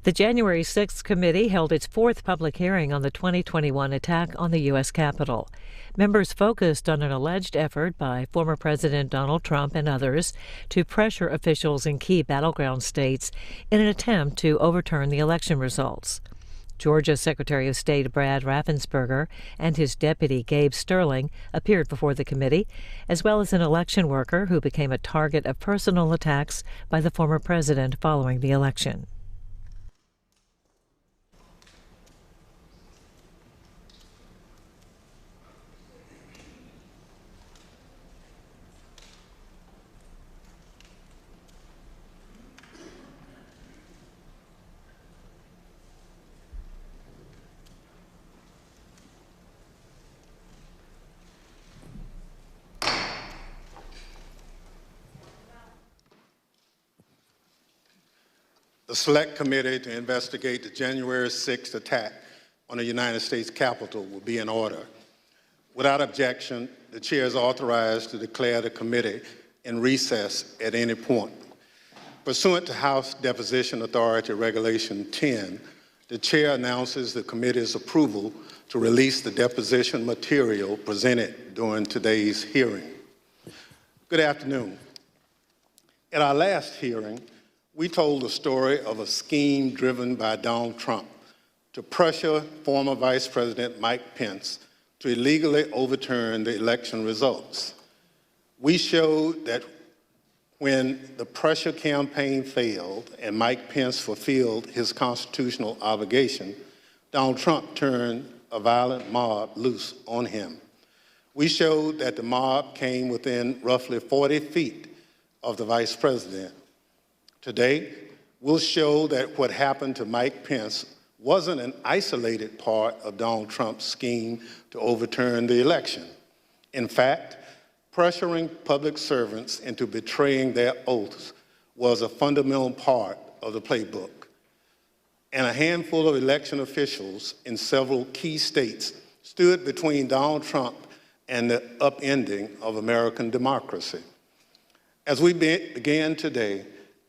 The January 6th committee held its fourth public hearing on the 2021 attack on the U.S. Capitol. Members focused on an alleged effort by former President Donald Trump and others to pressure officials in key battleground states in an attempt to overturn the election results. Georgia Secretary of State Brad Raffensperger and his deputy Gabe Sterling appeared before the committee, as well as an election worker who became a target of personal attacks by the former president following the election. The Select Committee to investigate the January 6th attack on the United States Capitol will be in order. Without objection, the Chair is authorized to declare the committee in recess at any point. Pursuant to House Deposition Authority Regulation 10, the Chair announces the committee's approval to release the deposition material presented during today's hearing. Good afternoon. At our last hearing, we told the story of a scheme driven by Donald Trump to pressure former Vice President Mike Pence to illegally overturn the election results. We showed that when the pressure campaign failed and Mike Pence fulfilled his constitutional obligation, Donald Trump turned a violent mob loose on him. We showed that the mob came within roughly 40 feet of the Vice President. Today, we'll show that what happened to Mike Pence wasn't an isolated part of Donald Trump's scheme to overturn the election. In fact, pressuring public servants into betraying their oaths was a fundamental part of the playbook. And a handful of election officials in several key states stood between Donald Trump and the upending of American democracy. As we begin today,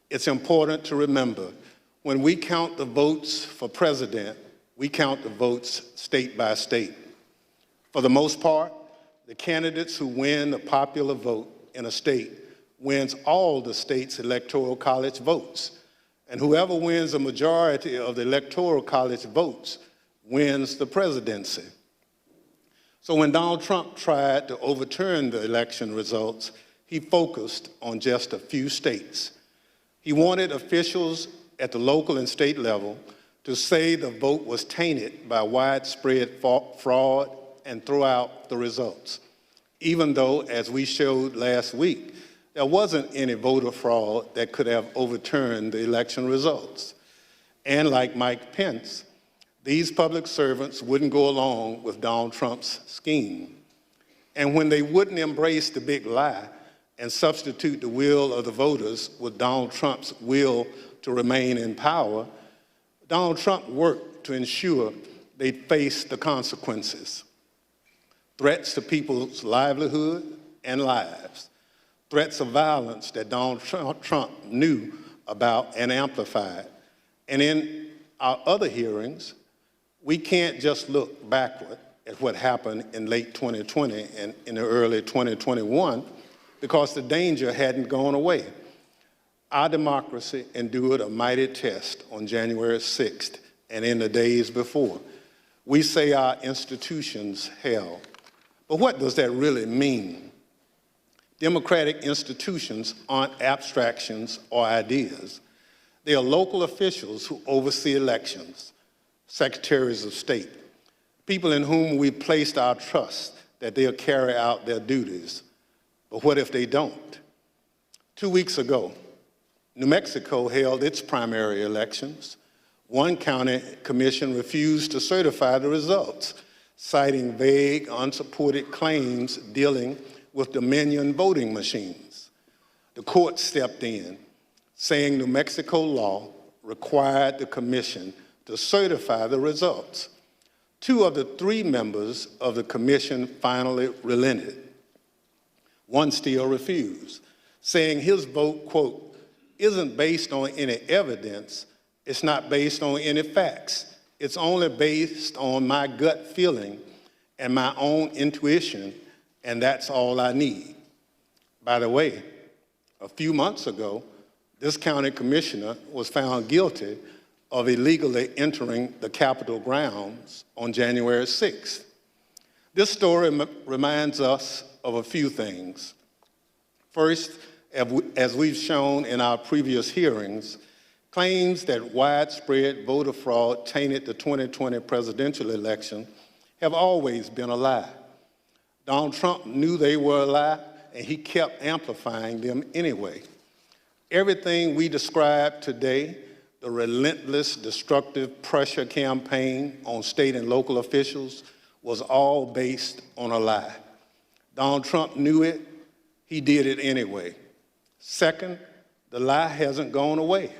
it's important to remember, when we count the votes for president, we count the votes state by state. For the most part, the candidates who win the popular vote in a state wins all the state's electoral college votes. And whoever wins a majority of the electoral college votes wins the presidency. So when Donald Trump tried to overturn the election results, he focused on just a few states. He wanted officials at the local and state level to say the vote was tainted by widespread fraud and throw out the results, even though, as we showed last week, there wasn't any voter fraud that could have overturned the election results. And like Mike Pence, these public servants wouldn't go along with Donald Trump's scheme. And when they wouldn't embrace the big lie and substitute the will of the voters with Donald Trump's will to remain in power, Donald Trump worked to ensure they'd face the consequences. Threats to people's livelihood and lives, threats of violence that Donald Trump knew about and amplified. And in our other hearings, we can't just look backward at what happened in late 2020 and in the early 2021, because the danger hadn't gone away. Our democracy endured a mighty test on January 6th and in the days before. We say our institutions held. But what does that really mean? Democratic institutions aren't abstractions or ideas. They are local officials who oversee elections, secretaries of state, people in whom we placed our trust that they'll carry out their duties. But what if they don't? 2 weeks ago, New Mexico held its primary elections. One county commission refused to certify the results, citing vague, unsupported claims dealing with Dominion voting machines. The court stepped in, saying New Mexico law required the commission to certify the results. 2 of the 3 members of the commission finally relented. One still refused, saying his vote, quote, isn't based on any evidence It's not based on any facts. It's only based on my gut feeling and my own intuition, and that's all I need. By the way, a few months ago, this county commissioner was found guilty of illegally entering the Capitol grounds on January 6th. This story reminds us of a few things. First, as we've shown in our previous hearings, claims that widespread voter fraud tainted the 2020 presidential election have always been a lie. Donald Trump knew they were a lie, and he kept amplifying them anyway. Everything we described today, the relentless, destructive pressure campaign on state and local officials, was all based on a lie. Donald Trump knew it, he did it anyway. Second, the lie hasn't gone away.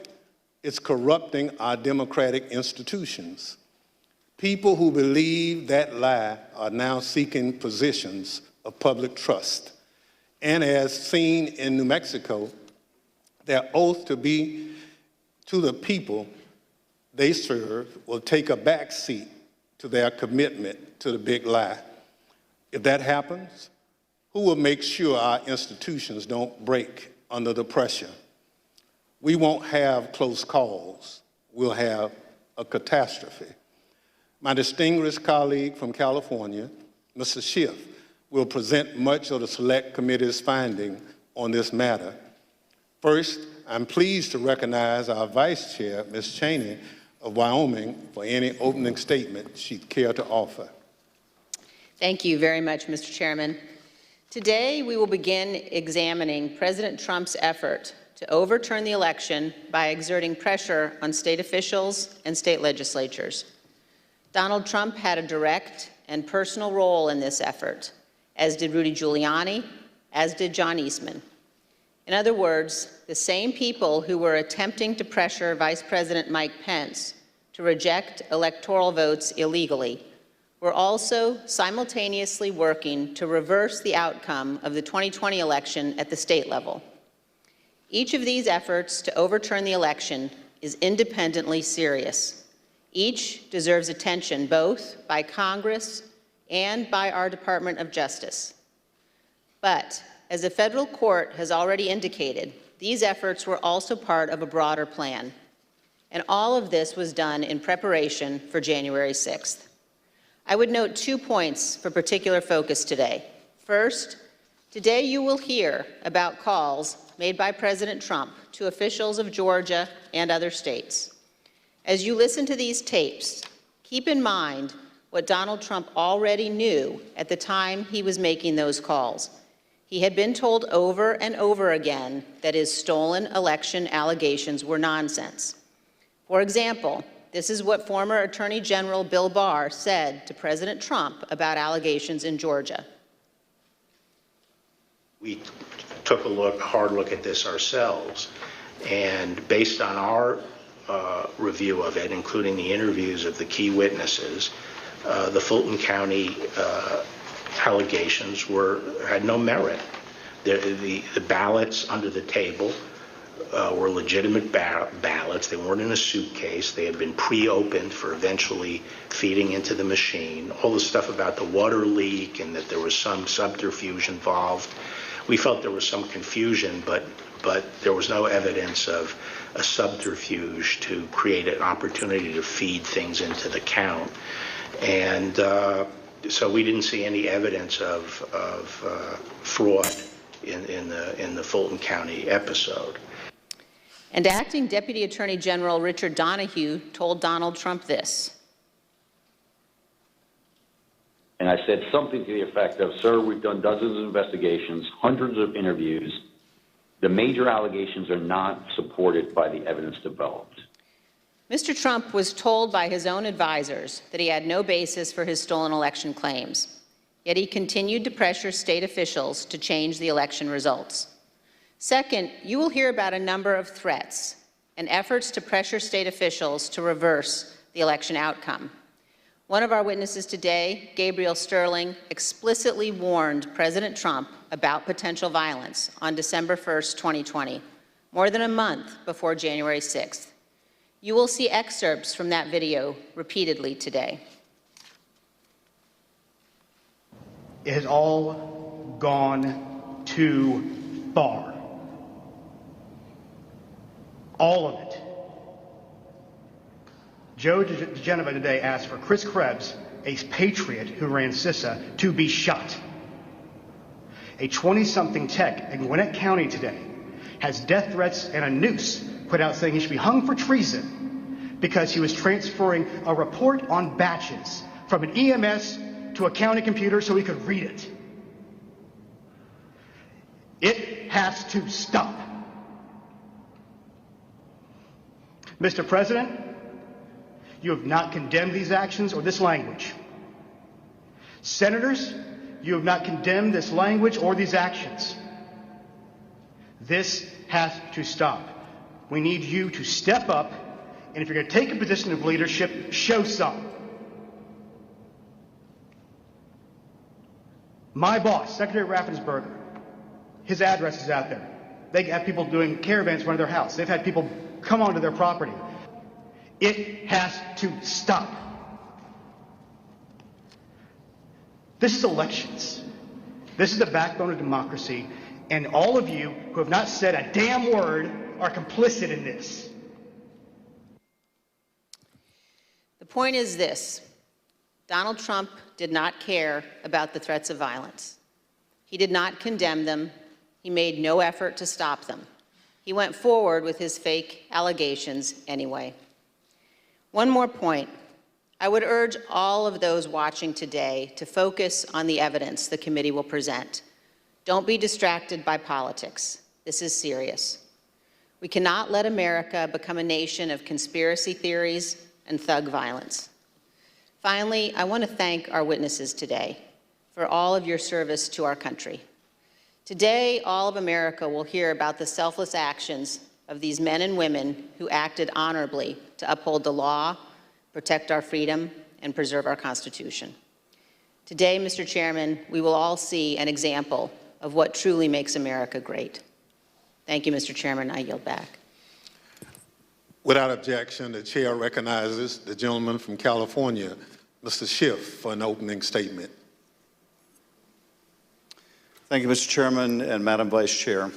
It's corrupting our democratic institutions. People who believe that lie are now seeking positions of public trust. And as seen in New Mexico, their oath to be to the people they serve will take a back seat to their commitment to the big lie. If that happens, who will make sure our institutions don't break under the pressure? We won't have close calls. We'll have a catastrophe. My distinguished colleague from California, Mr. Schiff, will present much of the Select Committee's finding on this matter. First, I'm pleased to recognize our Vice Chair, Ms. Cheney of Wyoming, for any opening statement she'd care to offer. Thank you very much, Mr. Chairman. Today, we will begin examining President Trump's effort to overturn the election by exerting pressure on state officials and state legislatures. Donald Trump had a direct and personal role in this effort, as did Rudy Giuliani, as did John Eastman. In other words, the same people who were attempting to pressure Vice President Mike Pence to reject electoral votes illegally were also simultaneously working to reverse the outcome of the 2020 election at the state level. Each of these efforts to overturn the election is independently serious. Each deserves attention both by Congress and by our Department of Justice. But as a federal court has already indicated, these efforts were also part of a broader plan. And all of this was done in preparation for January 6th. I would note 2 points for particular focus today. First, today you will hear about calls made by President Trump to officials of Georgia and other states. As you listen to these tapes, keep in mind what Donald Trump already knew at the time he was making those calls. He had been told over and over again that his stolen election allegations were nonsense. For example, this is what former Attorney General Bill Barr said to President Trump about allegations in Georgia. We took a hard look at this ourselves, and based on our review of it, including the interviews of the key witnesses, the Fulton County allegations had no merit. The ballots under the table were legitimate ballots. They weren't in a suitcase. They had been pre-opened for eventually feeding into the machine. All the stuff about the water leak and that there was some subterfuge involved. We felt there was some confusion, but there was no evidence of a subterfuge to create an opportunity to feed things into the count. And so we didn't see any evidence of fraud in the Fulton County episode. And Acting Deputy Attorney General Richard Donoghue told Donald Trump this. And I said something to the effect of, sir, we've done dozens of investigations, hundreds of interviews. The major allegations are not supported by the evidence developed. Mr. Trump was told by his own advisors that he had no basis for his stolen election claims, yet he continued to pressure state officials to change the election results. Second, you will hear about a number of threats and efforts to pressure state officials to reverse the election outcome. One of our witnesses today, Gabriel Sterling, explicitly warned President Trump about potential violence on December 1st, 2020, more than a month before January 6th. You will see excerpts from that video repeatedly today. It has all gone too far. All of it. Joe DeGenova today asked for Chris Krebs, a patriot who ran CISA, to be shot. A 20-something tech in Gwinnett County today has death threats and a noose put out saying he should be hung for treason because he was transferring a report on batches from an EMS to a county computer so he could read it. It has to stop. Mr. President, you have not condemned these actions or this language. Senators, you have not condemned this language or these actions. This has to stop. We need you to step up, and if you're going to take a position of leadership, show some. My boss, Secretary Raffensperger, his address is out there. They have people doing caravans in front of their house. They've had people come onto their property. It has to stop. This is elections. This is the backbone of democracy, and all of you who have not said a damn word are complicit in this. The point is this: Donald Trump did not care about the threats of violence. He did not condemn them. He made no effort to stop them. He went forward with his fake allegations anyway. One more point. I would urge all of those watching today to focus on the evidence the committee will present. Don't be distracted by politics. This is serious. We cannot let America become a nation of conspiracy theories and thug violence. Finally, I want to thank our witnesses today for all of your service to our country. Today, all of America will hear about the selfless actions of these men and women who acted honorably to uphold the law, protect our freedom, and preserve our Constitution. Today, Mr. Chairman, we will all see an example of what truly makes America great. Thank you, Mr. Chairman. I yield back. Without objection, the chair recognizes the gentleman from California, Mr. Schiff, for an opening statement. Thank you, Mr. Chairman and Madam Vice Chair.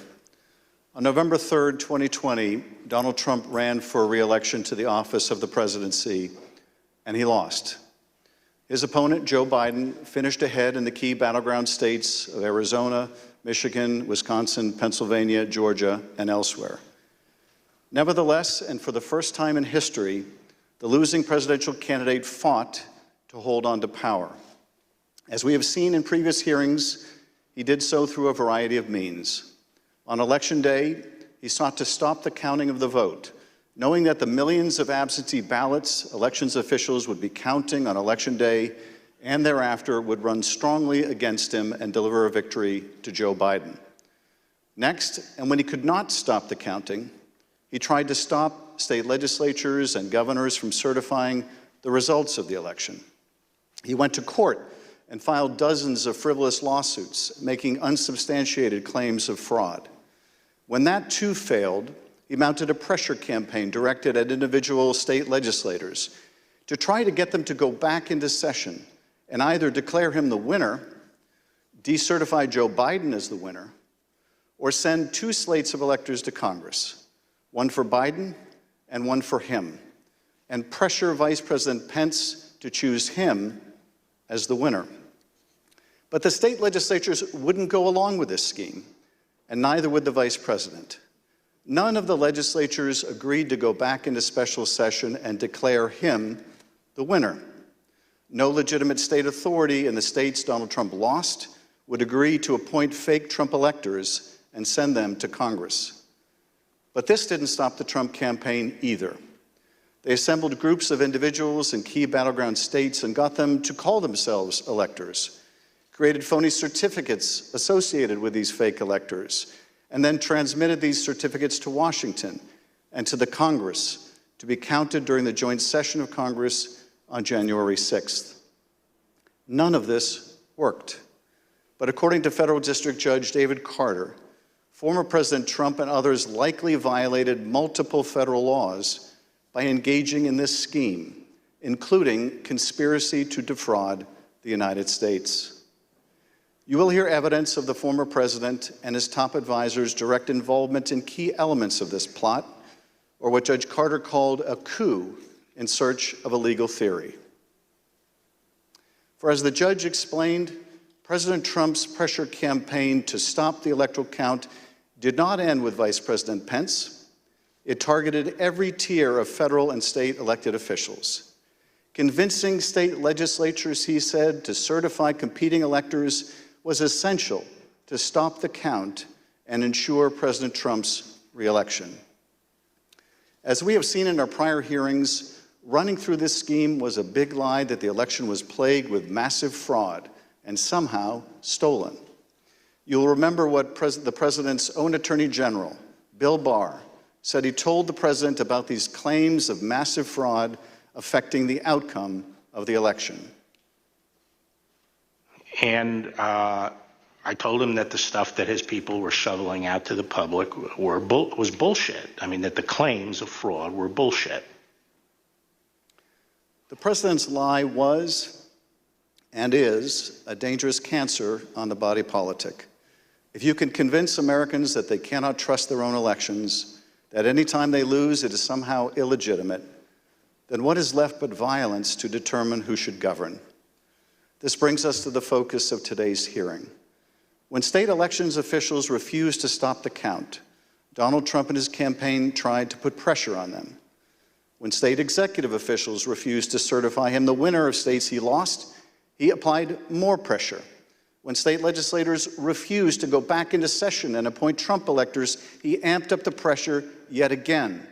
On November 3rd, 2020, Donald Trump ran for re-election to the office of the presidency, and he lost. His opponent, Joe Biden, finished ahead in the key battleground states of Arizona, Michigan, Wisconsin, Pennsylvania, Georgia, and elsewhere. Nevertheless, and for the first time in history, the losing presidential candidate fought to hold on to power. As we have seen in previous hearings, he did so through a variety of means. On Election Day, he sought to stop the counting of the vote, knowing that the millions of absentee ballots elections officials would be counting on Election Day and thereafter would run strongly against him and deliver a victory to Joe Biden. Next, and when he could not stop the counting, he tried to stop state legislatures and governors from certifying the results of the election. He went to court and filed dozens of frivolous lawsuits, making unsubstantiated claims of fraud. When that too failed, he mounted a pressure campaign directed at individual state legislators to try to get them to go back into session and either declare him the winner, decertify Joe Biden as the winner, or send two slates of electors to Congress, one for Biden and one for him, and pressure Vice President Pence to choose him as the winner. But the state legislatures wouldn't go along with this scheme, and neither would the vice president. None of the legislatures agreed to go back into special session and declare him the winner. No legitimate state authority in the states Donald Trump lost would agree to appoint fake Trump electors and send them to Congress. But this didn't stop the Trump campaign either. They assembled groups of individuals in key battleground states and got them to call themselves electors, created phony certificates associated with these fake electors, and then transmitted these certificates to Washington and to the Congress to be counted during the joint session of Congress on January 6th. None of this worked. But according to Federal District Judge David Carter, former President Trump and others likely violated multiple federal laws by engaging in this scheme, including conspiracy to defraud the United States. You will hear evidence of the former president and his top advisors' direct involvement in key elements of this plot, or what Judge Carter called a coup in search of a legal theory. For as the judge explained, President Trump's pressure campaign to stop the electoral count did not end with Vice President Pence. It targeted every tier of federal and state elected officials. Convincing state legislatures, he said, to certify competing electors was essential to stop the count and ensure President Trump's reelection. As we have seen in our prior hearings, running through this scheme was a big lie that the election was plagued with massive fraud and somehow stolen. You'll remember what the president's own Attorney General, Bill Barr, said he told the president about these claims of massive fraud affecting the outcome of the election. And I told him that the stuff that his people were shoveling out to the public was bullshit. I mean, that the claims of fraud were bullshit. The president's lie was and is a dangerous cancer on the body politic. If you can convince Americans that they cannot trust their own elections, that any time they lose it is somehow illegitimate, then what is left but violence to determine who should govern? This brings us to the focus of today's hearing. When state elections officials refused to stop the count, Donald Trump and his campaign tried to put pressure on them. When state executive officials refused to certify him the winner of states he lost, he applied more pressure. When state legislators refused to go back into session and appoint Trump electors, he amped up the pressure yet again.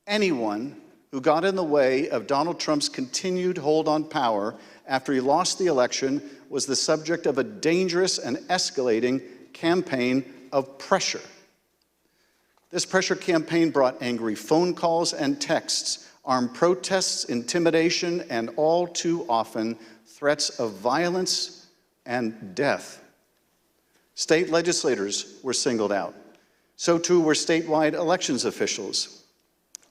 Anyone who got in the way of Donald Trump's continued hold on power after he lost the election was the subject of a dangerous and escalating campaign of pressure. This pressure campaign brought angry phone calls and texts, armed protests, intimidation, and all too often, threats of violence and death. State legislators were singled out. So too were statewide elections officials.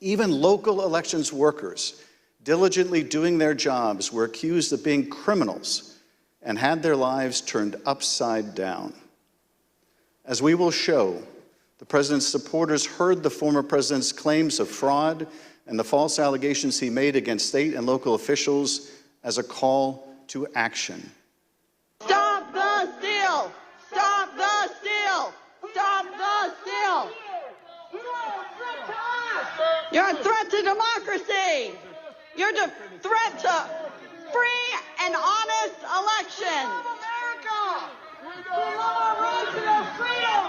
Even local elections workers, diligently doing their jobs, were accused of being criminals and had their lives turned upside down. As we will show, the president's supporters heard the former president's claims of fraud and the false allegations he made against state and local officials as a call to action. Stop the steal! Stop the steal! Stop the steal! You're a threat to democracy! You're a threat to free and honest elections! America! We love our rights and our freedom!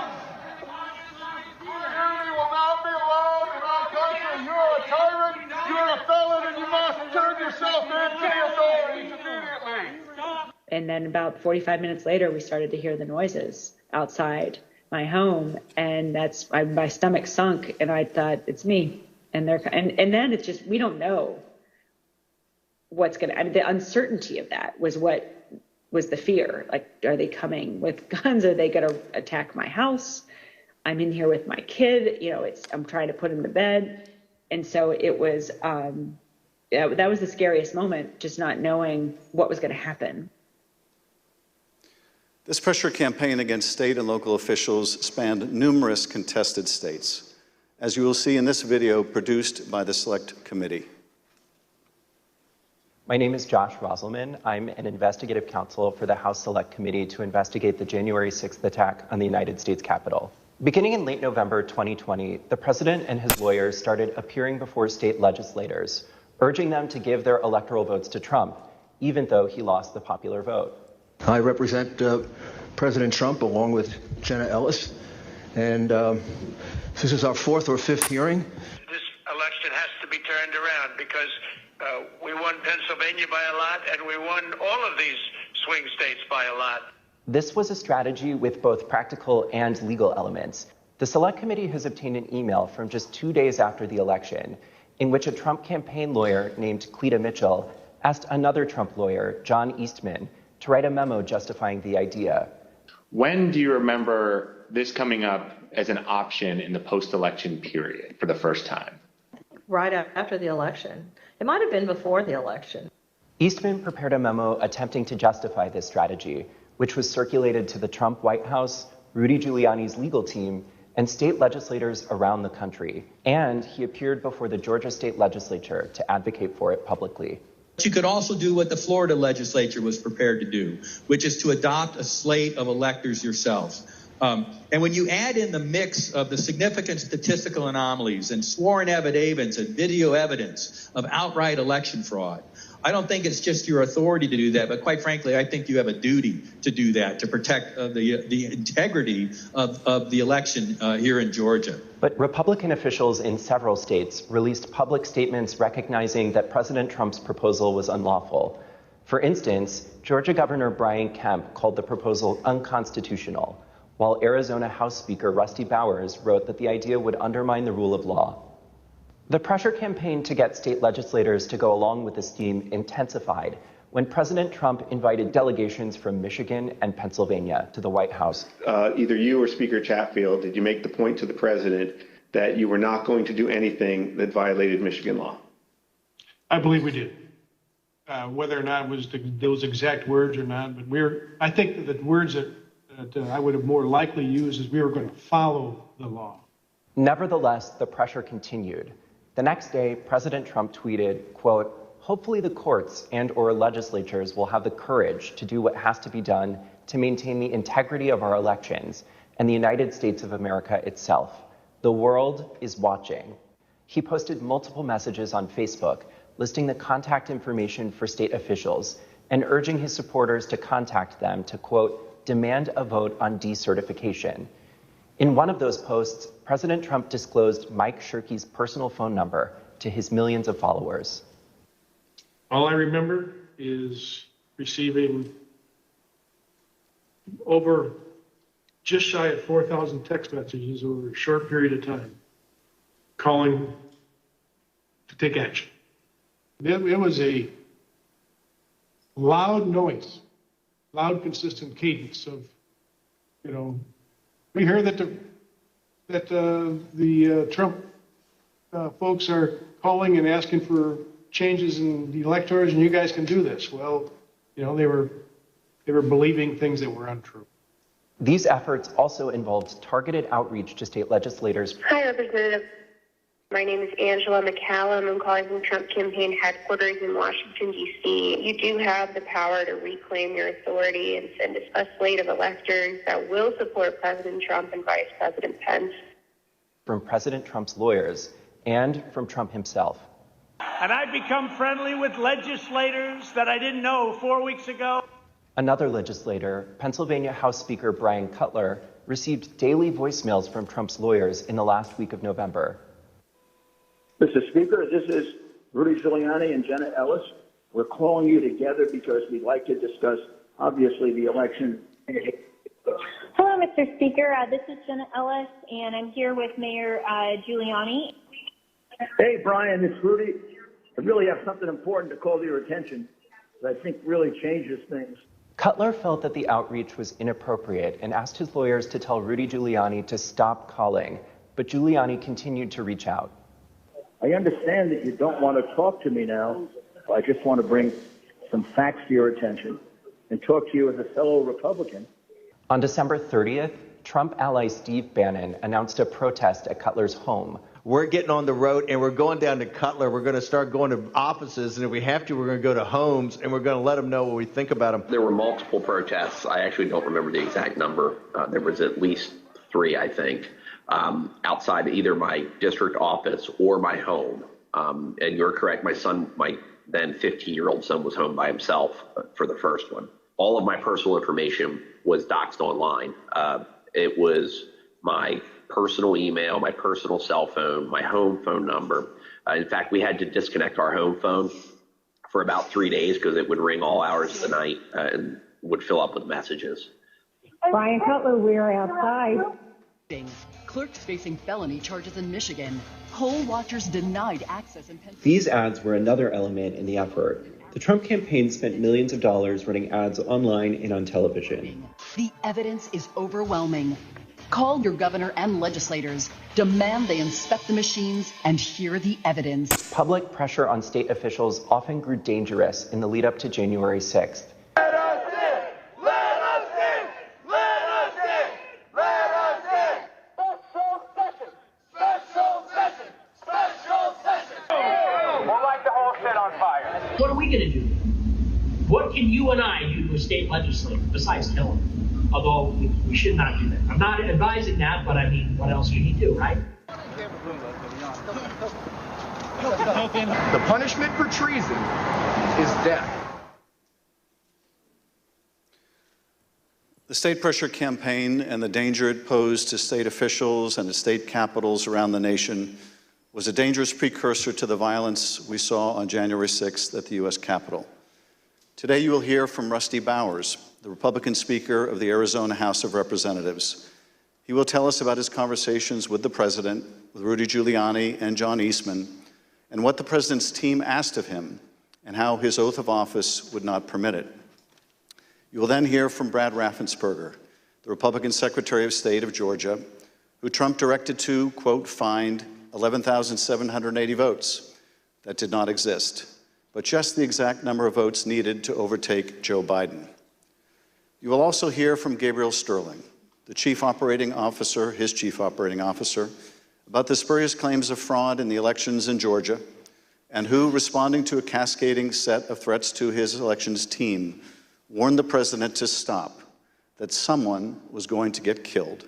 Tyranny will not be allowed in our country. You're a tyrant, you're a felon, and you must turn yourself in to the authorities immediately. And then about 45 minutes later, we started to hear the noises outside my home, and my stomach sunk, and I thought, it's me. And then it's just, we don't know what's going to, I mean, the uncertainty of that was what was the fear. Like, are they coming with guns? Are they going to attack my house? I'm in here with my kid, I'm trying to put him to bed. And so it was, that was the scariest moment, just not knowing what was going to happen. This pressure campaign against state and local officials spanned numerous contested states, as you will see in this video produced by the Select Committee. My name is Josh Roselman. I'm an investigative counsel for the House Select Committee to investigate the January 6th attack on the United States Capitol. Beginning in late November 2020, the president and his lawyers started appearing before state legislators, urging them to give their electoral votes to Trump, even though he lost the popular vote. I represent President Trump along with Jenna Ellis, and this is our fourth or fifth hearing. This election has to be turned around because we won Pennsylvania by a lot, and we won all of these swing states by a lot. This was a strategy with both practical and legal elements. The Select Committee has obtained an email from just 2 days after the election in which a Trump campaign lawyer named Cleta Mitchell asked another Trump lawyer, John Eastman, to write a memo justifying the idea. When do you remember this coming up as an option in the post-election period for the first time? right after the election. It might have been before the election. Eastman prepared a memo attempting to justify this strategy, which was circulated to the Trump White House, Rudy Giuliani's legal team, and state legislators around the country. And he appeared before the Georgia state legislature to advocate for it publicly. But you could also do what the Florida legislature was prepared to do, which is to adopt a slate of electors yourselves. And when you add in the mix of the significant statistical anomalies and sworn affidavits and video evidence of outright election fraud, I don't think it's just your authority to do that, but quite frankly, I think you have a duty to do that, to protect the integrity of the election here in Georgia. But Republican officials in several states released public statements recognizing that President Trump's proposal was unlawful. For instance, Georgia Governor Brian Kemp called the proposal unconstitutional, while Arizona House Speaker Rusty Bowers wrote that the idea would undermine the rule of law. The pressure campaign to get state legislators to go along with the scheme intensified when President Trump invited delegations from Michigan and Pennsylvania to the White House. Either you or Speaker Chatfield, did you make the point to the president that you were not going to do anything that violated Michigan law? I believe we did. Whether or not it was those exact words or not, but I think that the words that I would have more likely used is we were going to follow the law. Nevertheless, the pressure continued. The next day, President Trump tweeted, quote, "Hopefully the courts and/or legislatures will have the courage to do what has to be done to maintain the integrity of our elections and the United States of America itself. The world is watching." He posted multiple messages on Facebook listing the contact information for state officials and urging his supporters to contact them to, quote, "demand a vote on decertification." In one of those posts, President Trump disclosed Mike Shirkey's personal phone number to his millions of followers. All I remember is receiving over just shy of 4,000 text messages over a short period of time, calling to take action. It was a loud noise, loud, consistent cadence of, we hear that the Trump folks are calling and asking for changes in the electors, and you guys can do this. Well, they were believing things that were untrue. These efforts also involved targeted outreach to state legislators. Hi, Representative. My name is Angela McCallum. I'm calling from Trump campaign headquarters in Washington, D.C. You do have the power to reclaim your authority and send a slate of electors that will support President Trump and Vice President Pence. From President Trump's lawyers and from Trump himself. And I've become friendly with legislators that I didn't know 4 weeks ago. Another legislator, Pennsylvania House Speaker Brian Cutler, received daily voicemails from Trump's lawyers in the last week of November. Mr. Speaker, this is Rudy Giuliani and Jenna Ellis. We're calling you together because we'd like to discuss, obviously, the election. Hello, Mr. Speaker. This is Jenna Ellis, and I'm here with Mayor Giuliani. Hey, Brian, it's Rudy. I really have something important to call to your attention that I think really changes things. Cutler felt that the outreach was inappropriate and asked his lawyers to tell Rudy Giuliani to stop calling, but Giuliani continued to reach out. I understand that you don't want to talk to me now. I just want to bring some facts to your attention and talk to you as a fellow Republican. On December 30th, Trump ally Steve Bannon announced a protest at Cutler's home. We're getting on the road and we're going down to Cutler. We're going to start going to offices, and if we have to, we're going to go to homes, and we're going to let them know what we think about them. There were multiple protests. I actually don't remember the exact number. There was at least 3, I think. Outside either my district office or my home. And you're correct, my then 15-year-old son was home by himself for the first one. All of my personal information was doxed online. It was my personal email, my personal cell phone, my home phone number. In fact, we had to disconnect our home phone for about 3 days because it would ring all hours of the night and would fill up with messages. Brian Cutler, we're outside. Clerks facing felony charges in Michigan. Poll watchers denied access in Pennsylvania. These ads were another element in the effort. The Trump campaign spent millions of dollars running ads online and on television. The evidence is overwhelming. Call your governor and legislators. Demand they inspect the machines and hear the evidence. Public pressure on state officials often grew dangerous in the lead up to January 6th. Let us in! Let us in! Let us in! Let us in! Special session! Special session! Special session! We'll light the whole shit on fire. What are we going to do? What can you and I do to a state legislator besides kill him? Although we should not do that. I'm not advising that, but I mean, what else can you do, right? The punishment for treason is death. The state pressure campaign and the danger it posed to state officials and to state capitals around the nation was a dangerous precursor to the violence we saw on January 6th at the U.S. Capitol. Today you will hear from Rusty Bowers, the Republican Speaker of the Arizona House of Representatives. He will tell us about his conversations with the President, with Rudy Giuliani and John Eastman, and what the President's team asked of him and how his oath of office would not permit it. You will then hear from Brad Raffensperger, the Republican Secretary of State of Georgia, who Trump directed to, quote, find 11,780 votes that did not exist, but just the exact number of votes needed to overtake Joe Biden. You will also hear from Gabriel Sterling, the Chief Operating Officer, his Chief Operating Officer, about the spurious claims of fraud in the elections in Georgia, and who, responding to a cascading set of threats to his elections team, warned the President to stop, that someone was going to get killed.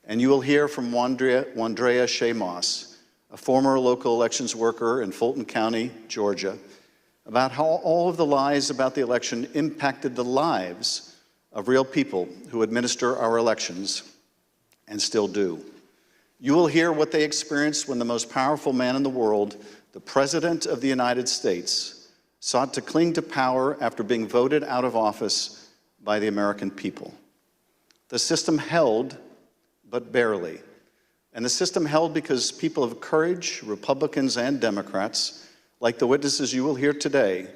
And you will hear from Wandrea Shea Moss, a former local elections worker in Fulton County, Georgia, about how all of the lies about the election impacted the lives of real people who administer our elections and still do. You will hear what they experienced when the most powerful man in the world, the President of the United States, sought to cling to power after being voted out of office by the American people. The system held, but barely. And the system held because people of courage, Republicans and Democrats, like the witnesses you will hear today,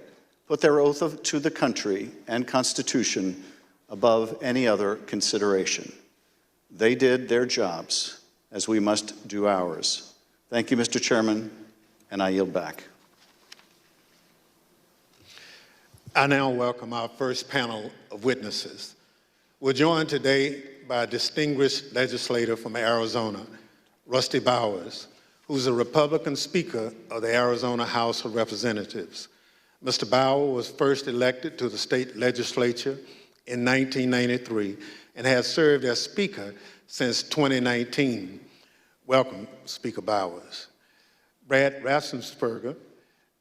put their oath to the country and Constitution above any other consideration. They did their jobs, as we must do ours. Thank you, Mr. Chairman, and I yield back. I now welcome our first panel of witnesses. We're joined today by a distinguished legislator from Arizona, Rusty Bowers, who's a Republican Speaker of the Arizona House of Representatives. Mr. Bowers was first elected to the state legislature in 1993 and has served as Speaker since 2019. Welcome, Speaker Bowers. Brad Raffensperger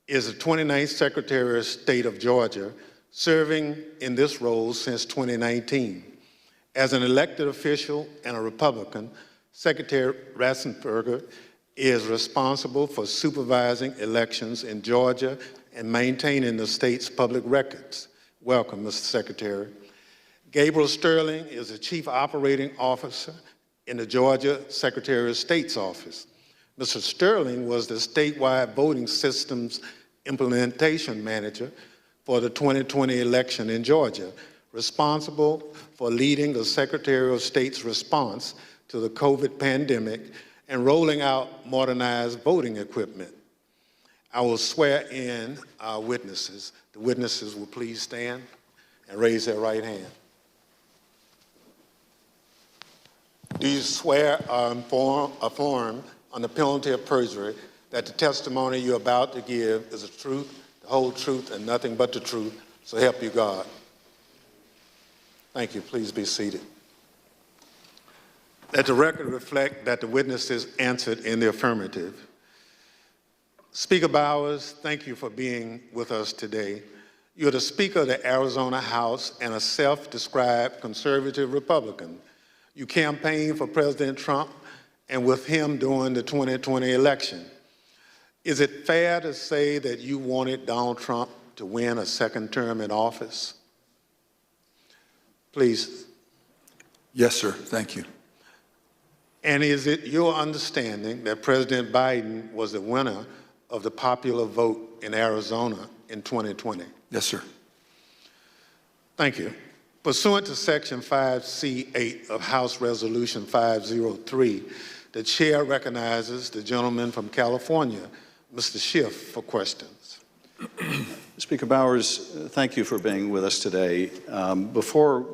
is the 29th Secretary of State of Georgia, serving in this role since 2019. As an elected official and a Republican, Secretary Raffensperger is responsible for supervising elections in Georgia and maintaining the state's public records. Welcome, Mr. Secretary. Gabriel Sterling is the Chief Operating Officer in the Georgia Secretary of State's office. Mr. Sterling was the statewide voting systems implementation manager for the 2020 election in Georgia, responsible for leading the Secretary of State's response to the COVID pandemic and rolling out modernized voting equipment. I will swear in our witnesses. The witnesses will please stand and raise their right hand. Do you swear or affirm on the penalty of perjury that the testimony you're about to give is the truth, the whole truth, and nothing but the truth, so help you God? Thank you. Please be seated. Let the record reflect that the witnesses answered in the affirmative. Speaker Bowers, thank you for being with us today. You're the Speaker of the Arizona House and a self-described conservative Republican. You campaigned for President Trump and with him during the 2020 election. Is it fair to say that you wanted Donald Trump to win a second term in office? Please. Yes, sir. Thank you. And is it your understanding that President Biden was the winner of the popular vote in Arizona in 2020? Yes, sir. Thank you. Pursuant to Section 5C8 of House Resolution 503, the chair recognizes the gentleman from California, Mr. Schiff, for questions. Speaker Bowers, thank you for being with us today. Before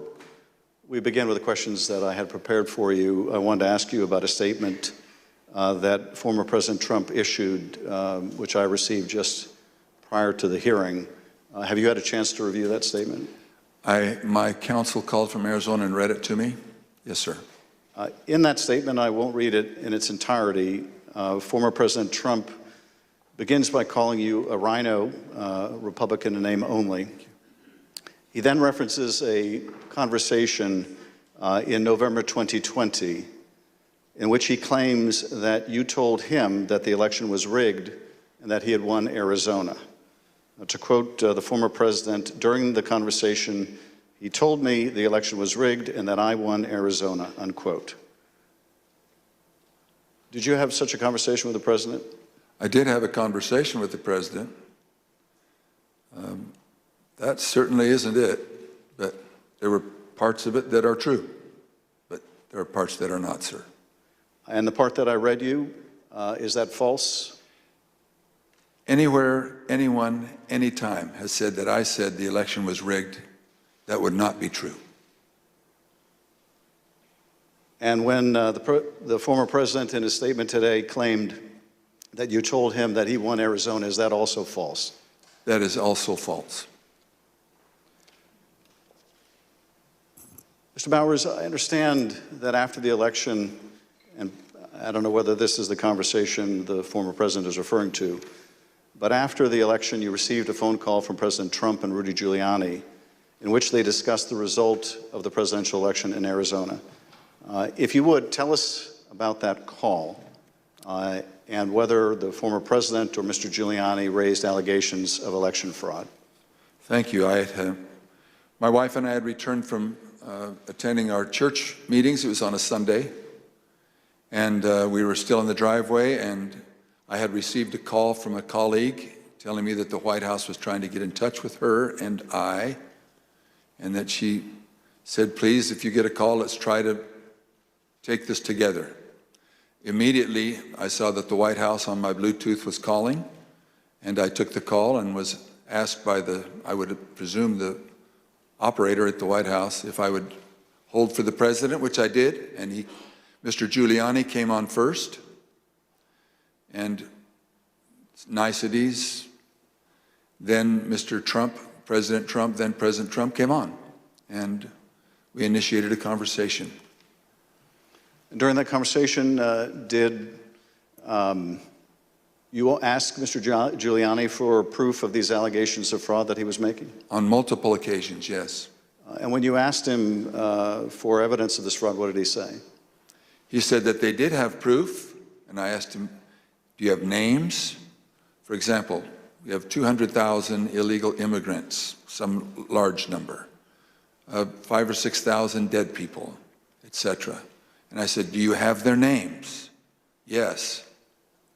we begin with the questions that I had prepared for you, I wanted to ask you about a statement that former President Trump issued, which I received just prior to the hearing. Have you had a chance to review that statement? My counsel called from Arizona and read it to me. Yes, sir. In that statement, I won't read it in its entirety. Former President Trump begins by calling you a rhino, Republican in name only. He then references a conversation in November 2020 in which he claims that you told him that the election was rigged and that he had won Arizona. To quote the former president, during the conversation, he told me the election was rigged and that I won Arizona, unquote. Did you have such a conversation with the president? I did have a conversation with the president. That certainly isn't it, but there were parts of it that are true, but there are parts that are not, sir. And the part that I read you, is that false? Anywhere, anyone, anytime has said that I said the election was rigged, that would not be true. And when the former president in his statement today claimed that you told him that he won Arizona, is that also false? That is also false. Mr. Bowers, I understand that after the election, and I don't know whether this is the conversation the former president is referring to, but after the election, you received a phone call from President Trump and Rudy Giuliani in which they discussed the result of the presidential election in Arizona. If you would, tell us about that call and whether the former president or Mr. Giuliani raised allegations of election fraud. Thank you. My wife and I had returned from attending our church meetings. It was on a Sunday, and we were still in the driveway, and I had received a call from a colleague telling me that the White House was trying to get in touch with her and I, and that she said, please, if you get a call, let's try to take this together. Immediately, I saw that the White House on my Bluetooth was calling, and I took the call and was asked by I would presume the operator at the White House if I would hold for the president, which I did, and Mr. Giuliani came on first, and niceties, then Mr. Trump, President Trump, then President Trump came on, and we initiated a conversation. During that conversation, did you ask Mr. Giuliani for proof of these allegations of fraud that he was making? On multiple occasions, yes. And when you asked him for evidence of this fraud, what did he say? He said that they did have proof, and I asked him, do you have names? For example, we have 200,000 illegal immigrants, some large number, 5,000 or 6,000 dead people, etc. And I said, do you have their names? Yes.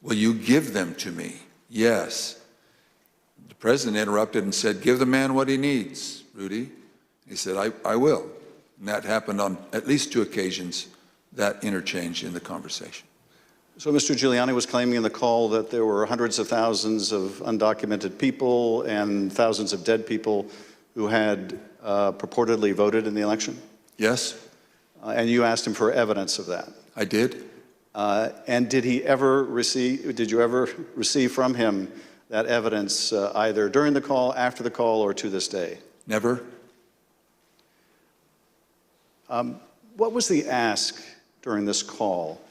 Will you give them to me? Yes. The president interrupted and said, give the man what he needs, Rudy. He said, I will. And that happened on at least 2 occasions, that interchange in the conversation. So Mr. Giuliani was claiming in the call that there were hundreds of thousands of undocumented people and thousands of dead people who had purportedly voted in the election? Yes. And you asked him for evidence of that? I did. And did you ever receive from him that evidence either during the call, after the call, or to this day? Never. What was the ask during this call?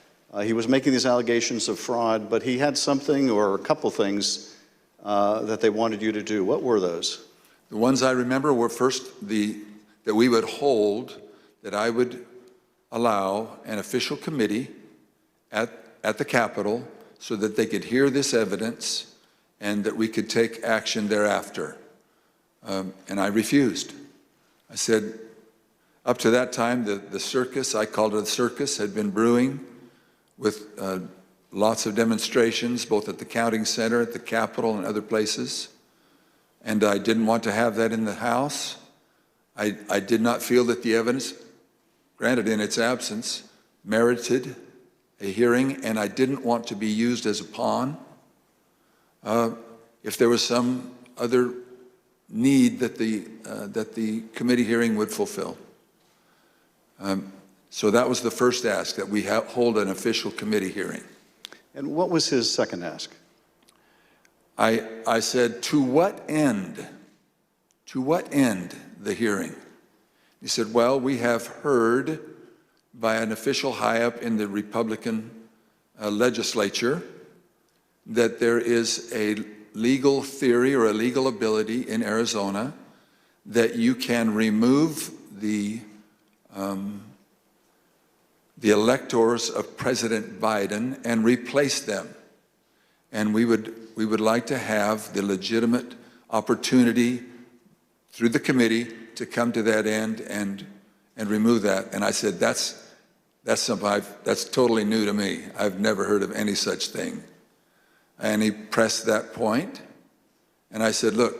He was making these allegations of fraud, but he had something or a couple things that they wanted you to do. What were those? The ones I remember were first that we would hold, that I would allow an official committee at the Capitol so that they could hear this evidence and that we could take action thereafter. And I refused. I said, up to that time, the circus, I called it a circus, had been brewing with lots of demonstrations, both at the counting center, at the Capitol, and other places. And I didn't want to have that in the House. I did not feel that the evidence, granted in its absence, merited a hearing, and I didn't want to be used as a pawn if there was some other need that the committee hearing would fulfill. So that was the first ask, that we hold an official committee hearing. And what was his second ask? I said, to what end? To what end the hearing? He said, well, we have heard by an official high-up in the Republican legislature that there is a legal theory or a legal ability in Arizona that you can remove the electors of President Biden and replace them. And we would like to have the legitimate opportunity through the committee to come to that end and remove that. And I said, that's something that's totally new to me. I've never heard of any such thing. And he pressed that point, and I said, look,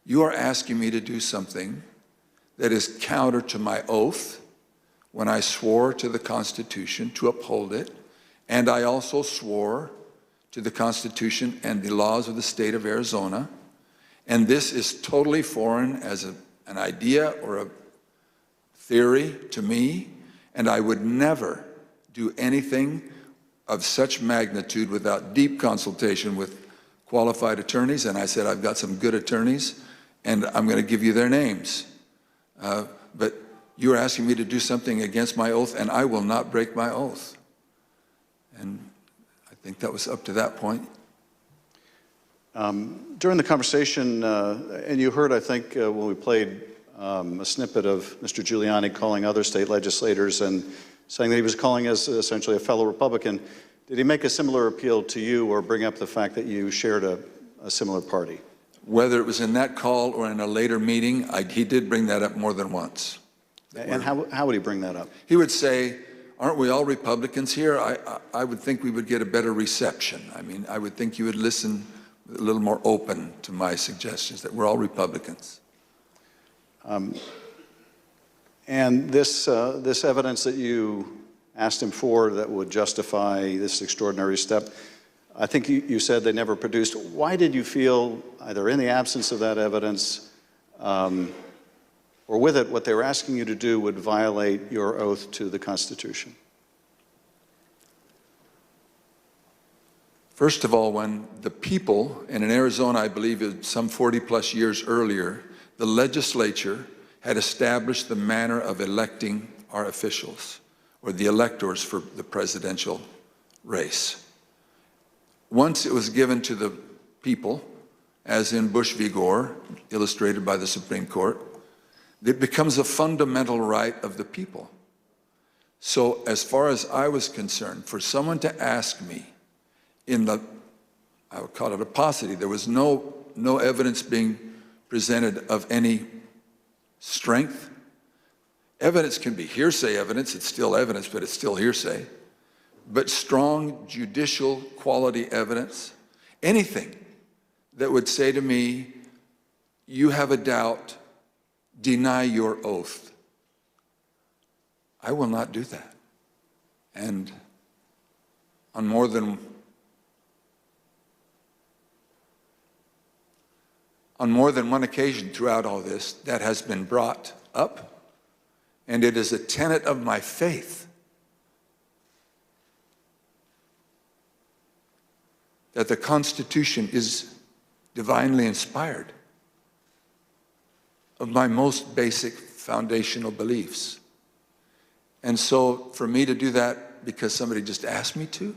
you are asking me to do something that is counter to my oath when I swore to the Constitution to uphold it, and I also swore to the Constitution and the laws of the state of Arizona, and this is totally foreign as an idea or a theory to me, and I would never do anything of such magnitude without deep consultation with qualified attorneys. And I said, I've got some good attorneys, and I'm going to give you their names. But you're asking me to do something against my oath, and I will not break my oath. And I think that was up to that point. During the conversation, and you heard, I think, when we played a snippet of Mr. Giuliani calling other state legislators and saying that he was calling us essentially a fellow Republican, did he make a similar appeal to you or bring up the fact that you shared a similar party? Whether it was in that call or in a later meeting, he did bring that up more than once. And how would he bring that up? He would say, aren't we all Republicans here? I would think we would get a better reception. I mean, I would think you would listen a little more open to my suggestions, that we're all Republicans. And this evidence that you asked him for that would justify this extraordinary step, I think you said they never produced. Why did you feel, either in the absence of that evidence or with it, what they were asking you to do would violate your oath to the Constitution? First of all, when the people, and in Arizona, I believe some 40 plus years earlier, the legislature had established the manner of electing our officials, or the electors for the presidential race. Once it was given to the people, as in Bush v. Gore, illustrated by the Supreme Court, it becomes a fundamental right of the people. So as far as I was concerned, for someone to ask me in the, I would call it a paucity, there was no evidence being presented of any strength. Evidence can be hearsay evidence, it's still evidence, but it's still hearsay. But strong judicial quality evidence, anything that would say to me, you have a doubt, deny your oath. I will not do that. And on more than one occasion throughout all this, that has been brought up, and it is a tenet of my faith that the Constitution is divinely inspired of my most basic foundational beliefs. And so for me to do that because somebody just asked me to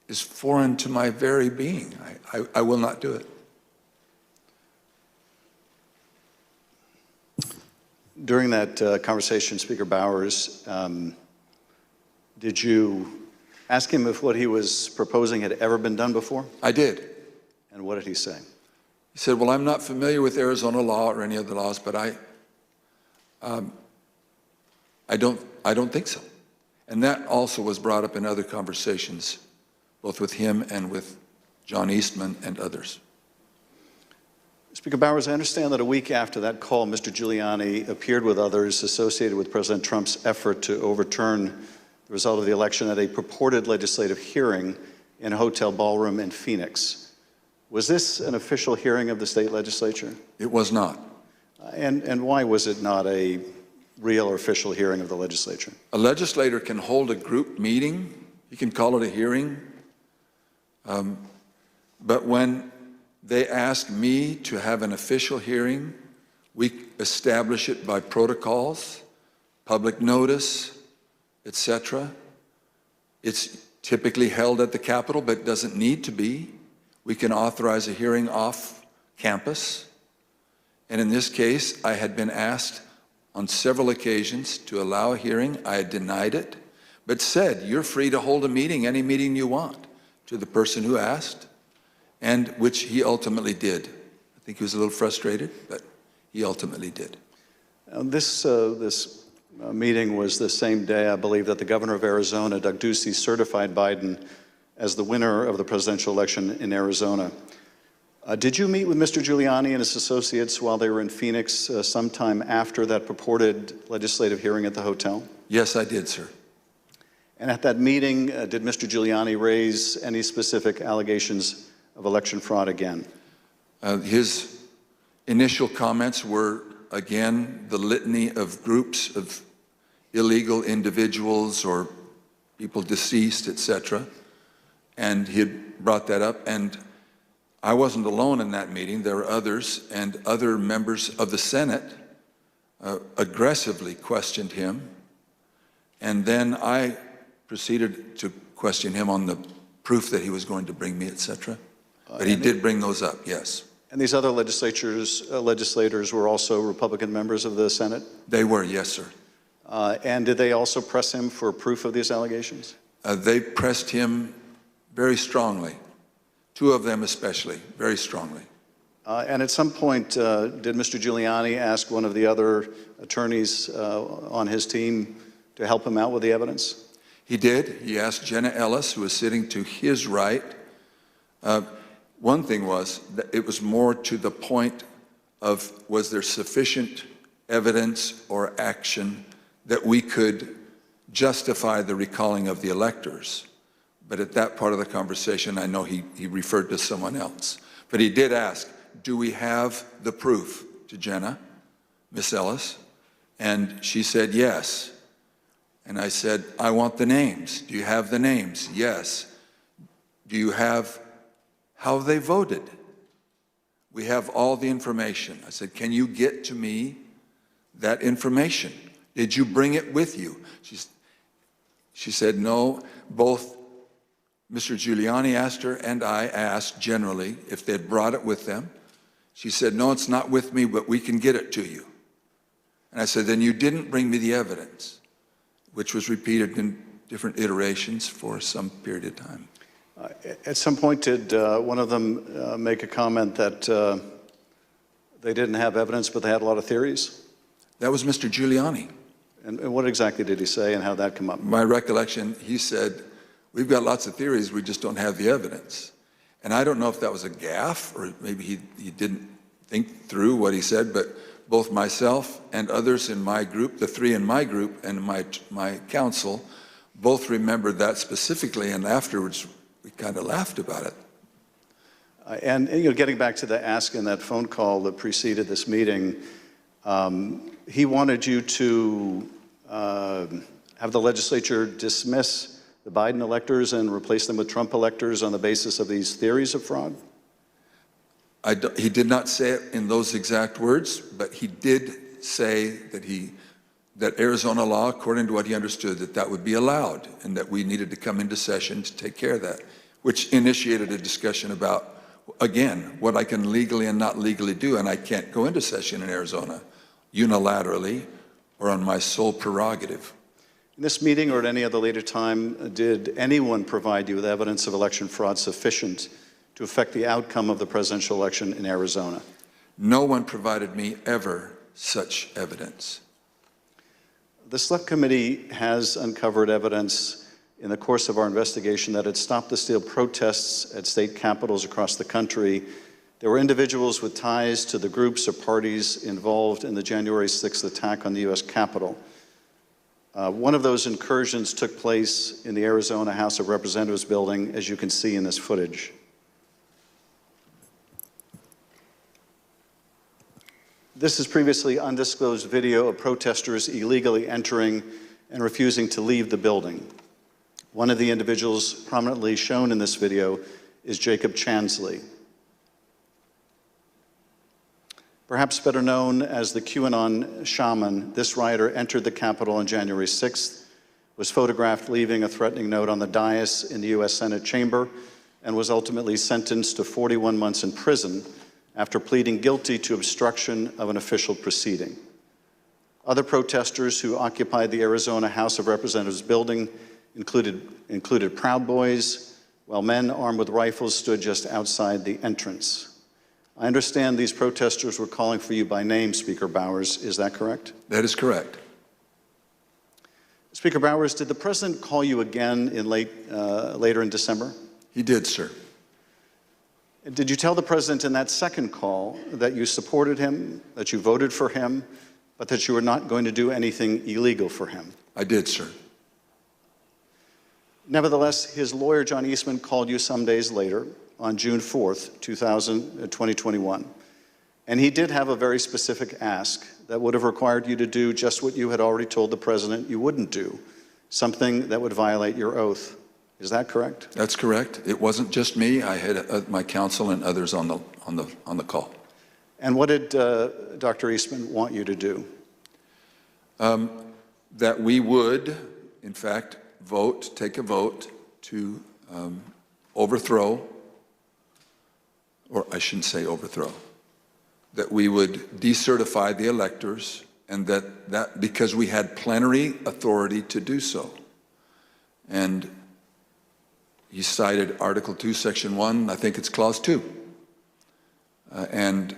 is foreign to my very being. I will not do it. During that conversation, Speaker Bowers, did you ask him if what he was proposing had ever been done before? I did. And what did he say? He said, well, I'm not familiar with Arizona law or any other laws, but I don't think so. And that also was brought up in other conversations, both with him and with John Eastman and others. Speaker Bowers, I understand that a week after that call, Mr. Giuliani appeared with others associated with President Trump's effort to overturn the result of the election at a purported legislative hearing in a hotel ballroom in Phoenix. Was this an official hearing of the state legislature? It was not. And why was it not a real or official hearing of the legislature? A legislator can hold a group meeting. You can call it a hearing. But when they ask me to have an official hearing, we establish it by protocols, public notice, etc. It's typically held at the Capitol, but doesn't need to be. We can authorize a hearing off campus. And in this case, I had been asked on several occasions to allow a hearing. I had denied it, but said, you're free to hold a meeting, any meeting you want, to the person who asked, and which he ultimately did. I think he was a little frustrated, but he ultimately did. This meeting was the same day, I believe, that the governor of Arizona, Doug Ducey, certified Biden as the winner of the presidential election in Arizona. Did you meet with Mr. Giuliani and his associates while they were in Phoenix sometime after that purported legislative hearing at the hotel? Yes, I did, sir. And at that meeting, did Mr. Giuliani raise any specific allegations of election fraud again? His initial comments were, again, the litany of groups of illegal individuals or people deceased, etc. And he had brought that up. And I wasn't alone in that meeting. There were others, and other members of the Senate aggressively questioned him. And then I proceeded to question him on the proof that he was going to bring me, etc. But he did bring those up, yes. And these other legislators were also Republican members of the Senate? They were, yes, sir. And did they also press him for proof of these allegations? They pressed him very strongly. Two of them especially, very strongly. And at some point, did Mr. Giuliani ask one of the other attorneys on his team to help him out with the evidence? He did. He asked Jenna Ellis, who was sitting to his right. One thing was that it was more to the point of, was there sufficient evidence or action that we could justify the recalling of the electors? But at that part of the conversation, I know he referred to someone else. But he did ask, do we have the proof, to Jenna, Miss Ellis? And she said, yes. And I said, I want the names. Do you have the names? Yes. Do you have how they voted? We have all the information. I said, can you get to me that information? Did you bring it with you? She said, no. Both Mr. Giuliani asked her and I asked generally if they'd brought it with them. She said, no, it's not with me, but we can get it to you. And I said, then you didn't bring me the evidence, which was repeated in different iterations for some period of time. At some point, did one of them make a comment that they didn't have evidence, but they had a lot of theories? That was Mr. Giuliani. And what exactly did he say, and how did that come up? My recollection, he said, we've got lots of theories, we just don't have the evidence. And I don't know if that was a gaffe, or maybe he didn't think through what he said, but both myself and others in my group, the three in my group and my council, both remembered that specifically, and afterwards we kind of laughed about it. And getting back to the ask in that phone call that preceded this meeting, he wanted you to have the legislature dismiss the Biden electors and replace them with Trump electors on the basis of these theories of fraud? He did not say it in those exact words, but he did say that Arizona law, according to what he understood, that would be allowed, and that we needed to come into session to take care of that, which initiated a discussion about, again, what I can legally and not legally do, and I can't go into session in Arizona unilaterally or on my sole prerogative. In this meeting or at any other later time, did anyone provide you with evidence of election fraud sufficient to affect the outcome of the presidential election in Arizona? No one provided me ever such evidence. The Select Committee has uncovered evidence in the course of our investigation that it stopped the steel protests at state capitals across the country there were individuals with ties to the groups or parties involved in the January 6th attack on the U.S. Capitol. One of those incursions took place in the Arizona House of Representatives building, as you can see in this footage. This is previously undisclosed video of protesters illegally entering and refusing to leave the building. One of the individuals prominently shown in this video is Jacob Chansley. Perhaps better known as the QAnon shaman, this rioter entered the Capitol on January 6th, was photographed leaving a threatening note on the dais in the U.S. Senate chamber, and was ultimately sentenced to 41 months in prison after pleading guilty to obstruction of an official proceeding. Other protesters who occupied the Arizona House of Representatives building included Proud Boys, while men armed with rifles stood just outside the entrance. I understand these protesters were calling for you by name, Speaker Bowers. Is that correct? That is correct. Speaker Bowers, did the president call you again in later in December? He did, sir. Did you tell the president in that second call that you supported him, that you voted for him, but that you were not going to do anything illegal for him? I did, sir. Nevertheless, his lawyer, John Eastman, called you some days later on June 4th, 2021. And he did have a very specific ask that would have required you to do just what you had already told the president you wouldn't do, something that would violate your oath. Is that correct? That's correct. It wasn't just me. I had my counsel and others on the call. And what did Dr. Eastman want you to do? That we would, in fact, take a vote to overthrow, or I shouldn't say overthrow, that we would decertify the electors, and that because we had plenary authority to do so. And he cited Article 2, Section 1, I think it's Clause 2, and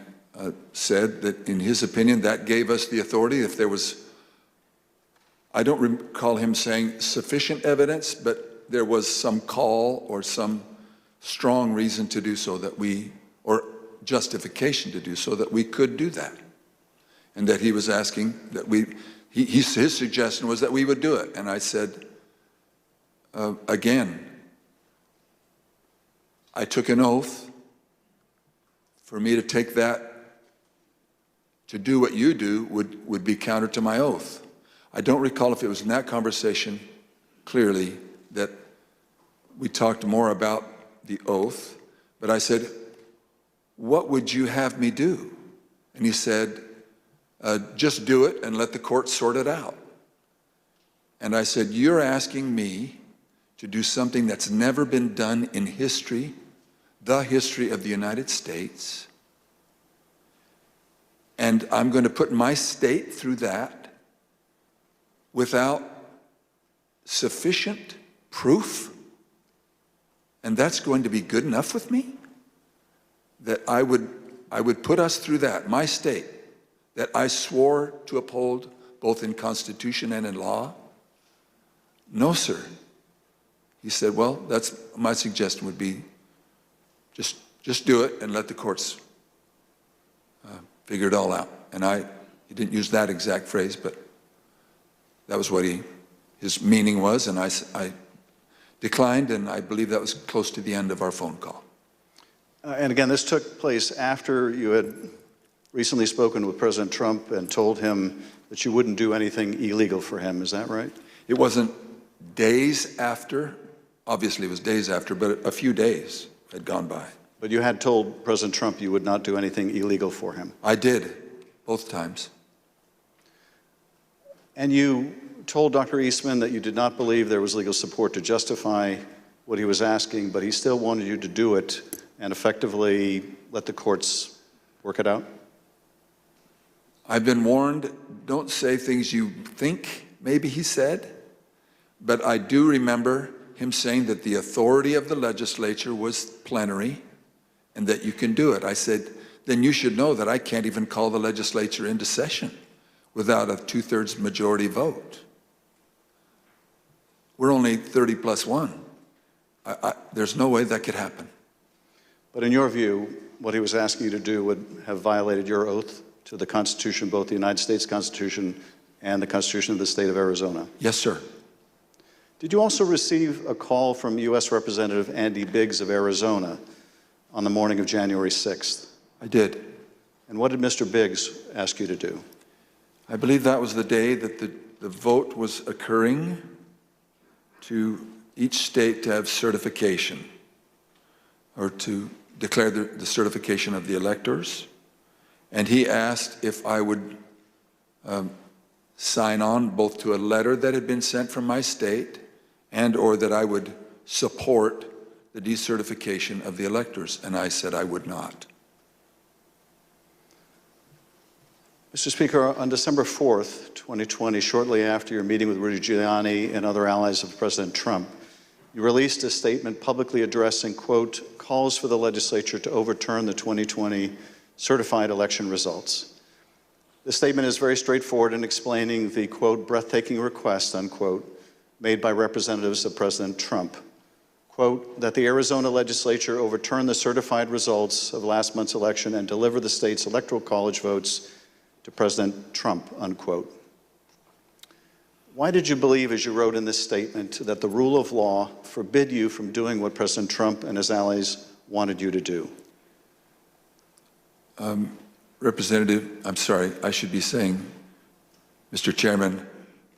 said that in his opinion that gave us the authority if there was, I don't recall him saying sufficient evidence, but there was some call or some strong reason to do so or justification to do so that we could do that. And that he was asking that his suggestion was that we would do it. And I said, again, I took an oath. For me to take that, to do what you do, would be counter to my oath. I don't recall if it was in that conversation, clearly, that we talked more about the oath, but I said, what would you have me do? And he said, just do it and let the court sort it out. And I said, you're asking me to do something that's never been done in history, the history of the United States, and I'm going to put my state through that without sufficient proof, and that's going to be good enough with me? That I would put us through that, my state, that I swore to uphold both in Constitution and in law? No, sir. He said, well, that's my suggestion would be just do it and let the courts figure it all out. And he didn't use that exact phrase, but that was what his meaning was, and I declined, and I believe that was close to the end of our phone call. And again, this took place after you had recently spoken with President Trump and told him that you wouldn't do anything illegal for him. Is that right? It wasn't days after. Obviously, it was days after, but a few days had gone by. But you had told President Trump you would not do anything illegal for him. I did, both times. And you told Dr. Eastman that you did not believe there was legal support to justify what he was asking, but he still wanted you to do it and effectively let the courts work it out? I've been warned, don't say things you think, maybe he said, but I do remember him saying that the authority of the legislature was plenary and that you can do it. I said, then you should know that I can't even call the legislature into session without a 2/3 majority vote. We're only 30 plus 1. There's no way that could happen. But in your view, what he was asking you to do would have violated your oath to the Constitution, both the United States Constitution and the Constitution of the state of Arizona? Yes, sir. Did you also receive a call from U.S. Representative Andy Biggs of Arizona on the morning of January 6th? I did. And what did Mr. Biggs ask you to do? I believe that was the day that the vote was occurring to each state to have certification, or to declare the certification of the electors. And he asked if I would sign on both to a letter that had been sent from my state and or that I would support the decertification of the electors. And I said I would not. Mr. Speaker, on December 4th, 2020, shortly after your meeting with Rudy Giuliani and other allies of President Trump, you released a statement publicly addressing, quote, calls for the legislature to overturn the 2020 certified election results. The statement is very straightforward in explaining the, quote, breathtaking request, unquote, made by representatives of President Trump, quote, that the Arizona legislature overturn the certified results of last month's election and deliver the state's electoral college votes to President Trump, unquote. Why did you believe, as you wrote in this statement, that the rule of law forbid you from doing what President Trump and his allies wanted you to do? Representative, I'm sorry, I should be saying, Mr. Chairman,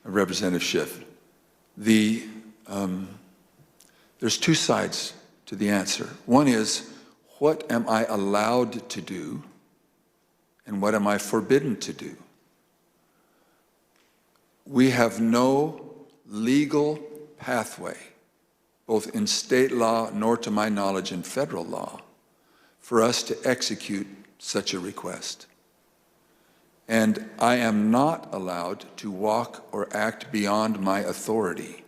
Representative Schiff, there's two sides to the answer. One is, what am I allowed to do, and what am I forbidden to do? We have no legal pathway, both in state law nor to my knowledge in federal law, for us to execute such a request. And I am not allowed to walk or act beyond my authority.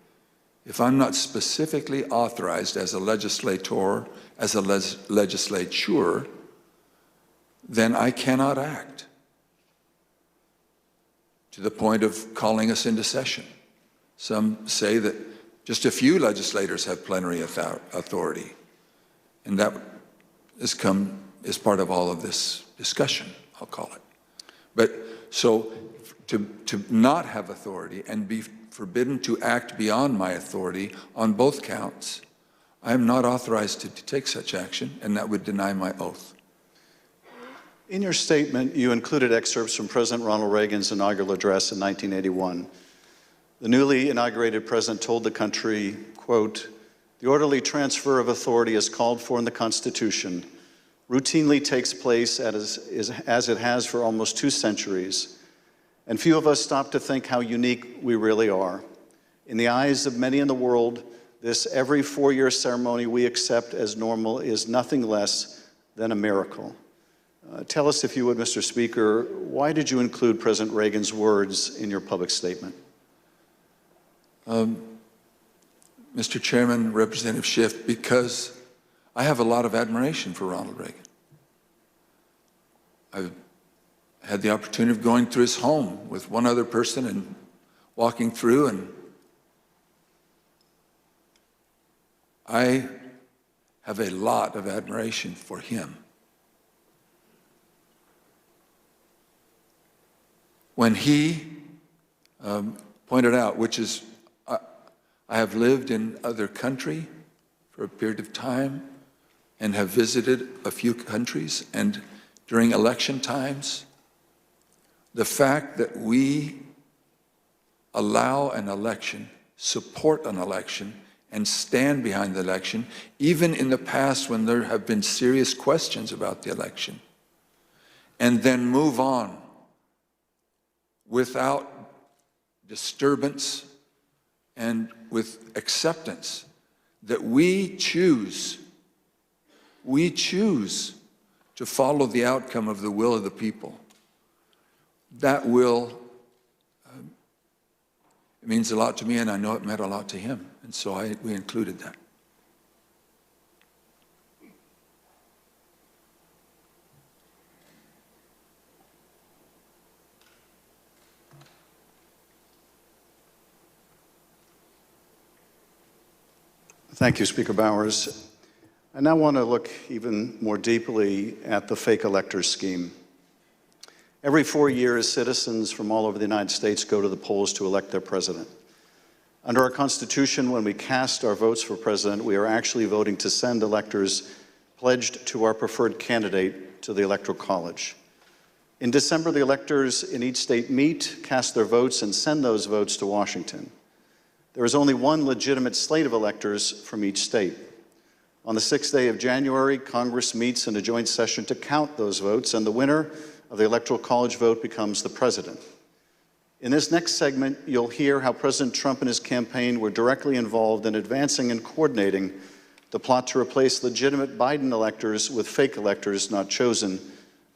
If I'm not specifically authorized as a legislator, as a legislature, then I cannot act to the point of calling us into session. Some say that just a few legislators have plenary authority, and that has come as part of all of this discussion, I'll call it. But so to not have authority and be forbidden to act beyond my authority on both counts, I am not authorized to take such action, and that would deny my oath. In your statement, you included excerpts from President Ronald Reagan's inaugural address in 1981. The newly inaugurated president told the country, quote, the orderly transfer of authority as called for in the Constitution routinely takes place as it has for almost 2 centuries, and few of us stop to think how unique we really are. In the eyes of many in the world, this every 4-year ceremony we accept as normal is nothing less than a miracle. Tell us, if you would, Mr. Speaker, why did you include President Reagan's words in your public statement? Mr. Chairman, Representative Schiff, because I have a lot of admiration for Ronald Reagan. I've had the opportunity of going through his home with one other person and walking through, and I have a lot of admiration for him. When he pointed out, which is, I have lived in other country for a period of time and have visited a few countries, and during election times, the fact that we allow an election, support an election, and stand behind the election, even in the past when there have been serious questions about the election, and then move on without disturbance and with acceptance that we choose to follow the outcome of the will of the people. That will, it means a lot to me, and I know it meant a lot to him, and so we included that. Thank you, Speaker Bowers. I now want to look even more deeply at the fake electors scheme. Every 4 years, citizens from all over the United States go to the polls to elect their president. Under our Constitution, when we cast our votes for president, we are actually voting to send electors pledged to our preferred candidate to the Electoral College. In December, the electors in each state meet, cast their votes, and send those votes to Washington. There is only one legitimate slate of electors from each state. On the 6th day of January, Congress meets in a joint session to count those votes, and the winner of the Electoral College vote becomes the president. In this next segment, you'll hear how President Trump and his campaign were directly involved in advancing and coordinating the plot to replace legitimate Biden electors with fake electors not chosen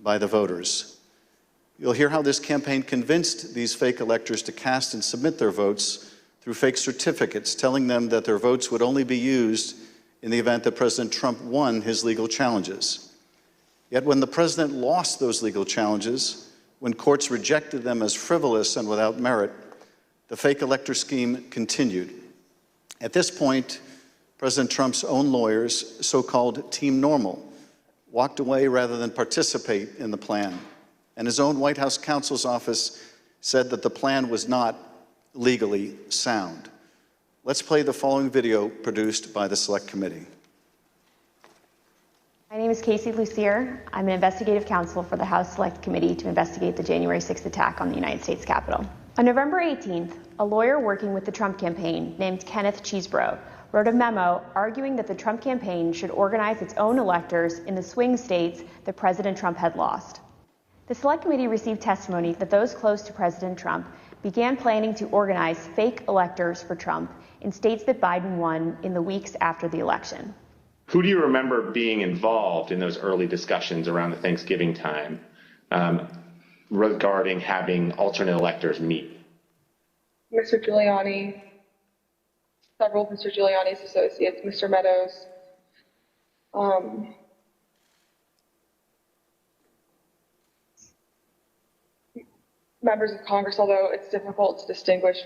by the voters. You'll hear how this campaign convinced these fake electors to cast and submit their votes through fake certificates, telling them that their votes would only be used in the event that President Trump won his legal challenges. Yet when the president lost those legal challenges, when courts rejected them as frivolous and without merit, the fake elector scheme continued. At this point, President Trump's own lawyers, so-called Team Normal, walked away rather than participate in the plan. And his own White House counsel's office said that the plan was not legally sound. Let's play the following video produced by the Select Committee. My name is Casey Lucier. I'm an investigative counsel for the House Select Committee to investigate the January 6th attack on the United States Capitol. On November 18th, a lawyer working with the Trump campaign named Kenneth Chesebro wrote a memo arguing that the Trump campaign should organize its own electors in the swing states that President Trump had lost. The Select Committee received testimony that those close to President Trump began planning to organize fake electors for Trump in states that Biden won in the weeks after the election. Who do you remember being involved in those early discussions around the Thanksgiving time regarding having alternate electors meet? Mr. Giuliani, several of Mr. Giuliani's associates, Mr. Meadows, members of Congress, although it's difficult to distinguish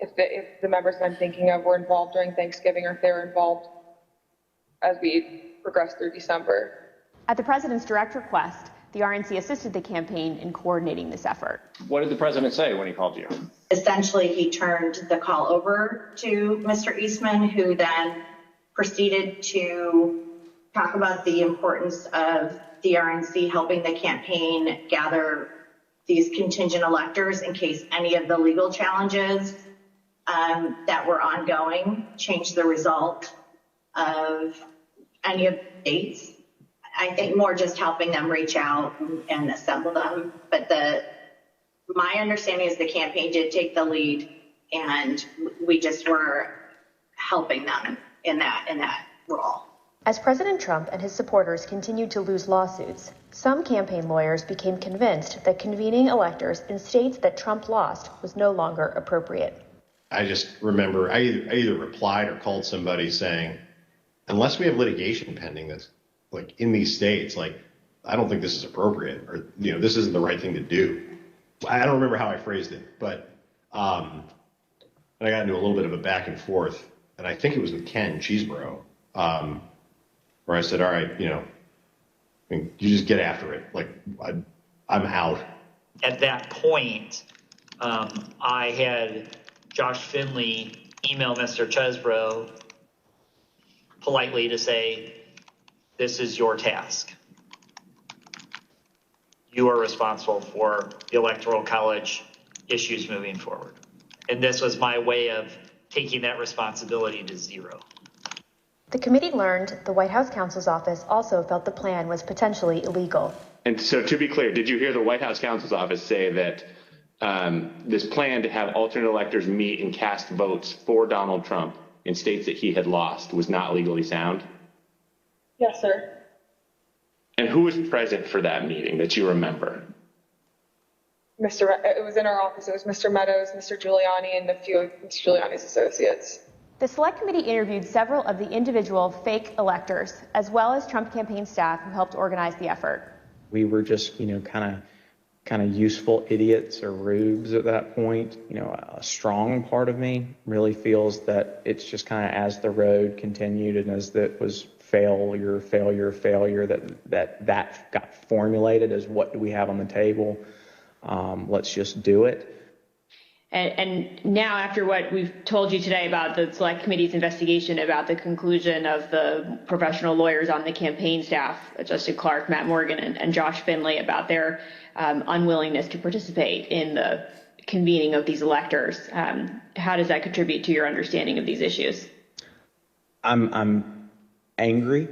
if the members that I'm thinking of were involved during Thanksgiving or if they were involved as we progressed through December. At the president's direct request, the RNC assisted the campaign in coordinating this effort. What did the president say when he called you? Essentially, he turned the call over to Mr. Eastman, who then proceeded to talk about the importance of the RNC helping the campaign gather these contingent electors in case any of the legal challenges that were ongoing changed the result of any of the states. I think more just helping them reach out and assemble them. But my understanding is the campaign did take the lead, and we just were helping them in that role. As President Trump and his supporters continued to lose lawsuits, some campaign lawyers became convinced that convening electors in states that Trump lost was no longer appropriate. I just remember I either replied or called somebody saying, unless we have litigation pending that's like in these states, like, I don't think this is appropriate, or, you know, this isn't the right thing to do. I don't remember how I phrased it, but and I got into a little bit of a back and forth, and I think it was with Ken Chesebro, where I said, all right, you know, I mean, you just get after it. Like, I'm out. At that point, I had Josh Finley email Mr. Chesebro politely to say, this is your task. You are responsible for the Electoral College issues moving forward. And this was my way of taking that responsibility to zero. The committee learned the White House counsel's office also felt the plan was potentially illegal. And so, to be clear, did you hear the White House counsel's office say that this plan to have alternate electors meet and cast votes for Donald Trump in states that he had lost was not legally sound? Yes, sir. And who was present for that meeting that you remember? It was in our office. It was Mr. Meadows, Mr. Giuliani, and a few of Mr. Giuliani's associates. The Select Committee interviewed several of the individual fake electors, as well as Trump campaign staff who helped organize the effort. We were just, kind of kind of useful idiots or rubes at that point. You know, a strong part of me really feels that it's just kind of as the road continued and as that was failure, that got formulated as what do we have on the table? Let's just do it. And now, after what we've told you today about the Select Committee's investigation about the conclusion of the professional lawyers on the campaign staff, Justin Clark, Matt Morgan, and Josh Finley, about their unwillingness to participate in the convening of these electors, how does that contribute to your understanding of these issues? I'm angry.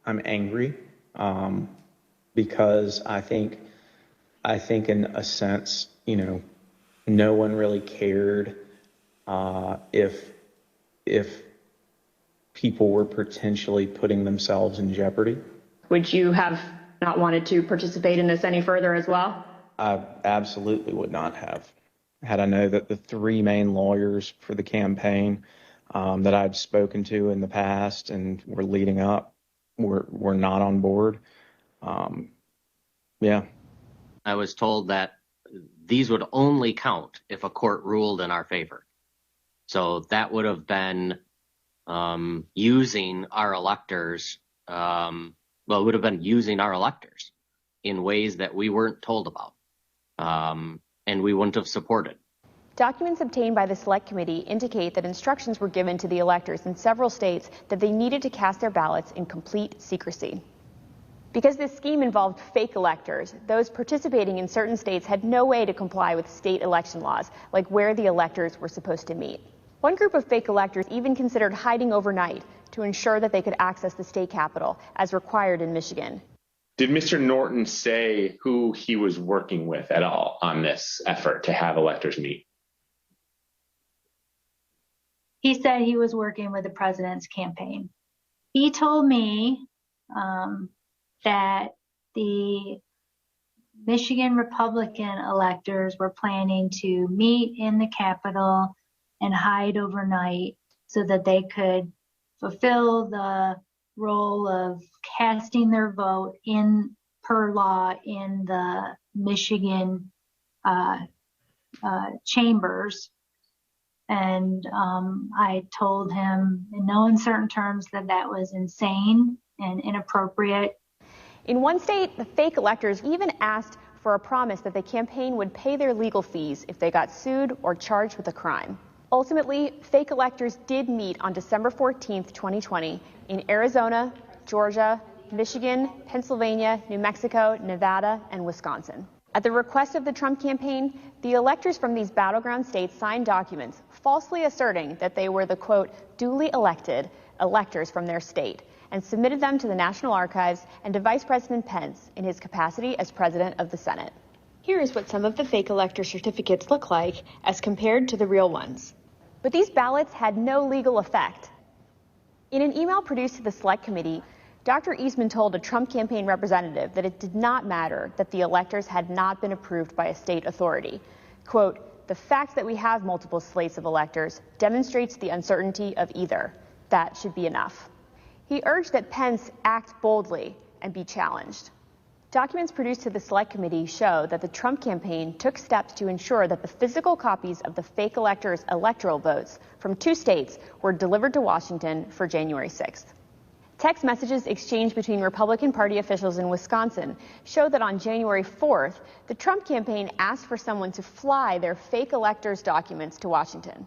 I'm angry because I think in a sense, you know, no one really cared if people were potentially putting themselves in jeopardy. Would you have not wanted to participate in this any further as well? I absolutely would not have. Had I known that the three main lawyers for the campaign that I've spoken to in the past and were leading up were not on board. Yeah. I was told that these would only count if a court ruled in our favor. So that would have been using our electors, it would have been using our electors in ways that we weren't told about, and we wouldn't have supported. Documents obtained by the Select Committee indicate that instructions were given to the electors in several states that they needed to cast their ballots in complete secrecy. Because this scheme involved fake electors, those participating in certain states had no way to comply with state election laws, like where the electors were supposed to meet. One group of fake electors even considered hiding overnight to ensure that they could access the state capitol, as required in Michigan. Did Mr. Norton say who he was working with at all on this effort to have electors meet? He said he was working with the president's campaign. He told me that the Michigan Republican electors were planning to meet in the Capitol and hide overnight so that they could fulfill the role of casting their vote per law in the Michigan chambers. And I told him in no uncertain terms that that was insane and inappropriate. In one state, the fake electors even asked for a promise that the campaign would pay their legal fees if they got sued or charged with a crime. Ultimately, fake electors did meet on December 14th, 2020 in Arizona, Georgia, Michigan, Pennsylvania, New Mexico, Nevada, and Wisconsin. At the request of the Trump campaign, the electors from these battleground states signed documents falsely asserting that they were the, quote, duly elected electors from their state, and submitted them to the National Archives and to Vice President Pence in his capacity as President of the Senate. Here is what some of the fake elector certificates look like as compared to the real ones. But these ballots had no legal effect. In an email produced to the Select Committee, Dr. Eastman told a Trump campaign representative that it did not matter that the electors had not been approved by a state authority. Quote, the fact that we have multiple slates of electors demonstrates the uncertainty of either. That should be enough. He urged that Pence act boldly and be challenged. Documents produced to the Select Committee show that the Trump campaign took steps to ensure that the physical copies of the fake electors' electoral votes from 2 states were delivered to Washington for January 6th. Text messages exchanged between Republican Party officials in Wisconsin show that on January 4th, the Trump campaign asked for someone to fly their fake electors' documents to Washington.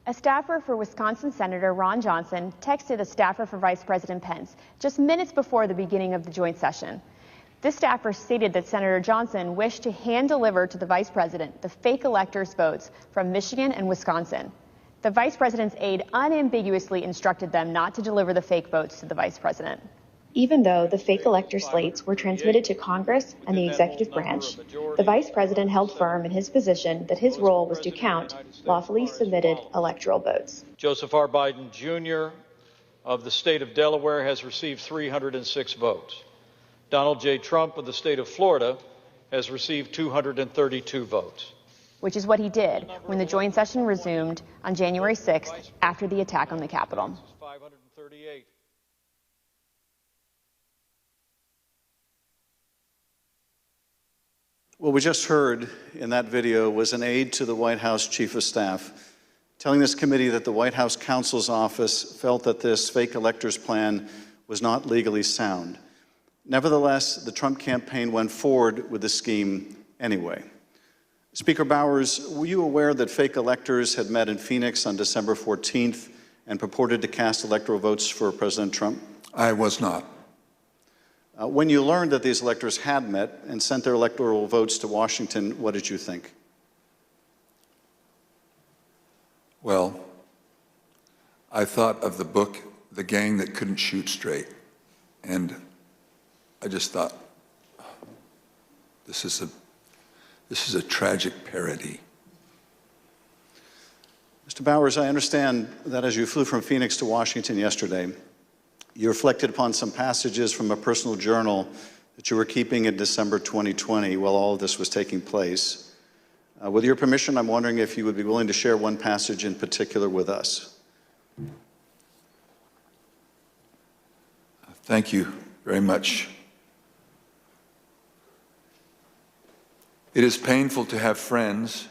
A staffer for Wisconsin Senator Ron Johnson texted a staffer for Vice President Pence just minutes before the beginning of the joint session. This staffer stated that Senator Johnson wished to hand-deliver to the vice president the fake electors' votes from Michigan and Wisconsin. The vice president's aide unambiguously instructed them not to deliver the fake votes to the vice president. Even though the fake elector slates were transmitted to Congress and the executive branch, the vice president held firm in his position that his role was to count lawfully submitted electoral votes. Joseph R. Biden, Jr. of the state of Delaware has received 306 votes. Donald J. Trump of the state of Florida has received 232 votes. Which is what he did when the joint session resumed on January 6th after the attack on the Capitol. 538. What we just heard in that video was an aide to the White House Chief of Staff telling this committee that the White House counsel's office felt that this fake electors plan was not legally sound. Nevertheless, the Trump campaign went forward with the scheme anyway. Speaker Bowers, were you aware that fake electors had met in Phoenix on December 14th and purported to cast electoral votes for President Trump? I was not. When you learned that these electors had met and sent their electoral votes to Washington, what did you think? Well, I thought of the book, The Gang That Couldn't Shoot Straight, and I just thought, this is a tragic parody. Mr. Bowers, I understand that as you flew from Phoenix to Washington yesterday, you reflected upon some passages from a personal journal that you were keeping in December 2020 while all of this was taking place. With your permission, I'm wondering if you would be willing to share one passage in particular with us. Thank you very much. It is painful to have friends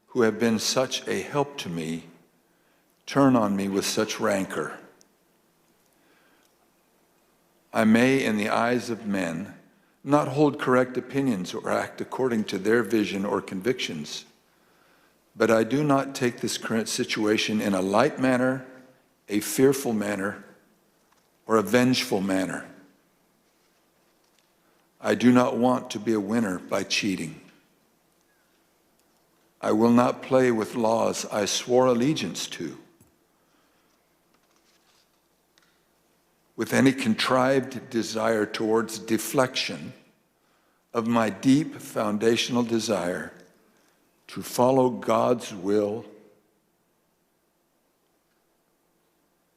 who have been such a help to me turn on me with such rancor. I may, in the eyes of men, not hold correct opinions or act according to their vision or convictions, but I do not take this current situation in a light manner, a fearful manner, or a vengeful manner. I do not want to be a winner by cheating. I will not play with laws I swore allegiance to, with any contrived desire towards deflection of my deep foundational desire to follow God's will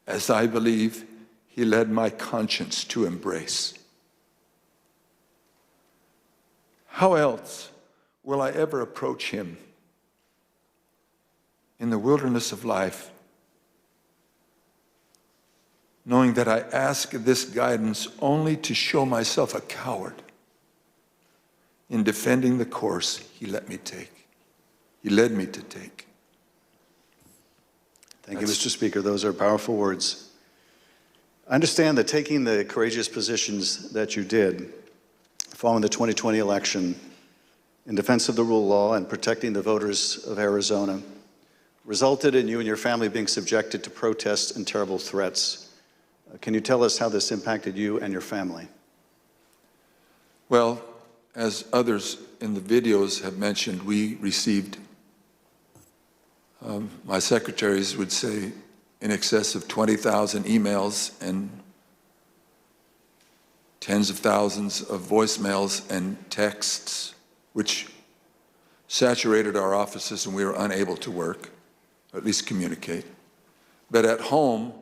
as I believe He led my conscience to embrace. How else will I ever approach Him in the wilderness of life, knowing that I ask this guidance only to show myself a coward in defending the course He let me take. He led me to take. Thank you, Mr. Speaker. Those are powerful words. I understand that taking the courageous positions that you did following the 2020 election in defense of the rule of law and protecting the voters of Arizona resulted in you and your family being subjected to protests and terrible threats. Can you tell us how this impacted you and your family? Well, as others in the videos have mentioned, we received, my secretaries would say, in excess of 20,000 emails and tens of thousands of voicemails and texts, which saturated our offices and we were unable to work, or at least communicate. But at home,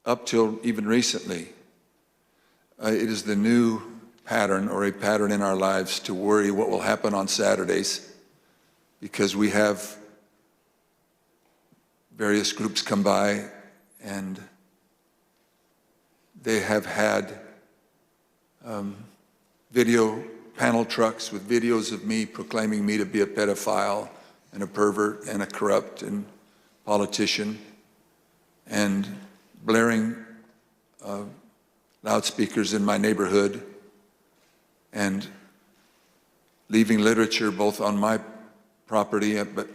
up till even recently, it is the new pattern or a pattern in our lives to worry what will happen on Saturdays, because we have various groups come by and they have had video panel trucks with videos of me proclaiming me to be a pedophile and a pervert and a corrupt and politician, and blaring loudspeakers in my neighborhood and leaving literature both on my property, but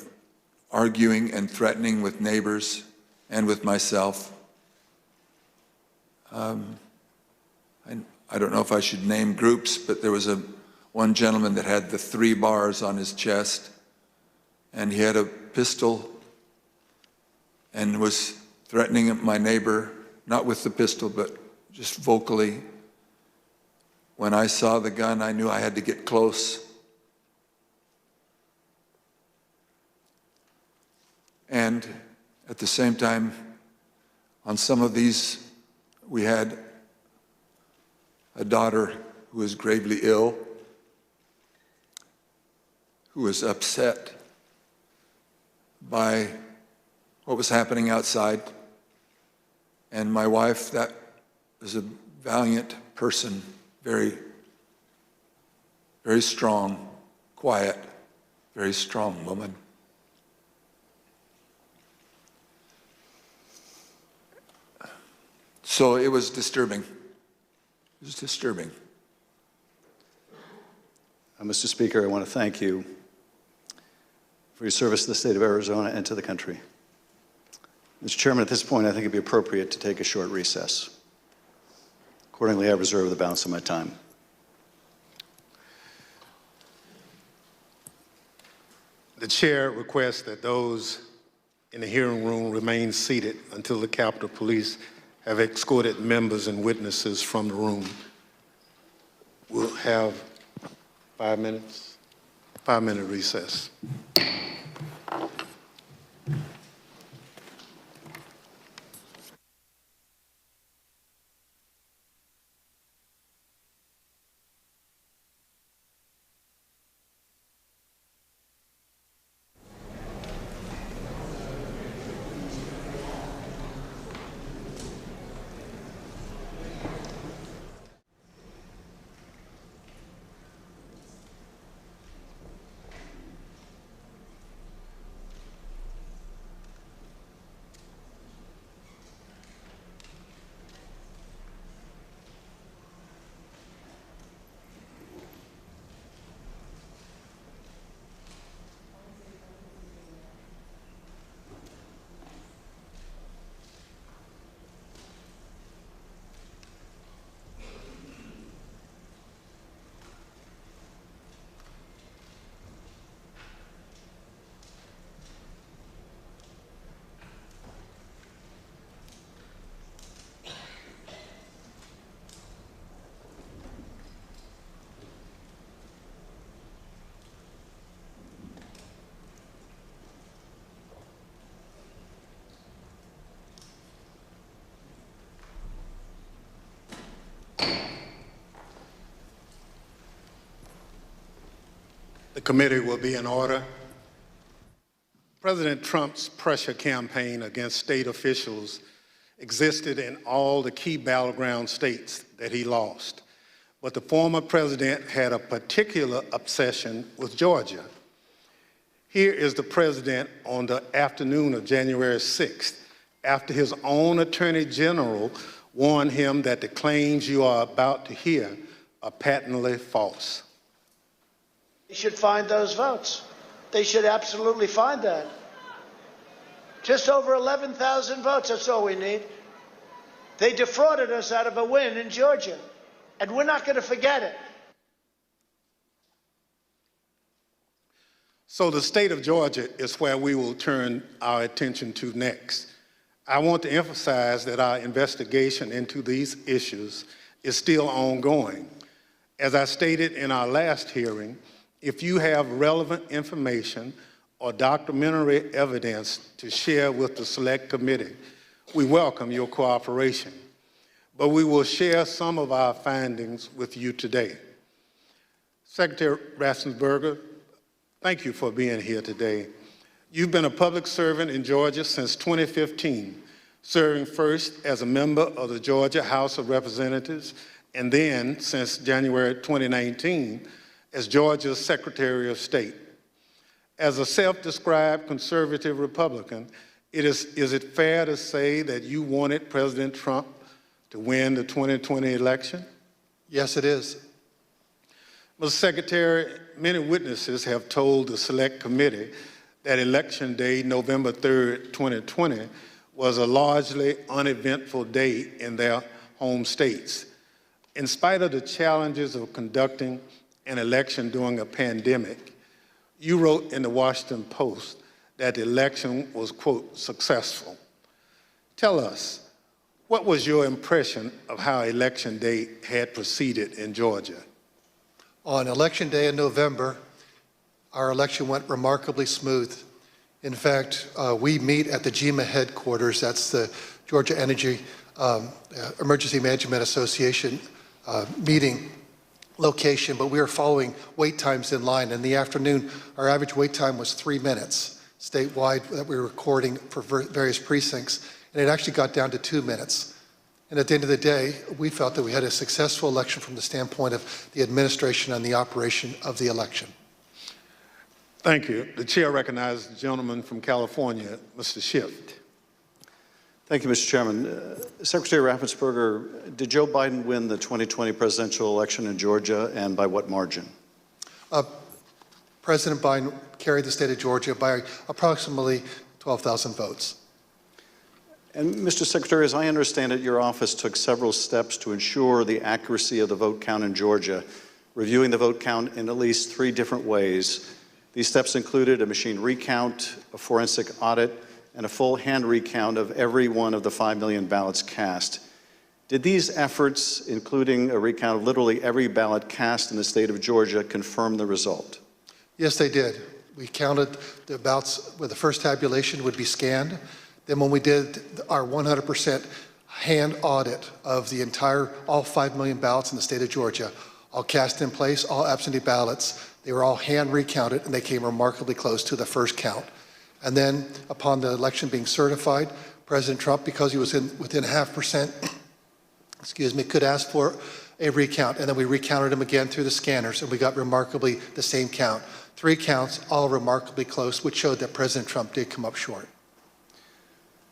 arguing and threatening with neighbors and with myself. I don't know if I should name groups, but there was one gentleman that had the 3 bars on his chest, and he had a pistol and was threatening my neighbor, not with the pistol, but just vocally. When I saw the gun, I knew I had to get close. And at the same time, on some of these, we had a daughter who was gravely ill, who was upset by what was happening outside. And my wife, that was a valiant person, very very strong, quiet, very strong woman. So it was disturbing. It was disturbing. Mr. Speaker, I want to thank you for your service to the state of Arizona and to the country. Mr. Chairman, at this point, I think it'd be appropriate to take a short recess. Accordingly, I reserve the balance of my time. The chair requests that those in the hearing room remain seated until the Capitol Police have escorted members and witnesses from the room. We'll have 5 minutes, 5-minute recess. The committee will be in order. President Trump's pressure campaign against state officials existed in all the key battleground states that he lost. But the former president had a particular obsession with Georgia. Here is the president on the afternoon of January 6th, after his own attorney general warned him that the claims you are about to hear are patently false. They should find those votes. They should absolutely find that. Just over 11,000 votes, that's all we need. They defrauded us out of a win in Georgia, and we're not going to forget it. So the state of Georgia is where we will turn our attention to next. I want to emphasize that our investigation into these issues is still ongoing. As I stated in our last hearing, if you have relevant information or documentary evidence to share with the Select Committee, we welcome your cooperation. But we will share some of our findings with you today. Secretary Raffensperger, thank you for being here today. You've been a public servant in Georgia since 2015, serving first as a member of the Georgia House of Representatives, and then, since January 2019, as Georgia's Secretary of State. As a self-described conservative Republican, is it fair to say that you wanted President Trump to win the 2020 election? Yes, it is. Mr. Secretary, many witnesses have told the Select Committee that Election Day, November 3rd, 2020, was a largely uneventful day in their home states. In spite of the challenges of conducting an election during a pandemic, you wrote in the Washington Post that the election was, quote, successful. Tell us, what was your impression of how Election Day had proceeded in Georgia? On Election Day in November, our election went remarkably smooth. In fact, we meet at the GEMA headquarters. That's the Georgia Energy Emergency Management Association meeting location, but we were following wait times in line. In the afternoon, our average wait time was 3 minutes statewide that we were recording for various precincts, and it actually got down to 2 minutes. And at the end of the day, we felt that we had a successful election from the standpoint of the administration and the operation of the election. Thank you. The chair recognizes the gentleman from California, Mr. Schiff. Thank you, Mr. Chairman. Secretary Raffensperger, did Joe Biden win the 2020 presidential election in Georgia, and by what margin? President Biden carried the state of Georgia by approximately 12,000 votes. And Mr. Secretary, as I understand it, your office took several steps to ensure the accuracy of the vote count in Georgia, reviewing the vote count in at least 3 different ways. These steps included a machine recount, a forensic audit, and a full hand recount of every one of the 5 million ballots cast. Did these efforts, including a recount of literally every ballot cast in the state of Georgia, confirm the result? Yes, they did. We counted the ballots where the first tabulation would be scanned. Then when we did our 100% hand audit of the all 5 million ballots in the state of Georgia, all cast in place, all absentee ballots, they were all hand recounted, and they came remarkably close to the first count. And then upon the election being certified, President Trump, because he was within 0.5%, could ask for a recount. And then we recounted them again through the scanners, and we got remarkably the same count. 3 counts, all remarkably close, which showed that President Trump did come up short.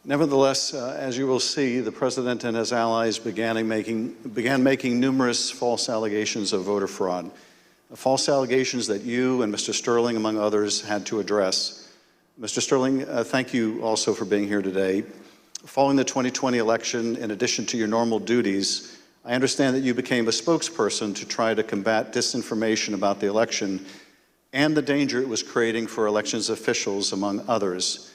Nevertheless, as you will see, the president and his allies began making numerous false allegations of voter fraud, false allegations that you and Mr. Sterling, among others, had to address. Mr. Sterling, thank you also for being here today. Following the 2020 election, in addition to your normal duties, I understand that you became a spokesperson to try to combat disinformation about the election and the danger it was creating for elections officials, among others.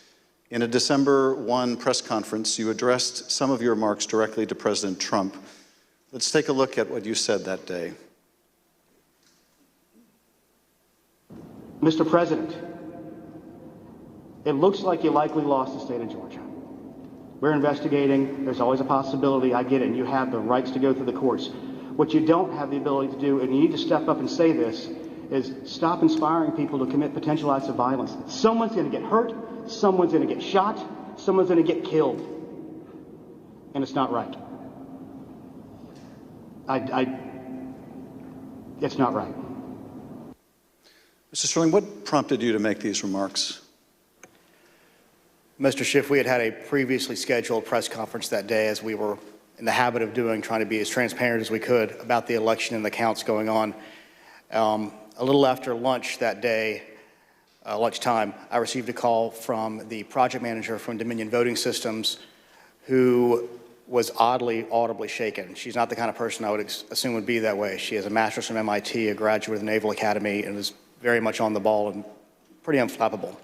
In a December 1 press conference, you addressed some of your remarks directly to President Trump. Let's take a look at what you said that day. Mr. President, it looks like you likely lost the state of Georgia. We're investigating. There's always a possibility. I get it. And you have the rights to go through the courts. What you don't have the ability to do, and you need to step up and say this, is stop inspiring people to commit potential acts of violence. Someone's going to get hurt. Someone's going to get shot. Someone's going to get killed. And it's not right. It's not right. Mr. Sterling, what prompted you to make these remarks? Mr. Schiff, we had a previously scheduled press conference that day, as we were in the habit of doing, trying to be as transparent as we could about the election and the counts going on. A little after lunch that day, lunchtime, I received a call from the project manager from Dominion Voting Systems, who was audibly shaken. She's not the kind of person I would assume would be that way. She has a master's from MIT, a graduate of the Naval Academy, and was very much on the ball and pretty unflappable.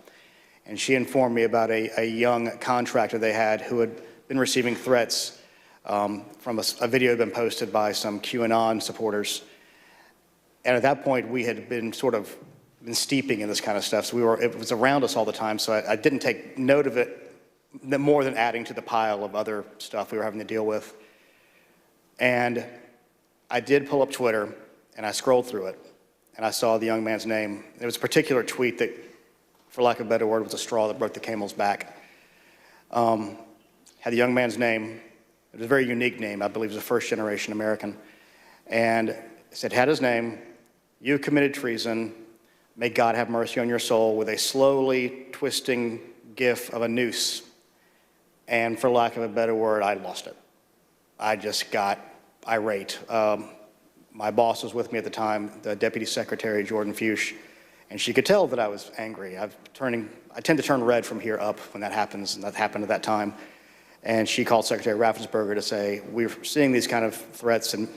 And she informed me about a young contractor they had who had been receiving threats from a video had been posted by some QAnon supporters. And at that point, we had been steeping in this kind of stuff. So it was around us all the time. So I didn't take note of it more than adding to the pile of other stuff we were having to deal with. And I did pull up Twitter, and I scrolled through it, and I saw the young man's name. There was a particular tweet that, for lack of a better word, was a straw that broke the camel's back. Had the young man's name. It was a very unique name. I believe it was a first-generation American. And it said, had his name, "You committed treason. May God have mercy on your soul," with a slowly twisting gif of a noose. And for lack of a better word, I lost it. I just got irate. My boss was with me at the time, the Deputy Secretary, Jordan Fuchs, and she could tell that I was angry. I tend to turn red from here up when that happens, and that happened at that time. And she called Secretary Raffensperger to say, "We're seeing these kind of threats, and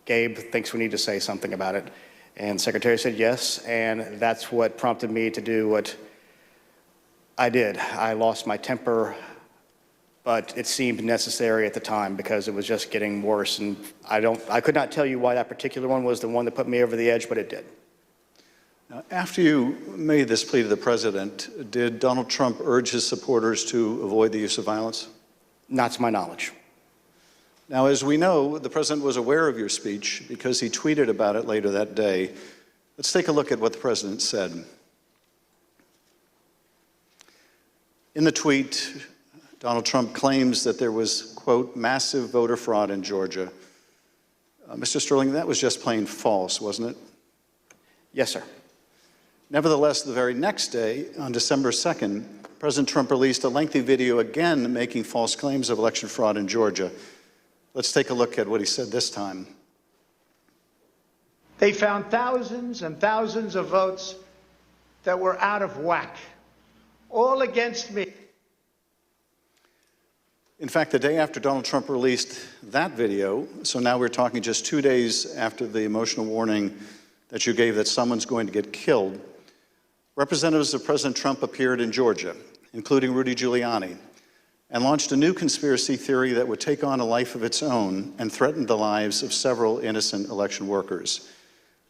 Gabe thinks we need to say something about it." And the Secretary said yes, and that's what prompted me to do what I did. I lost my temper, but it seemed necessary at the time because it was just getting worse. And I could not tell you why that particular one was the one that put me over the edge, but it did. Now, after you made this plea to the president, did Donald Trump urge his supporters to avoid the use of violence? Not to my knowledge. Now, as we know, the president was aware of your speech because he tweeted about it later that day. Let's take a look at what the president said. In the tweet, Donald Trump claims that there was, quote, massive voter fraud in Georgia. Mr. Sterling, that was just plain false, wasn't it? Yes, sir. Nevertheless, the very next day, on December 2nd, President Trump released a lengthy video again making false claims of election fraud in Georgia. Let's take a look at what he said this time. They found thousands and thousands of votes that were out of whack, all against me. In fact, the day after Donald Trump released that video, so now we're talking just 2 days after the emotional warning that you gave that someone's going to get killed, representatives of President Trump appeared in Georgia, including Rudy Giuliani, and launched a new conspiracy theory that would take on a life of its own and threaten the lives of several innocent election workers.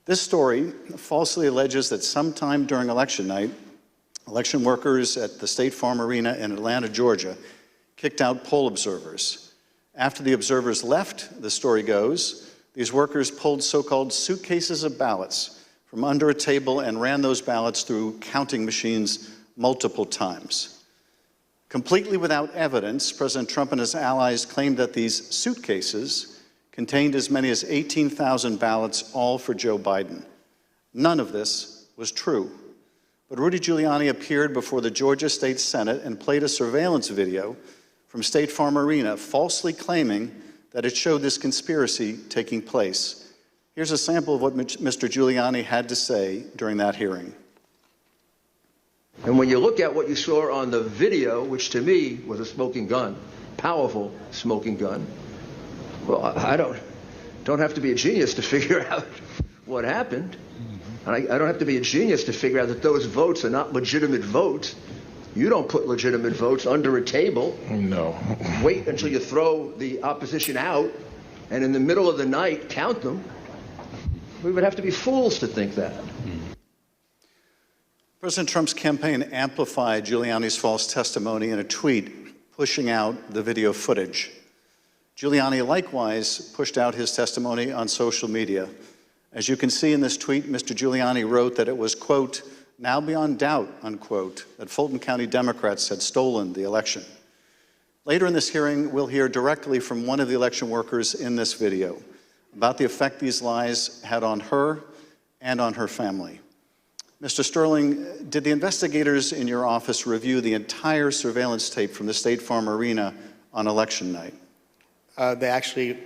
This story falsely alleges that sometime during election night, election workers at the State Farm Arena in Atlanta, Georgia, kicked out poll observers. After the observers left, the story goes, these workers pulled so-called suitcases of ballots from under a table and ran those ballots through counting machines multiple times. Completely without evidence, President Trump and his allies claimed that these suitcases contained as many as 18,000 ballots, all for Joe Biden. None of this was true. But Rudy Giuliani appeared before the Georgia State Senate and played a surveillance video from State Farm Arena, falsely claiming that it showed this conspiracy taking place. Here's a sample of what Mr. Giuliani had to say during that hearing. And when you look at what you saw on the video, which to me was a smoking gun, powerful smoking gun, well, I don't have to be a genius to figure out what happened. And I don't have to be a genius to figure out that those votes are not legitimate votes. You don't put legitimate votes under a table. No. Wait until you throw the opposition out, and in the middle of the night, count them. We would have to be fools to think that. President Trump's campaign amplified Giuliani's false testimony in a tweet, pushing out the video footage. Giuliani likewise pushed out his testimony on social media. As you can see in this tweet, Mr. Giuliani wrote that it was, quote, now beyond doubt, unquote, that Fulton County Democrats had stolen the election. Later in this hearing, we'll hear directly from one of the election workers in this video about the effect these lies had on her and on her family. Mr. Sterling, did the investigators in your office review the entire surveillance tape from the State Farm Arena on election night? They actually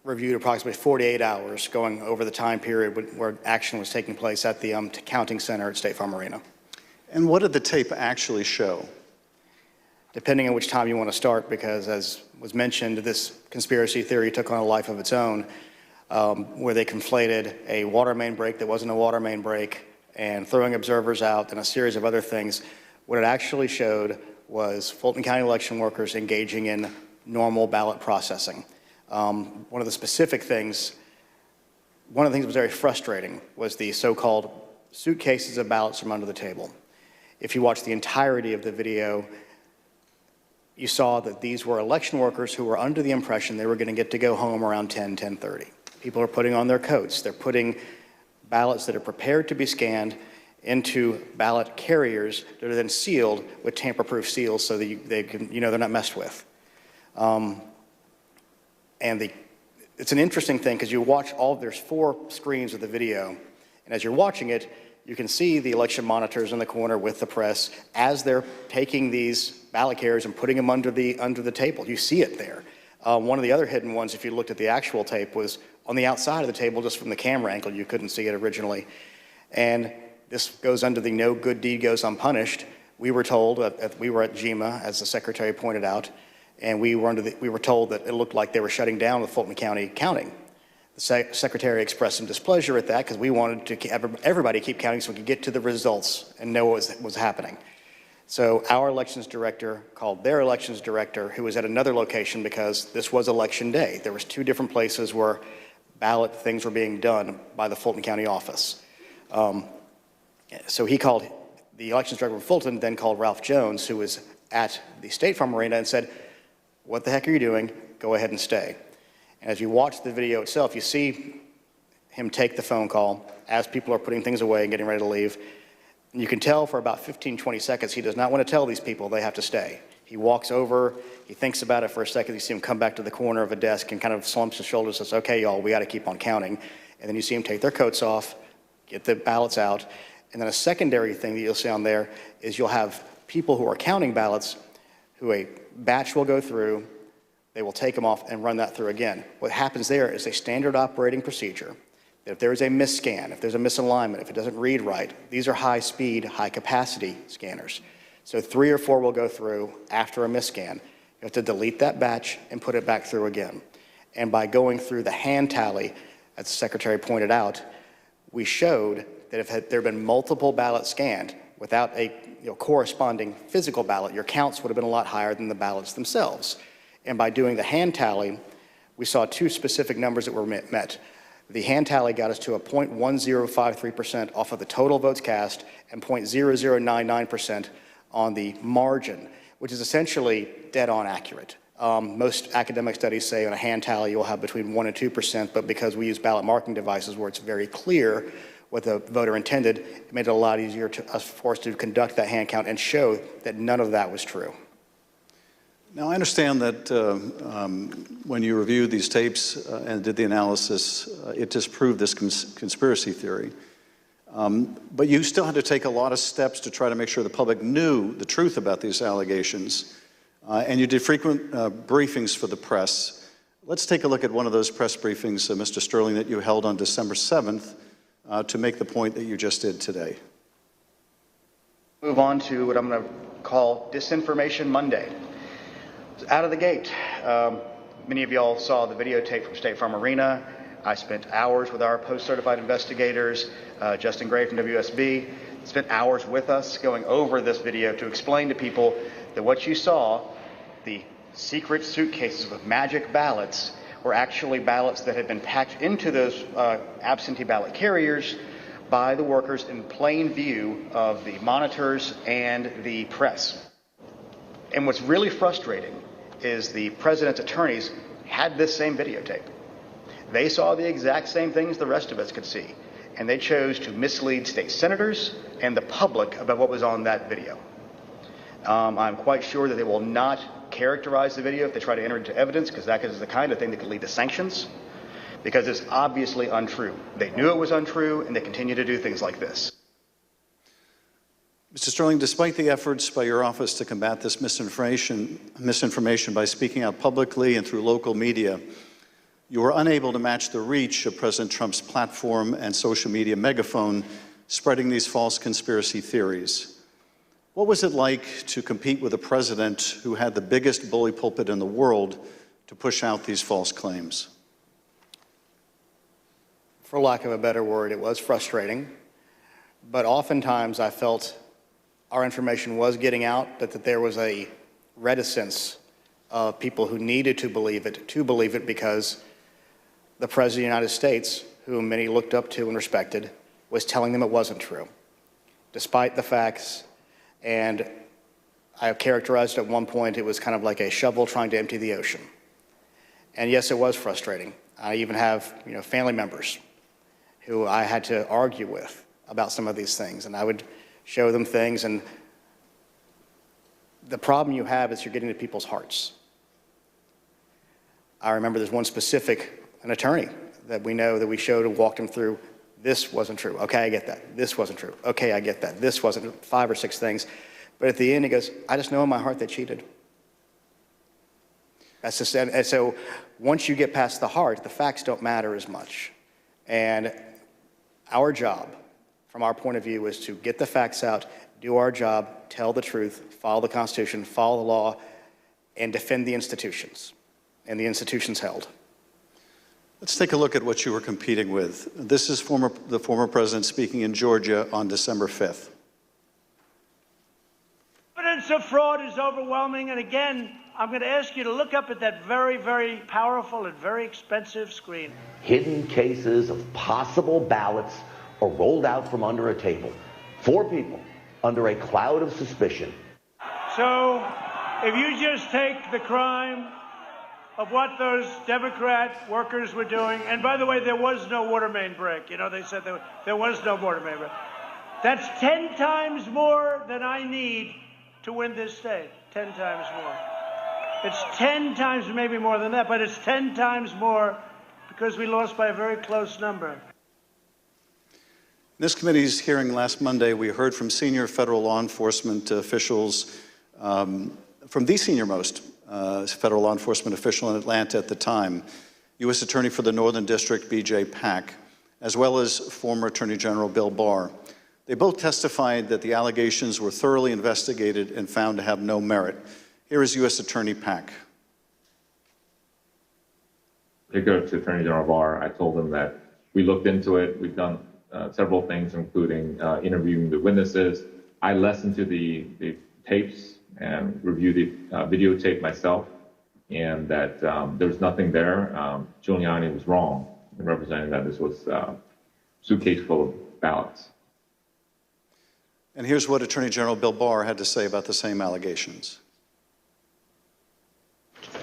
reviewed approximately 48 hours going over the time period where action was taking place at the counting center at State Farm Arena. And what did the tape actually show? Depending on which time you want to start, because as was mentioned, this conspiracy theory took on a life of its own, where they conflated a water main break that wasn't a water main break and throwing observers out and a series of other things. What it actually showed was Fulton County election workers engaging in normal ballot processing. One of the things that was very frustrating was the so-called suitcases of ballots from under the table. If you watch the entirety of the video, you saw that these were election workers who were under the impression they were going to get to go home around 10:30. People are putting on their coats. They're putting ballots that are prepared to be scanned into ballot carriers that are then sealed with tamper-proof seals so that they're not messed with. It's an interesting thing because you watch there's 4 screens of the video, and as you're watching it, you can see the election monitors in the corner with the press as they're taking these ballot carriers and putting them under the table. You see it there. One of the other hidden ones, if you looked at the actual tape, was on the outside of the table, just from the camera angle. You couldn't see it originally. And this goes under the no good deed goes unpunished. We were told, we were at GEMA, as the secretary pointed out, and we were told that it looked like they were shutting down the Fulton County counting. The secretary expressed some displeasure at that because we wanted to everybody keep counting so we could get to the results and know what was happening. So our elections director called their elections director, who was at another location because this was election day. There was 2 different places where ballot things were being done by the Fulton County office. So he called the elections director of Fulton, then called Ralph Jones, who was at the State Farm Arena, and said, "What the heck are you doing? Go ahead and stay." And as you watch the video itself, you see him take the phone call as people are putting things away and getting ready to leave. And you can tell for about 15, 20 seconds, he does not want to tell these people they have to stay. He walks over, he thinks about it for a second, you see him come back to the corner of a desk and kind of slumps his shoulders and says, okay, y'all, we got to keep on counting. And then you see them take their coats off, get the ballots out. And then a secondary thing that you'll see on there is you'll have people who are counting ballots who a batch will go through, they will take them off and run that through again. What happens there is a standard operating procedure. If there is a misscan, if there's a misalignment, if it doesn't read right, these are high-speed, high-capacity scanners. So 3 or 4 will go through after a misscan. You have to delete that batch and put it back through again. And by going through the hand tally, as the Secretary pointed out, we showed that if there had been multiple ballots scanned without a corresponding physical ballot, your counts would have been a lot higher than the ballots themselves. And by doing the hand tally, we saw 2 specific numbers that were met. The hand tally got us to a 0.1053% off of the total votes cast and 0.0099% on the margin, which is essentially dead-on accurate. Most academic studies say on a hand tally you'll have between 1% and 2%, but because we use ballot marking devices where it's very clear what the voter intended, it made it a lot easier for us to conduct that hand count and show that none of that was true. Now, I understand that when you reviewed these tapes and did the analysis, it disproved this conspiracy theory. But you still had to take a lot of steps to try to make sure the public knew the truth about these allegations. And you did frequent briefings for the press. Let's take a look at one of those press briefings, Mr. Sterling, that you held on December 7th to make the point that you just did today. Move on to what I'm going to call Disinformation Monday. Out of the gate, many of y'all saw the videotape from State Farm Arena. I spent hours with our post-certified investigators, Justin Gray from WSB, spent hours with us going over this video to explain to people that what you saw, the secret suitcases with magic ballots, were actually ballots that had been packed into those absentee ballot carriers by the workers in plain view of the monitors and the press. And what's really frustrating is the president's attorneys had this same videotape. They saw the exact same things the rest of us could see, and they chose to mislead state senators and the public about what was on that video. I'm quite sure that they will not characterize the video if they try to enter into evidence, because that is the kind of thing that could lead to sanctions, because it's obviously untrue. They knew it was untrue, and they continue to do things like this. Mr. Sterling, despite the efforts by your office to combat this misinformation by speaking out publicly and through local media, you were unable to match the reach of President Trump's platform and social media megaphone spreading these false conspiracy theories. What was it like to compete with a president who had the biggest bully pulpit in the world to push out these false claims? For lack of a better word, it was frustrating, but oftentimes I felt our information was getting out, but that there was a reticence of people who needed to believe it because the President of the United States, whom many looked up to and respected, was telling them it wasn't true, despite the facts. And I have characterized at one point it was kind of like a shovel trying to empty the ocean. And yes, it was frustrating. I even have family members who I had to argue with about some of these things, and I would show them things, and the problem you have is you're getting to people's hearts. I remember there's one specific, an attorney that we know that we showed and walked him through, this wasn't true, okay, I get that, this wasn't true, okay, I get that, this wasn't, 5 or 6 things, but at the end he goes, I just know in my heart they cheated. That's just, and so once you get past the heart, the facts don't matter as much. And our job, from our point of view, is to get the facts out, do our job, tell the truth, follow the Constitution, follow the law, and defend the institutions, and the institutions held. Let's take a look at what you were competing with. This is the former president speaking in Georgia on December 5th. Evidence of fraud is overwhelming, and again, I'm going to ask you to look up at that very, very powerful and very expensive screen. Hidden cases of possible ballots are rolled out from under a table. 4 people under a cloud of suspicion. So, if you just take the crime of what those Democrat workers were doing, and by the way, there was no water main break. They said there was no water main break. That's 10 times more than I need to win this state. 10 times more. It's 10 times, maybe more than that, but it's 10 times more because we lost by a very close number. In this committee's hearing last Monday, we heard from senior federal law enforcement officials, from the senior-most federal law enforcement official in Atlanta at the time, U.S. Attorney for the Northern District, B.J. Pak, as well as former Attorney General Bill Barr. They both testified that the allegations were thoroughly investigated and found to have no merit. Here is U.S. Attorney Pak. Particular to Attorney General Barr, I told him that we looked into it. We've done several things, including interviewing the witnesses. I listened to the tapes and reviewed the videotape myself, and that there was nothing there. Giuliani was wrong in representing that this was a suitcase full of ballots. And here's what Attorney General Bill Barr had to say about the same allegations.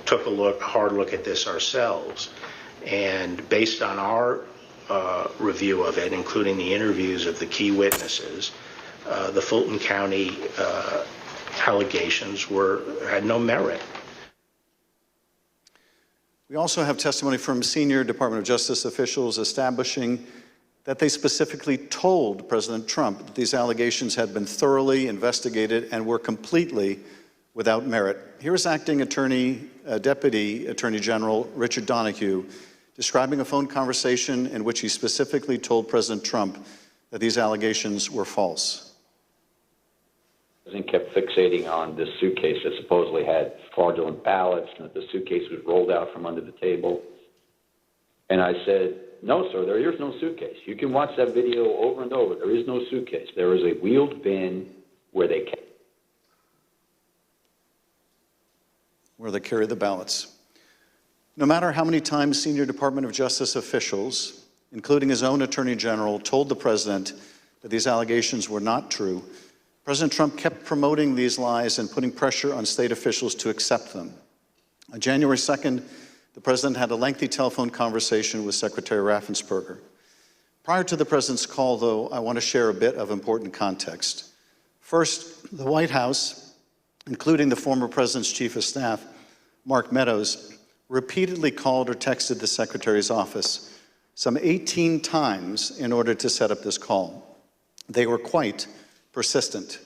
Took a hard look at this ourselves, and based on our review of it, including the interviews of the key witnesses, the Fulton County allegations had no merit. We also have testimony from senior Department of Justice officials establishing that they specifically told President Trump that these allegations had been thoroughly investigated and were completely without merit. Here is Acting Deputy Attorney General Richard Donoghue describing a phone conversation in which he specifically told President Trump that these allegations were false. The president kept fixating on this suitcase that supposedly had fraudulent ballots and that the suitcase was rolled out from under the table. And I said, no, sir, there is no suitcase. You can watch that video over and over. There is no suitcase. There is a wheeled bin where they carry the ballots. No matter how many times senior Department of Justice officials, including his own Attorney General, told the president that these allegations were not true, President Trump kept promoting these lies and putting pressure on state officials to accept them. On January 2nd, the president had a lengthy telephone conversation with Secretary Raffensperger. Prior to the president's call, though, I want to share a bit of important context. First, the White House, including the former president's chief of staff, Mark Meadows, repeatedly called or texted the secretary's office some 18 times in order to set up this call. They were quite persistent.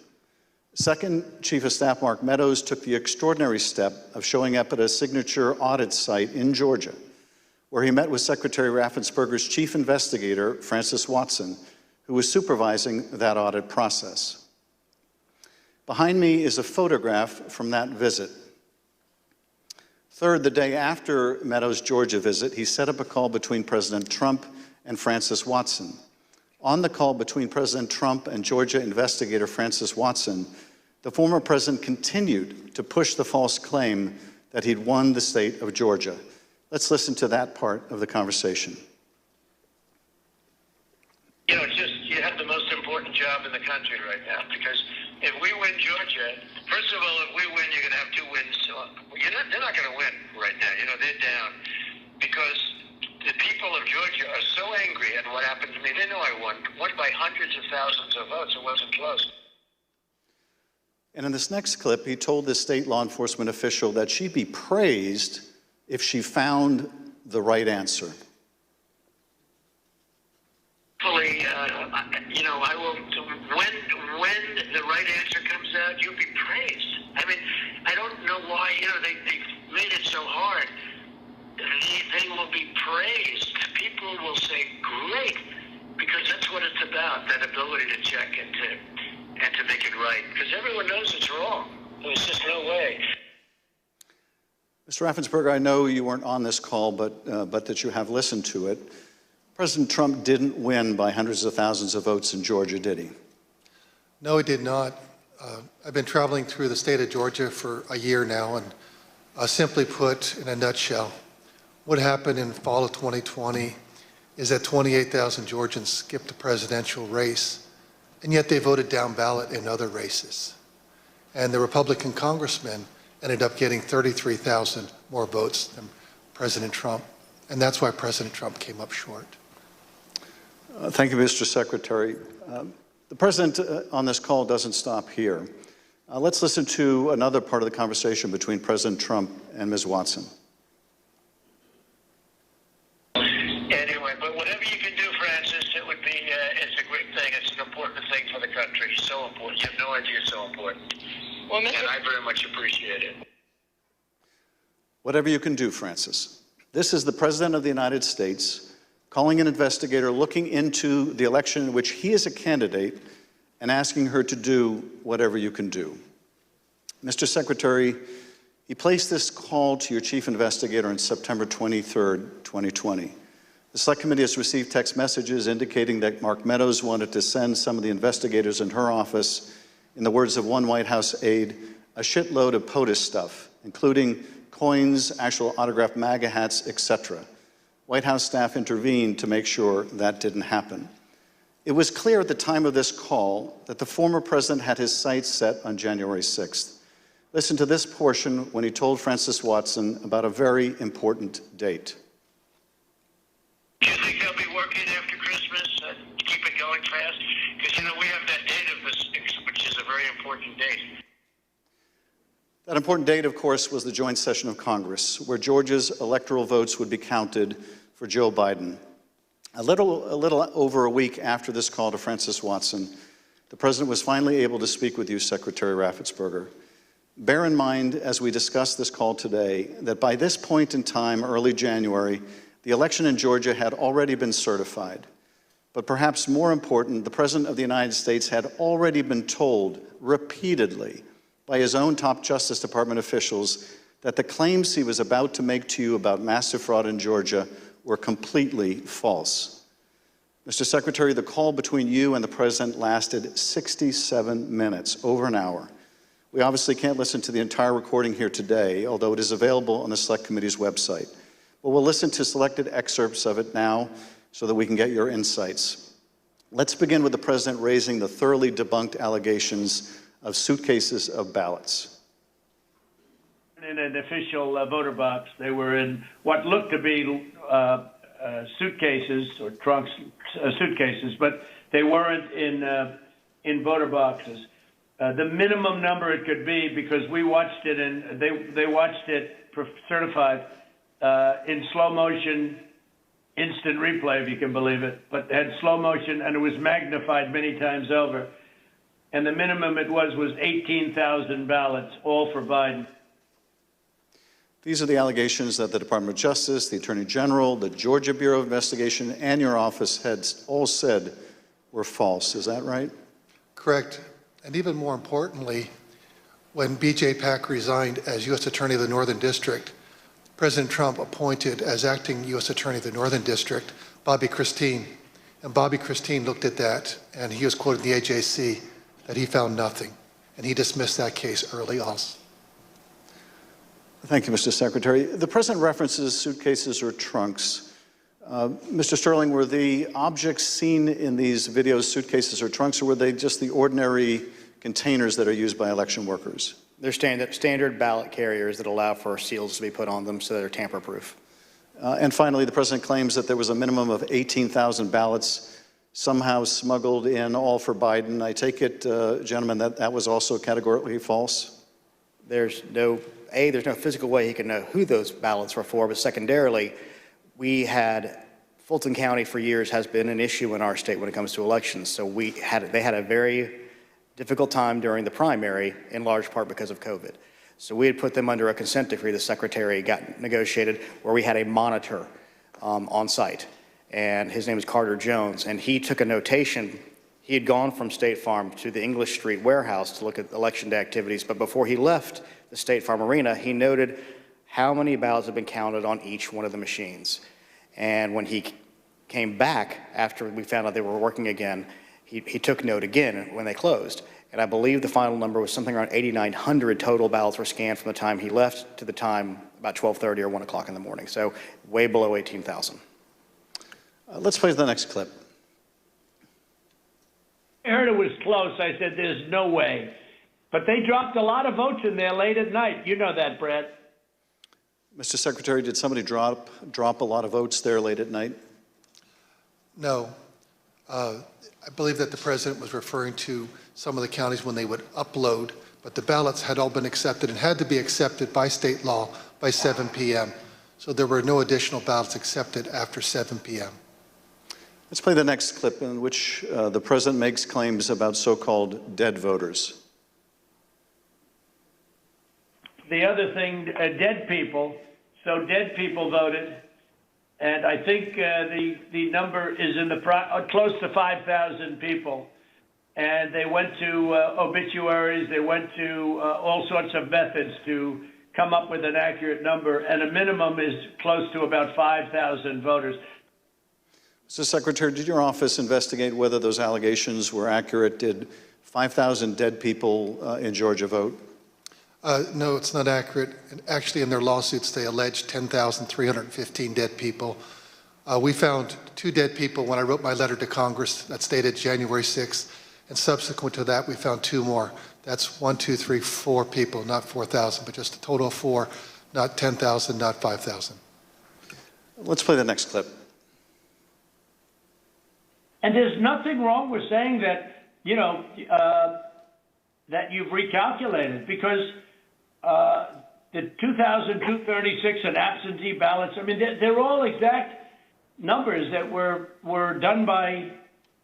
Second, Chief of Staff Mark Meadows took the extraordinary step of showing up at a signature audit site in Georgia, where he met with Secretary Raffensperger's chief investigator, Francis Watson, who was supervising that audit process. Behind me is a photograph from that visit. Third, the day after Meadows' Georgia visit, he set up a call between President Trump and Francis Watson. On the call between President Trump and Georgia investigator Francis Watson, the former president continued to push the false claim that he'd won the state of Georgia. Let's listen to that part of the conversation. You know, you have the most important job in the country right now, because if we win Georgia, first of all, if we win, you're going to have two wins. They're not going to win right now. You know, they're down because the people of Georgia are so angry at what happened to me. They know I won by hundreds of thousands of votes. It wasn't close. And in this next clip, he told this state law enforcement official that she'd be praised if she found the right answer. Hopefully, you know, I will. When the right answer comes out, you'll be praised. I mean, I don't know why. You know, they've made it so hard. They will be praised. People will say, "Great," because that's what it's about. That ability to check and to make it right. Because everyone knows it's wrong. There's just no way. Mr. Raffensperger, I know you weren't on this call, but that you have listened to it. President Trump didn't win by hundreds of thousands of votes in Georgia, did he? No, he did not. I've been traveling through the state of Georgia for a year now, and simply put, in a nutshell, what happened in fall of 2020 is that 28,000 Georgians skipped the presidential race, and yet they voted down ballot in other races. And the Republican congressman ended up getting 33,000 more votes than President Trump, and that's why President Trump came up short. Thank you, Mr. Secretary. The president on this call doesn't stop here. Let's listen to another part of the conversation between President Trump and Ms. Watson. Anyway, but whatever you can do, Francis, it would be, it's a great thing. It's an important thing for the country. So important. You have no idea it's so important. Well, and I very much appreciate it. Whatever you can do, Francis. This is the President of the United States calling an investigator looking into the election in which he is a candidate and asking her to do whatever you can do. Mr. Secretary, he placed this call to your chief investigator on September 23rd, 2020. The Select Committee has received text messages indicating that Mark Meadows wanted to send some of the investigators in her office, in the words of one White House aide, a shitload of POTUS stuff, including coins, actual autographed MAGA hats, etc. White House staff intervened to make sure that didn't happen. It was clear at the time of this call that the former president had his sights set on January 6th. Listen to this portion when he told Francis Watson about a very important date. Do you think they'll be working after Christmas and keep it going fast? Because, you know, we have that date of the 6th, which is a very important date. That important date, of course, was the joint session of Congress, where Georgia's electoral votes would be counted for Joe Biden. A little over a week after this call to Francis Watson, the president was finally able to speak with you, Secretary Raffensperger. Bear in mind, as we discuss this call today, that by this point in time, early January, the election in Georgia had already been certified. But perhaps more important, the President of the United States had already been told repeatedly by his own top Justice Department officials that the claims he was about to make to you about massive fraud in Georgia were completely false. Mr. Secretary, the call between you and the President lasted 67 minutes, over an hour. We obviously can't listen to the entire recording here today, although it is available on the Select Committee's website. But we'll listen to selected excerpts of it now so that we can get your insights. Let's begin with the President raising the thoroughly debunked allegations of suitcases of ballots. In an official voter box, they were in what looked to be suitcases or trunks, suitcases, but they weren't in voter boxes. The minimum number it could be, because we watched it and they watched it certified in slow motion, instant replay, if you can believe it, but had slow motion and it was magnified many times over. And the minimum it was 18,000 ballots, all for Biden. These are the allegations that the Department of Justice, the Attorney General, the Georgia Bureau of Investigation, and your office had all said were false. Is that right? Correct. And even more importantly, when B.J. Pak resigned as U.S. Attorney of the Northern District, President Trump appointed as acting U.S. Attorney of the Northern District Bobby Christine. And Bobby Christine looked at that, and he was quoted in the AJC that he found nothing. And he dismissed that case early also. Thank you, Mr. Secretary. The President references suitcases or trunks. Mr. Sterling, were the objects seen in these videos suitcases or trunks, or were they just the ordinary containers that are used by election workers? They're standard ballot carriers that allow for seals to be put on them so they're tamper-proof. And finally, the President claims that there was a minimum of 18,000 ballots somehow smuggled in, all for Biden. I take it, gentlemen, that was also categorically false? There's no physical way he can know who those ballots were for, but secondarily, Fulton County for years has been an issue in our state when it comes to elections. So they had a very difficult time during the primary, in large part because of COVID. So we had put them under a consent decree the Secretary got negotiated, where we had a monitor on site. And his name is Carter Jones, and he took a notation. He had gone from State Farm to the English Street warehouse to look at election day activities, but before he left the State Farm Arena, he noted how many ballots had been counted on each one of the machines. And when he came back, after we found out they were working again, he took note again when they closed. And I believe the final number was something around 8,900 total ballots were scanned from the time he left to the time about 12:30 or 1 o'clock in the morning. So way below 18,000. Let's play the next clip. I heard it was close. I said, there's no way. But they dropped a lot of votes in there late at night. You know that, Brett. Mr. Secretary, did somebody drop a lot of votes there late at night? No. I believe that the President was referring to some of the counties when they would upload but the ballots had all been accepted and had to be accepted by state law by 7 p.m. So there were no additional ballots accepted after 7 p.m. Let's play the next clip in which the president makes claims about so-called dead voters. The other thing, dead people. So dead people voted, and I think the number is in the close to 5,000 people. And they went to obituaries, they went to all sorts of methods to come up with an accurate number, and a minimum is close to about 5,000 voters. Mr. Secretary, did your office investigate whether those allegations were accurate? Did 5,000 dead people in Georgia vote? No, it's not accurate. And actually, in their lawsuits, they allege 10,315 dead people. We found 2 dead people when I wrote my letter to Congress that stated January 6th. And subsequent to that, we found 2 more. That's 1, 2, 3, 4 people, not 4,000, but just a total of 4, not 10,000, not 5,000. Let's play the next clip. And there's nothing wrong with saying that, you know, that you've recalculated, because the 2,236 and absentee ballots, I mean, they're all exact numbers that were done by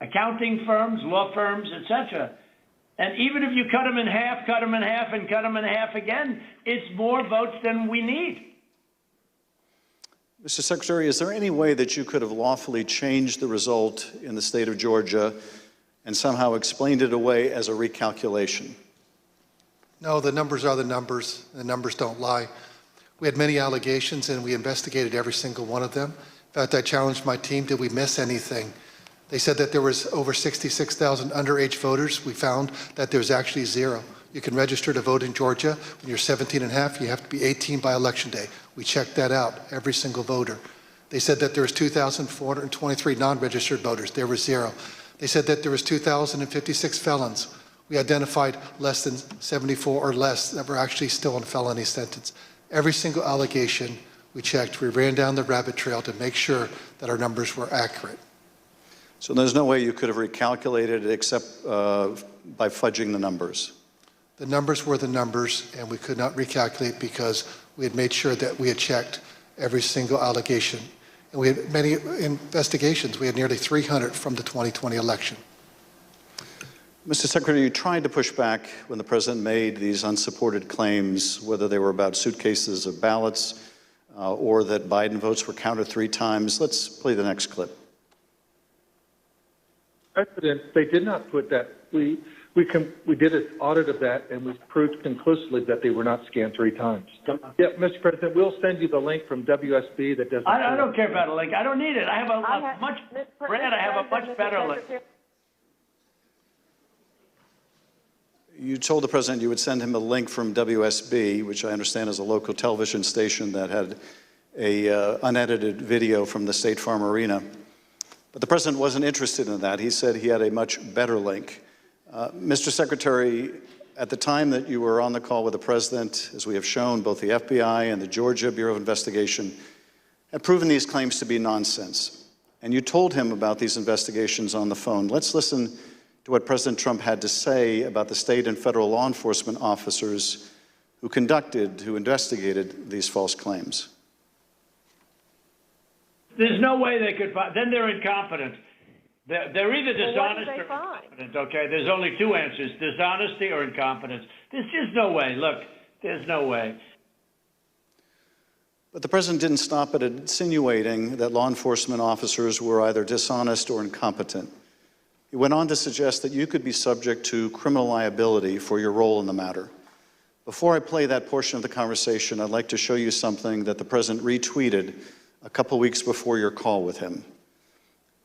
accounting firms, law firms, etc. And even if you cut them in half, cut them in half, and cut them in half again, it's more votes than we need. Mr. Secretary, is there any way that you could have lawfully changed the result in the state of Georgia and somehow explained it away as a recalculation? No, the numbers are the numbers. The numbers don't lie. We had many allegations, and we investigated every single one of them. In fact, I challenged my team, did we miss anything? They said that there was over 66,000 underage voters. We found that there's actually 0. You can register to vote in Georgia. When you're 17 and a half, you have to be 18 by election day. We checked that out, every single voter. They said that there was 2,423 non-registered voters. There were 0. They said that there was 2,056 felons. We identified less than 74 or less that were actually still in felony sentence. Every single allegation we checked. We ran down the rabbit trail to make sure that our numbers were accurate. So there's no way you could have recalculated it except by fudging the numbers? The numbers were the numbers, and we could not recalculate because we had made sure that we had checked every single allegation. And we had many investigations. We had nearly 300 from the 2020 election. Mr. Secretary, you tried to push back when the president made these unsupported claims, whether they were about suitcases of ballots or that Biden votes were counted 3 times. Let's play the next clip. President, they did not put that. We did an audit of that, and we proved conclusively that they were not scanned 3 times. Yeah, Mr. President, we'll send you the link from WSB that doesn't. I don't care about a link. I don't need it. I have a much better link. You told the president you would send him a link from WSB, which I understand is a local television station that had a unedited video from the State Farm Arena. But the president wasn't interested in that. He said he had a much better link. Mr. Secretary, at the time that you were on the call with the president, as we have shown, both the FBI and the Georgia Bureau of Investigation have proven these claims to be nonsense. And you told him about these investigations on the phone. Let's listen to what President Trump had to say about the state and federal law enforcement officers who investigated these false claims. There's no way they could find. Then they're incompetent. They're either dishonest or incompetent. Okay, there's only 2 answers: dishonesty or incompetence. There's just no way. Look, there's no way. But the president didn't stop at insinuating that law enforcement officers were either dishonest or incompetent. He went on to suggest that you could be subject to criminal liability for your role in the matter. Before I play that portion of the conversation, I'd like to show you something that the president retweeted a couple weeks before your call with him.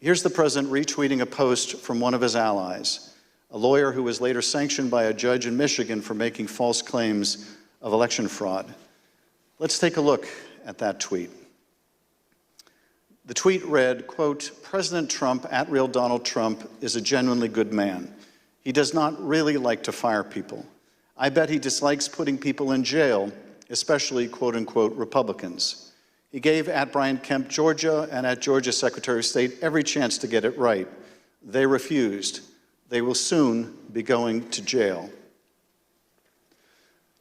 Here's the president retweeting a post from one of his allies, a lawyer who was later sanctioned by a judge in Michigan for making false claims of election fraud. Let's take a look at that tweet. The tweet read, quote, "President Trump, @real Donald Trump, is a genuinely good man. He does not really like to fire people. I bet he dislikes putting people in jail, especially, quote unquote, Republicans. He gave @Brian Kemp, Georgia, and @Georgia Secretary of State every chance to get it right. They refused. They will soon be going to jail."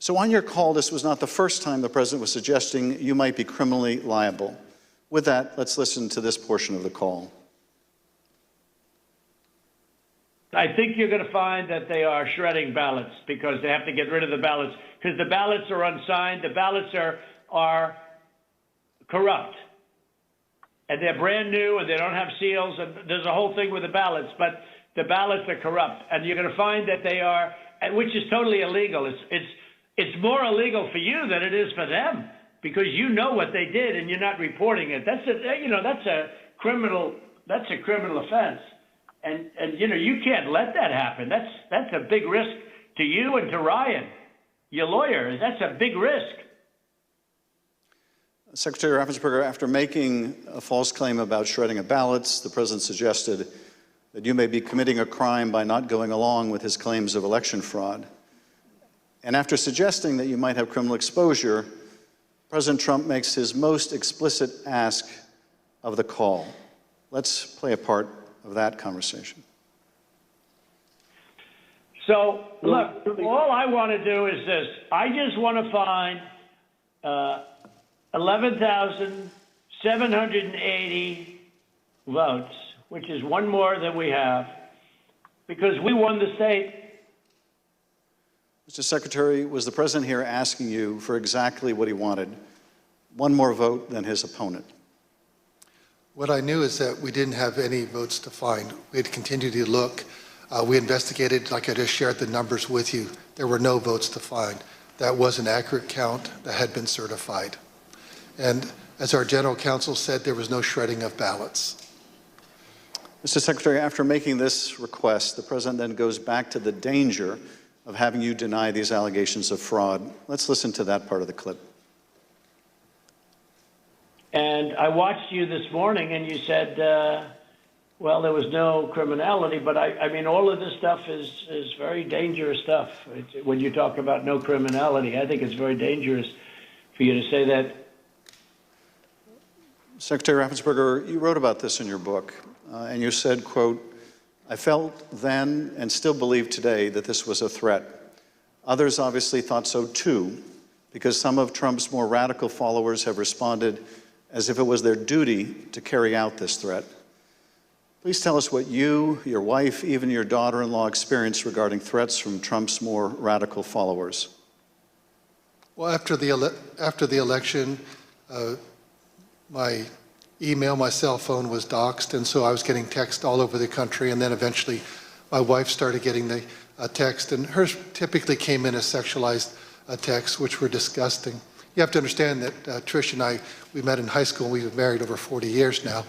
So on your call, this was not the first time the president was suggesting you might be criminally liable. With that, let's listen to this portion of the call. I think you're going to find that they are shredding ballots because they have to get rid of the ballots because the ballots are unsigned. The ballots are corrupt. And they're brand new and they don't have seals. And there's a whole thing with the ballots, but the ballots are corrupt. And you're going to find that they are, which is totally illegal. It's more illegal for you than it is for them because you know what they did and you're not reporting it. That's a criminal offense. And you can't let that happen. That's a big risk to you and to Ryan, your lawyer. That's a big risk. Secretary Raffensperger, after making a false claim about shredding of ballots, the president suggested that you may be committing a crime by not going along with his claims of election fraud. And after suggesting that you might have criminal exposure, President Trump makes his most explicit ask of the call. Let's play a part of that conversation. So, look, all I want to do is this. I just want to find 11,780 votes, which is one more than we have, because we won the state. Mr. Secretary, was the president here asking you for exactly what he wanted, one more vote than his opponent? What I knew is that we didn't have any votes to find. We had continued to look. We investigated, like I just shared the numbers with you. There were no votes to find. That was an accurate count that had been certified. And as our general counsel said, there was no shredding of ballots. Mr. Secretary, after making this request, the president then goes back to the danger of having you deny these allegations of fraud. Let's listen to that part of the clip. And I watched you this morning and you said, well, there was no criminality, but I mean, all of this stuff is very dangerous stuff. When you talk about no criminality, I think it's very dangerous for you to say that. Secretary Raffensperger, you wrote about this in your book, and you said, quote, I felt then and still believe today that this was a threat. Others obviously thought so too, because some of Trump's more radical followers have responded as if it was their duty to carry out this threat. Please tell us what you, your wife, even your daughter-in-law experienced regarding threats from Trump's more radical followers. Well, after the election, my email, my cell phone was doxxed, and so I was getting text all over the country, and then eventually my wife started getting the text, and hers typically came in as sexualized texts, which were disgusting. You have to understand that Trish and I, we met in high school, and we've been married over 40 years now,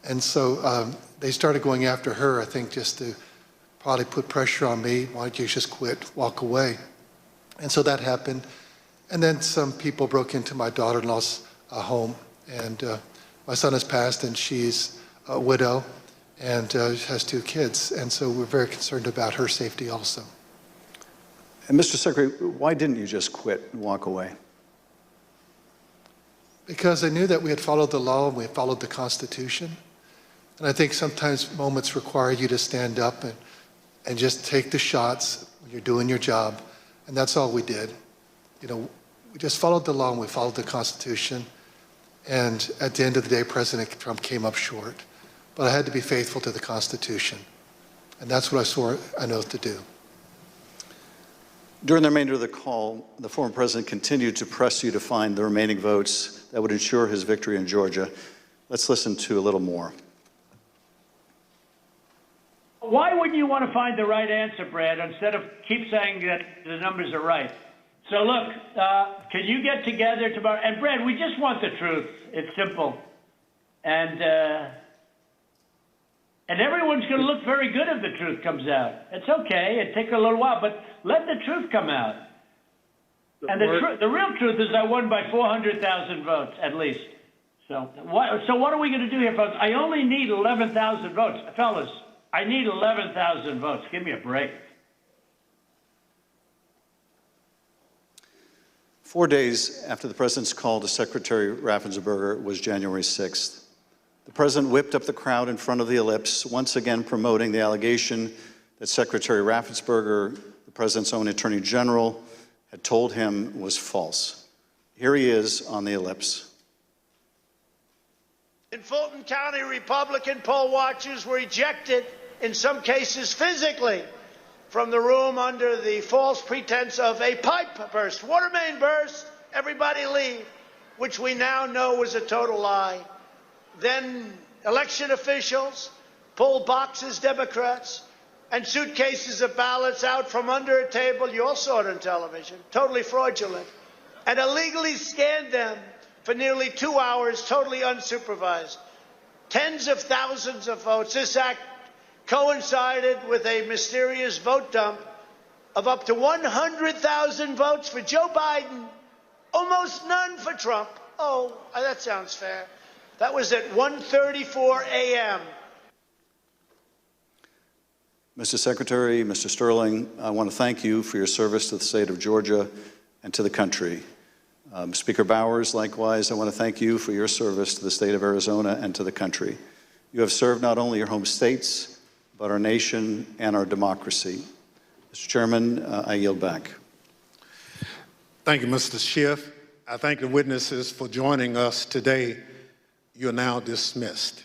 and so they started going after her, I think, just to probably put pressure on me. Why don't you just quit, walk away? And so that happened, and then some people broke into my daughter-in-law's home, and my son has passed, and she's a widow and has 2 kids. And so we're very concerned about her safety also. And Mr. Secretary, why didn't you just quit and walk away? Because I knew that we had followed the law and we had followed the Constitution. And I think sometimes moments require you to stand up and just take the shots when you're doing your job. And that's all we did. You know, we just followed the law and we followed the Constitution. And at the end of the day, President Trump came up short. But I had to be faithful to the Constitution. And that's what I swore an oath to do. During the remainder of the call, the former president continued to press you to find the remaining votes that would ensure his victory in Georgia. Let's listen to a little more. Why wouldn't you want to find the right answer, Brad, instead of keep saying that the numbers are right? So look, can you get together tomorrow? And Brad, we just want the truth. It's simple. And everyone's going to look very good if the truth comes out. It's okay. It takes a little while, but let the truth come out. And the real truth is I won by 400,000 votes, at least. So what are we going to do here, folks? I only need 11,000 votes. Fellas, I need 11,000 votes. Give me a break. 4 days after the president's call to Secretary Raffensperger was January 6th. The president whipped up the crowd in front of the ellipse, once again promoting the allegation that Secretary Raffensperger, the president's own attorney general, had told him was false. Here he is on the ellipse. In Fulton County, Republican poll watchers were ejected, in some cases physically, from the room under the false pretense of a pipe burst, water main burst, everybody leave, which we now know was a total lie. Then election officials pulled boxes, Democrats, and suitcases of ballots out from under a table, you all saw it on television, totally fraudulent, and illegally scanned them for nearly 2 hours, totally unsupervised. Tens of thousands of votes. This act coincided with a mysterious vote dump of up to 100,000 votes for Joe Biden, almost none for Trump. Oh, that sounds fair. That was at 1:34 a.m. Mr. Secretary, Mr. Sterling, I want to thank you for your service to the state of Georgia and to the country. Speaker Bowers, likewise, I want to thank you for your service to the state of Arizona and to the country. You have served not only your home states, but our nation and our democracy. Mr. Chairman, I yield back. Thank you, Mr. Schiff. I thank the witnesses for joining us today. You are now dismissed.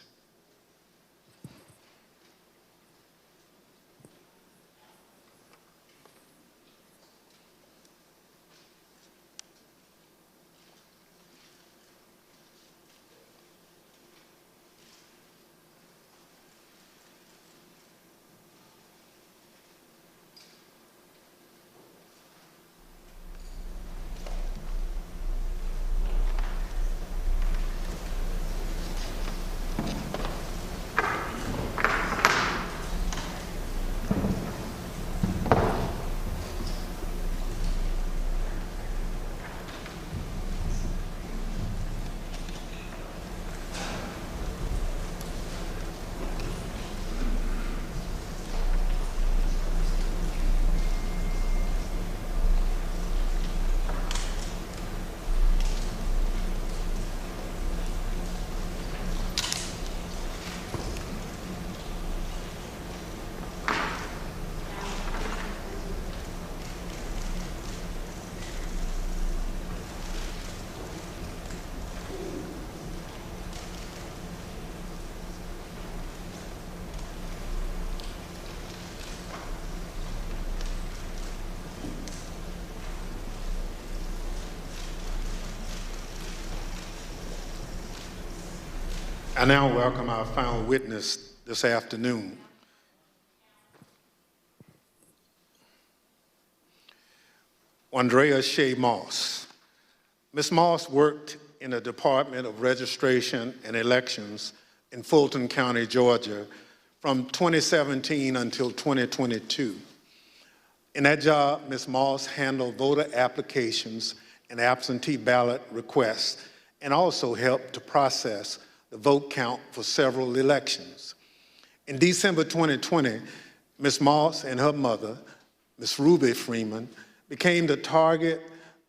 I now welcome our final witness this afternoon. Andrea Shea Moss. Ms. Moss worked in the Department of Registration and Elections in Fulton County, Georgia, from 2017 until 2022. In that job, Ms. Moss handled voter applications and absentee ballot requests and also helped to process the vote count for several elections. In December 2020, Ms. Moss and her mother, Ms. Ruby Freeman, became the target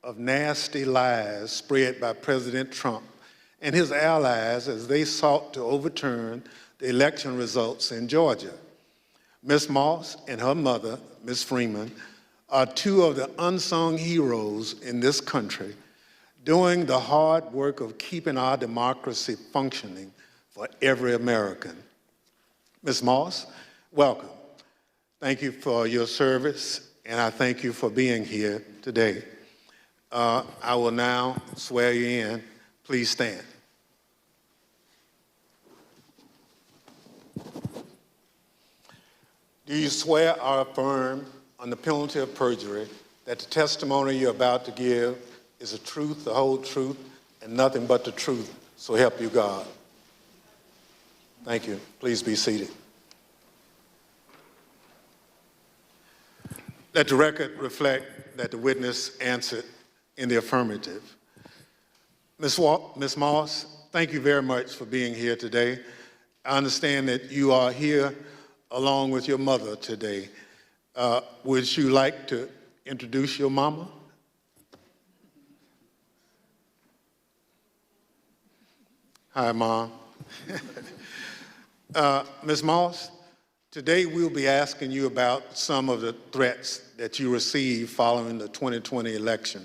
of nasty lies spread by President Trump and his allies as they sought to overturn the election results in Georgia. Ms. Moss and her mother, Ms. Freeman, are two of the unsung heroes in this country, doing the hard work of keeping our democracy functioning for every American. Ms. Moss, welcome. Thank you for your service, and I thank you for being here today. I will now swear you in. Please stand. Do you swear or affirm on the penalty of perjury that the testimony you're about to give is the truth, the whole truth, and nothing but the truth, so help you God? Thank you. Please be seated. Let the record reflect that the witness answered in the affirmative. Ms. Moss, thank you very much for being here today. I understand that you are here along with your mother today. Would you like to introduce your mama? Hi, Mom. Ms. Moss, Today, we'll be asking you about some of the threats that you received following the 2020 election.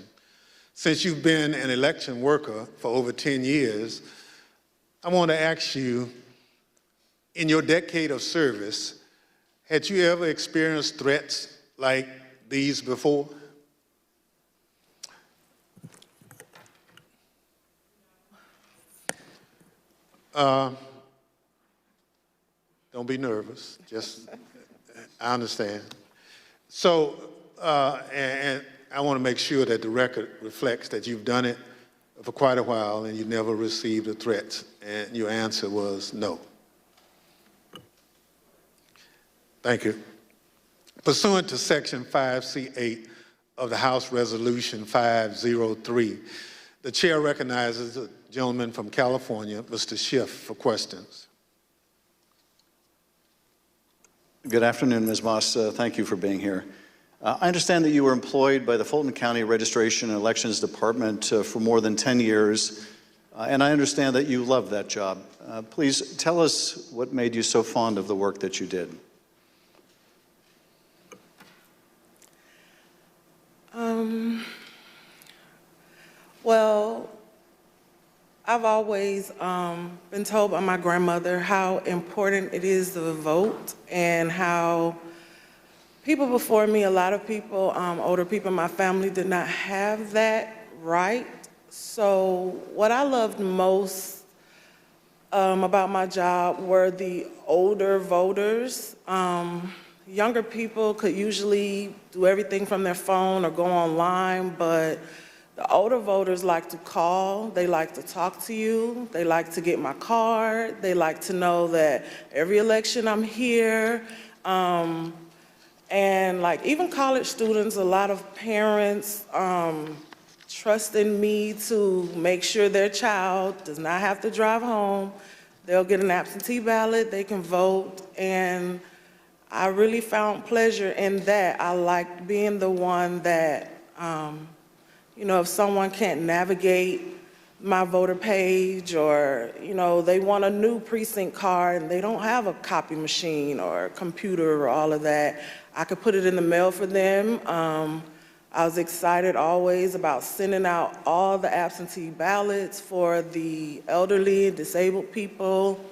Since you've been an election worker for over 10 years, I want to ask you, in your decade of service, had you ever experienced threats like these before? Don't be nervous. Just, I understand. So, and I want to make sure that the record reflects that you've done it for quite a while and you never received a threat. And your answer was no. Thank you. Pursuant to Section 5C8 of the House Resolution 503, the chair recognizes the gentleman from California, Mr. Schiff, for questions. Good afternoon, Ms. Moss. Thank you for being here. I understand that you were employed by the Fulton County Registration and Elections Department for more than 10 years, and I understand that you love that job. Please tell us what made you so fond of the work that you did. Well, I've always been told by my grandmother how important it is to vote and how people before me, a lot of people, older people in my family, did not have that right. So what I loved most about my job were the older voters. Younger people could usually do everything from their phone or go online, but the older voters like to call, they like to talk to you, they like to get my card, they like to know that every election I'm here. And like even college students, a lot of parents trust in me to make sure their child does not have to drive home. They'll get an absentee ballot, they can vote, and I really found pleasure in that. I liked being the one that, you know, if someone can't navigate my voter page or, you know, they want a new precinct card and they don't have a copy machine or a computer or all of that, I could put it in the mail for them. I was excited always about sending out all the absentee ballots for the elderly, disabled people.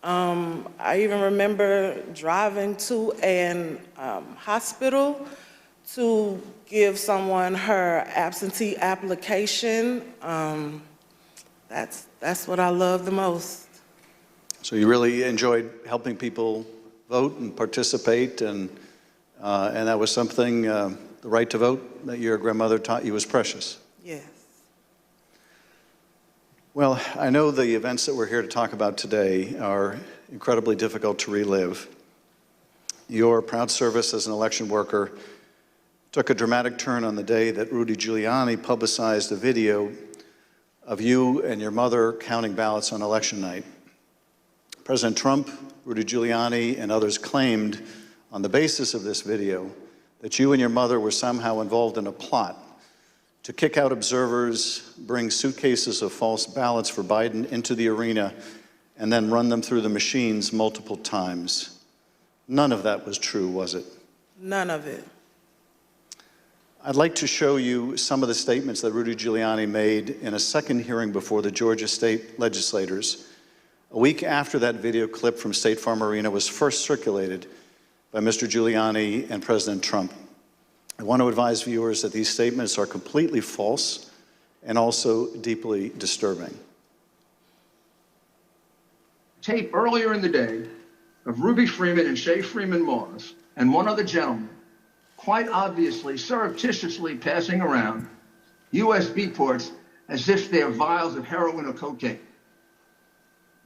I even remember driving to an hospital to give someone her absentee application. That's what I love the most. So you really enjoyed helping people vote and participate, and that was something, the right to vote that your grandmother taught you was precious. Yes. Well, I know the events that we're here to talk about today are incredibly difficult to relive. Your proud service as an election worker took a dramatic turn on the day that Rudy Giuliani publicized a video of you and your mother counting ballots on election night. President Trump, Rudy Giuliani, and others claimed on the basis of this video that you and your mother were somehow involved in a plot to kick out observers, bring suitcases of false ballots for Biden into the arena, and then run them through the machines multiple times. None of that was true, was it? None of it. I'd like to show you some of the statements that Rudy Giuliani made in a second hearing before the Georgia state legislators, a week after that video clip from State Farm Arena was first circulated by Mr. Giuliani and President Trump. I want to advise viewers that these statements are completely false and also deeply disturbing. Tape earlier in the day of Ruby Freeman and Shay Freeman Moss and one other gentleman quite obviously surreptitiously passing around USB ports as if they're vials of heroin or cocaine.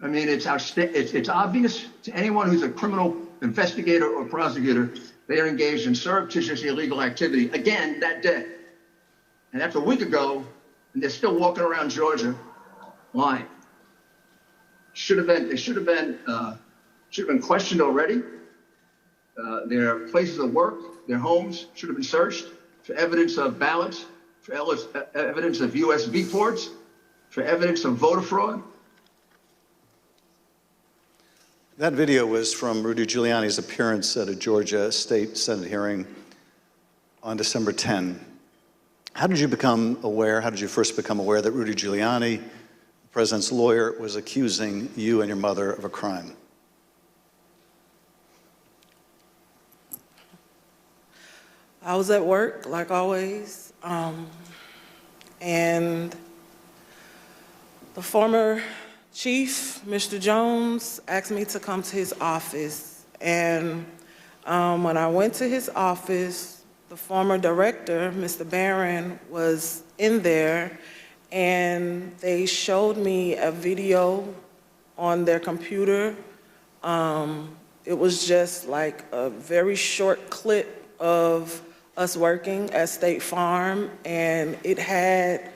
I mean, it's obvious to anyone who's a criminal investigator or prosecutor, they are engaged in surreptitious illegal activity again that day. And that's a week ago, and they're still walking around Georgia lying. They should have been questioned already. Their places of work, their homes should have been searched for evidence of ballots, for evidence of USB ports, for evidence of voter fraud. That video was from Rudy Giuliani's appearance at a Georgia State Senate hearing on December 10. How did you first become aware that Rudy Giuliani, the president's lawyer, was accusing you and your mother of a crime? I was at work, like always, and the former chief, Mr. Jones, asked me to come to his office. And when I went to his office, the former director, Mr. Barron, was in there, and they showed me a video on their computer. It was just like a very short clip of us working at State Farm, and it had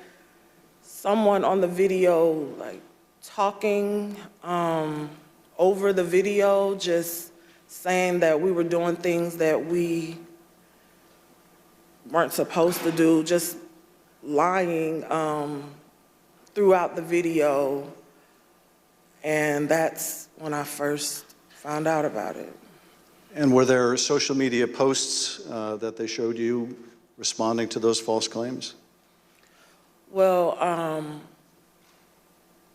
someone on the video like talking over the video, just saying that we were doing things that we weren't supposed to do, just lying throughout the video. And that's when I first found out about it. And were there social media posts that they showed you responding to those false claims? Well,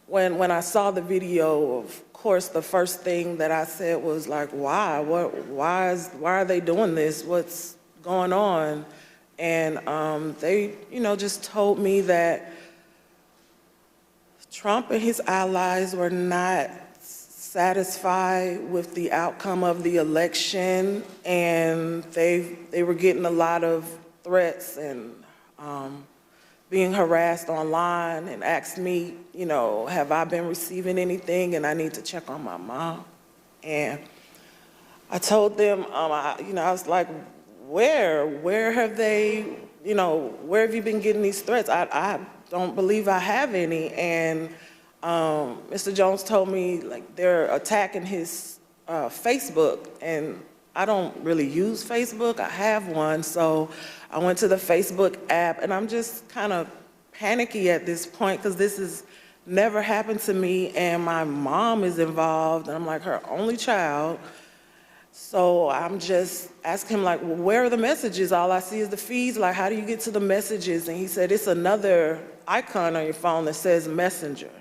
when I saw the video, of course, the first thing that I said was like, why? Why are they doing this? What's going on? And they, just told me that Trump and his allies were not satisfied with the outcome of the election, and they were getting a lot of threats and being harassed online, and asked me, have I been receiving anything, and I need to check on my mom. And I told them, I was like, where have they, where have you been getting these threats? I don't believe I have any. And Mr. Jones told me, like, they're attacking his Facebook, and I don't really use Facebook. I have one, so I went to the Facebook app, and I'm just kind of panicky at this point because this has never happened to me, and my mom is involved, and I'm like her only child. So I'm just asking him, like, well, where are the messages? All I see is the feeds. Like, how do you get to the messages? And he said, it's another icon on your phone that says Messenger.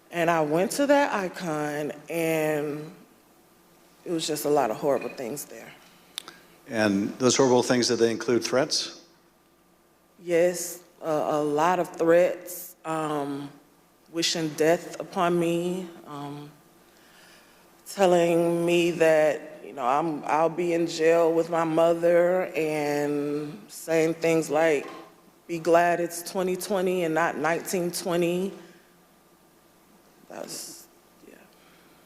And I went to that icon, and it was just a lot of horrible things there. And those horrible things, did they include threats? Yes, a lot of threats, wishing death upon me, telling me that, I'll be in jail with my mother, and saying things like, be glad it's 2020 and not 1920.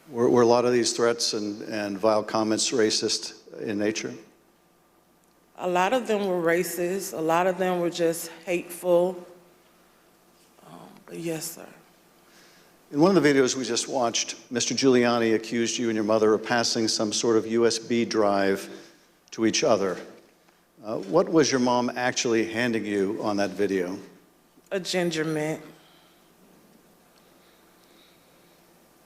Were a lot of these threats and vile comments racist in nature? A lot of them were racist. A lot of them were just hateful. But yes, sir. In one of the videos we just watched, Mr. Giuliani accused you and your mother of passing some sort of USB drive to each other. What was your mom actually handing you on that video? A ginger mint.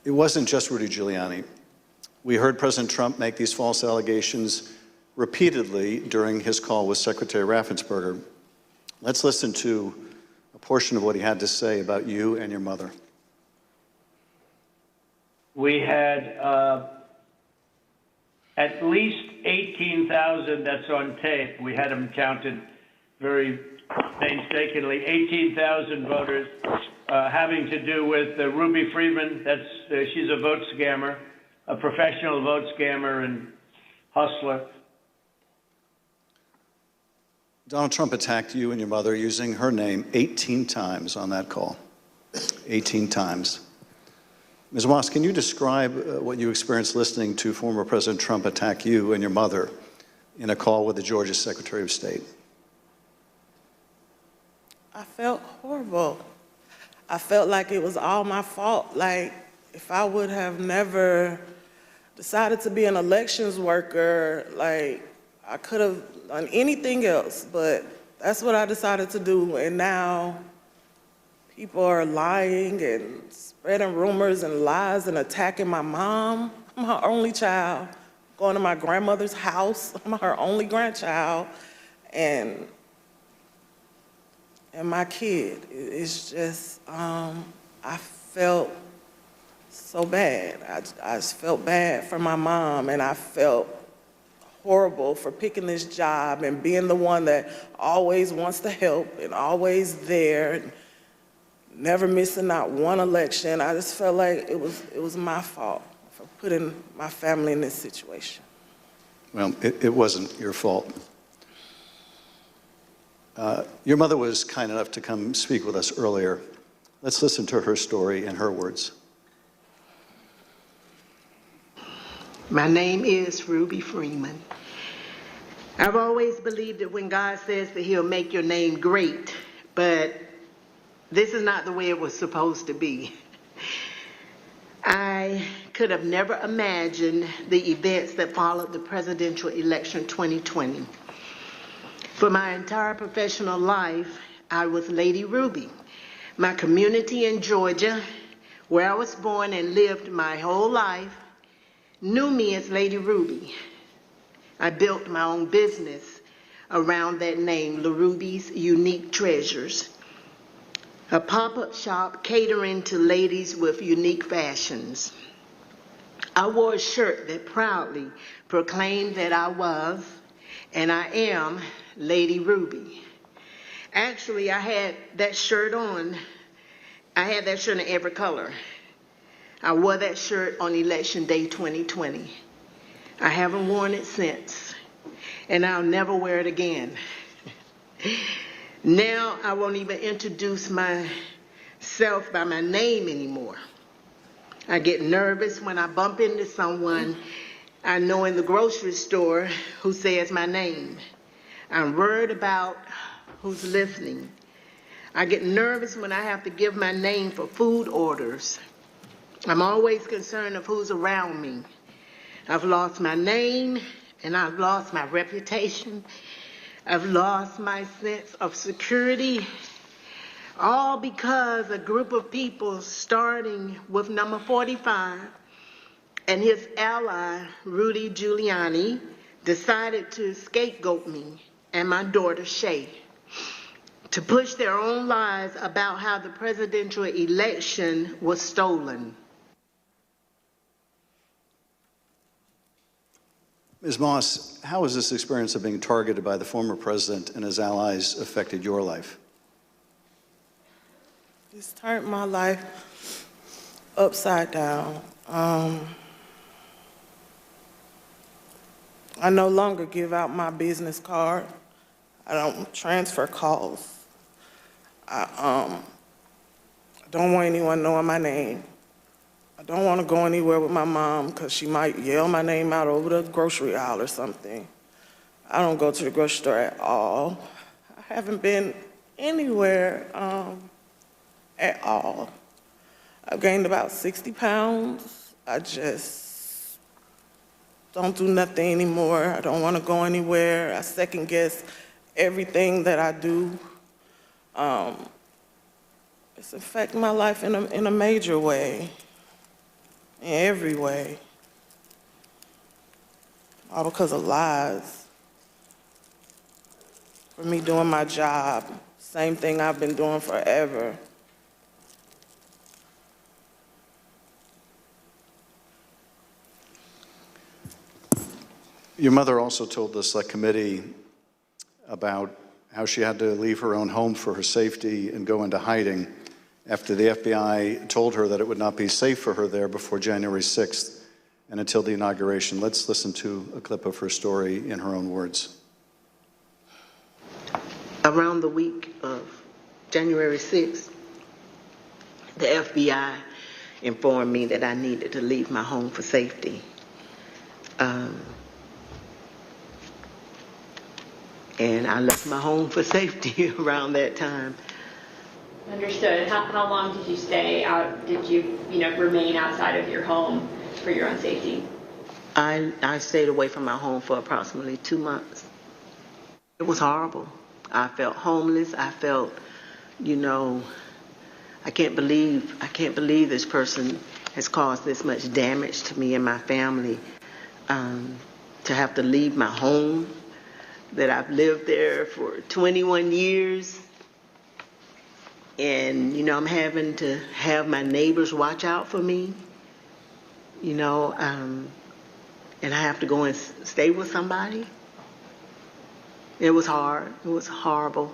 It wasn't just Rudy Giuliani. We heard President Trump make these false allegations repeatedly during his call with Secretary Raffensperger. Let's listen to a portion of what he had to say about you and your mother. We had at least 18,000, that's on tape. We had them counted very painstakingly, 18,000 voters having to do with Ruby Freeman. She's a vote scammer, a professional vote scammer and hustler. Donald Trump attacked you and your mother using her name 18 times on that call. 18 times. Ms. Moss, can you describe what you experienced listening to former President Trump attack you and your mother in a call with the Georgia Secretary of State? I felt horrible. I felt like it was all my fault. Like, if I would have never decided to be an elections worker, like, I could have done anything else, but that's what I decided to do. And now people are lying and spreading rumors and lies and attacking my mom. I'm her only child. Going to my grandmother's house. I'm her only grandchild. And my kid. It's just, I felt so bad. I just felt bad for my mom, and I felt horrible for picking this job and being the one that always wants to help and always there, and never missing not one election. I just felt like it was my fault for putting my family in this situation. Well, it wasn't your fault. Your mother was kind enough to come speak with us earlier. Let's listen to her story in her words. My name is Ruby Freeman. I've always believed that when God says that he'll make your name great, but this is not the way it was supposed to be. I could have never imagined the events that followed the presidential election 2020. For my entire professional life, I was Lady Ruby. My community in Georgia, where I was born and lived my whole life, knew me as Lady Ruby. I built my own business around that name, LaRuby's Unique Treasures, a pop-up shop catering to ladies with unique fashions. I wore a shirt that proudly proclaimed that I was, and I am, Lady Ruby. Actually, I had that shirt on. I had that shirt in every color. I wore that shirt on Election Day 2020. I haven't worn it since, and I'll never wear it again. Now I won't even introduce myself by my name anymore. I get nervous when I bump into someone I know in the grocery store who says my name. I'm worried about who's listening. I get nervous when I have to give my name for food orders. I'm always concerned of who's around me. I've lost my name, and I've lost my reputation. I've lost my sense of security, all because a group of people, starting with number 45 and his ally, Rudy Giuliani, decided to scapegoat me and my daughter, Shay, to push their own lies about how the presidential election was stolen. Ms. Moss, how has this experience of being targeted by the former president and his allies affected your life? It's turned my life upside down. I no longer give out my business card. I don't transfer calls. I don't want anyone knowing my name. I don't want to go anywhere with my mom because she might yell my name out over the grocery aisle or something. I don't go to the grocery store at all. I haven't been anywhere at all. I've gained about 60 pounds. I just don't do nothing anymore. I don't want to go anywhere. I second guess everything that I do. It's affecting my life in a major way. In every way. All because of lies. For me doing my job, same thing I've been doing forever. Your mother also told the Select Committee about how she had to leave her own home for her safety and go into hiding after the FBI told her that it would not be safe for her there before January 6th and until the inauguration. Let's listen to a clip of her story in her own words. Around the week of January 6th, the FBI informed me that I needed to leave my home for safety. And I left my home for safety around that time. Understood. How long did you stay out? Did you, remain outside of your home for your own safety? I stayed away from my home for approximately 2 months. It was horrible. I felt homeless. I felt, I can't believe this person has caused this much damage to me and my family. To have to leave my home, that I've lived there for 21 years. And, you know, I'm having to have my neighbors watch out for me, you know, and I have to go and stay with somebody. It was hard. It was horrible.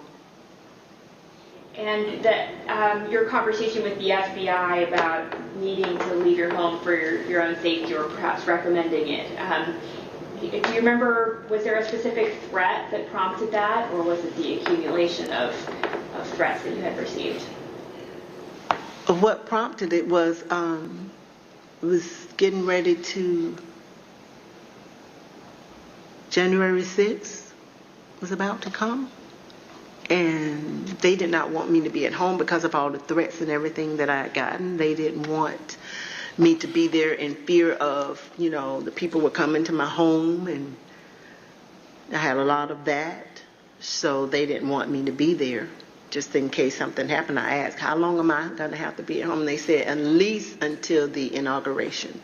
And that your conversation with the FBI about needing to leave your home for your own safety, or perhaps recommending it, do you remember, was there a specific threat that prompted that, or was it the accumulation of threats that you had received? What prompted it was getting ready to, January 6th was about to come. And they did not want me to be at home because of all the threats and everything that I had gotten. They didn't want me to be there in fear of, you know, the people were coming to my home, and I had a lot of that. So they didn't want me to be there just in case something happened. I asked, how long am I going to have to be at home? And they said, at least until the inauguration.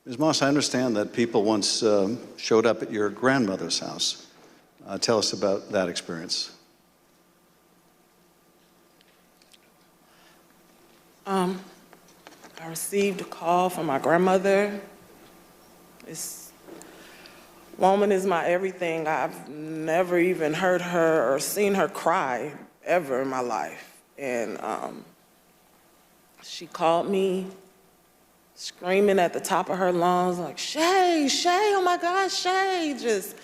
Ms. Moss, I understand that people once showed up at your grandmother's house. Tell us about that experience. I received a call from my grandmother. This woman is my everything. I've never even heard her or seen her cry ever in my life. And she called me screaming at the top of her lungs, like, Shay, oh my God, Shay, just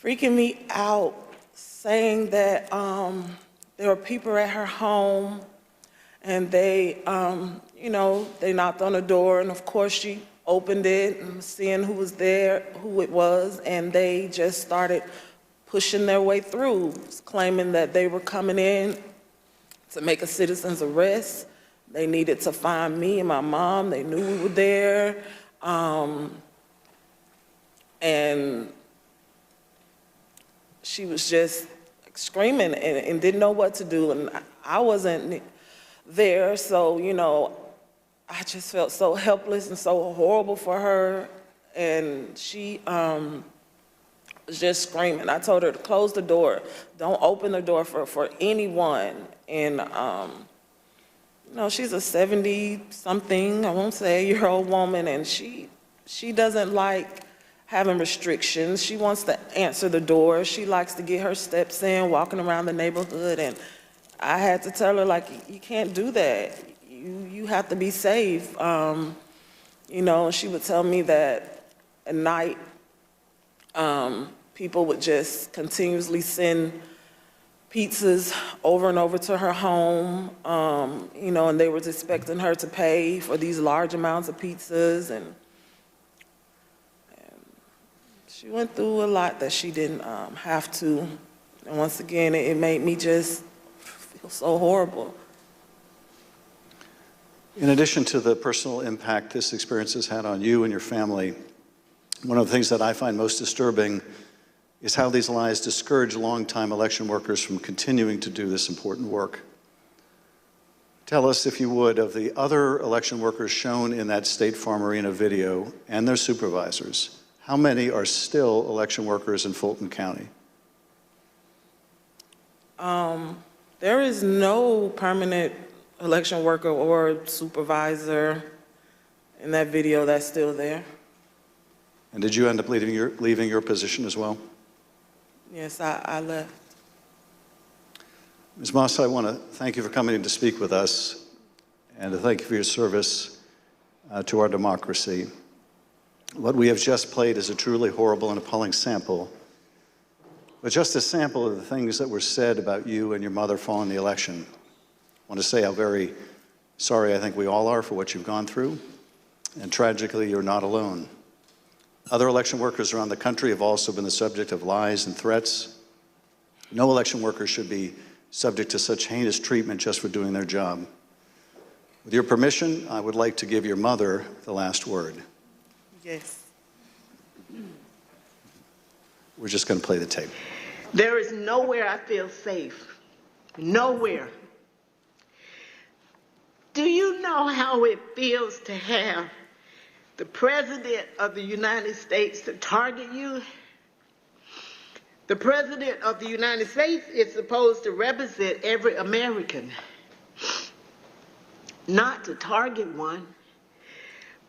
freaking me out, saying that there were people at her home, and they, you know, they knocked on the door, and of course she opened it and seeing who was there, who it was, and they just started pushing their way through, claiming that they were coming in to make a citizen's arrest. They needed to find me and my mom. They knew we were there. And she was just screaming and didn't know what to do. And I wasn't there, so, you know, I just felt so helpless and so horrible for her. And she was just screaming. I told her to close the door. Don't open the door for anyone. And you know, she's a 70-something, I won't say, year-old woman, and she doesn't like having restrictions. She wants to answer the door. She likes to get her steps in, walking around the neighborhood, and I had to tell her, like, you can't do that. You have to be safe. You know, she would tell me that at night, people would just continuously send pizzas over and over to her home, you know, and they were expecting her to pay for these large amounts of pizzas, and she went through a lot that she didn't have to. And once again, it made me just feel so horrible. In addition to the personal impact this experience has had on you and your family, one of the things that I find most disturbing is how these lies discourage longtime election workers from continuing to do this important work. Tell us, if you would, of the other election workers shown in that State Farm Arena video and their supervisors. How many are still election workers in Fulton County? There is no permanent election worker or supervisor in that video that's still there. And did you end up leaving your position as well? Yes, I left. Ms. Moss, I want to thank you for coming in to speak with us and to thank you for your service to our democracy. What we have just played is a truly horrible and appalling sample, but just a sample of the things that were said about you and your mother following the election. I want to say how very sorry I think we all are for what you've gone through, and tragically, you're not alone. Other election workers around the country have also been the subject of lies and threats. No election worker should be subject to such heinous treatment just for doing their job. With your permission, I would like to give your mother the last word. Yes. We're just going to play the tape. There is nowhere I feel safe Nowhere. Do you know how it feels to have the President of the United States to target you? The President of the United States is supposed to represent every American, not to target one.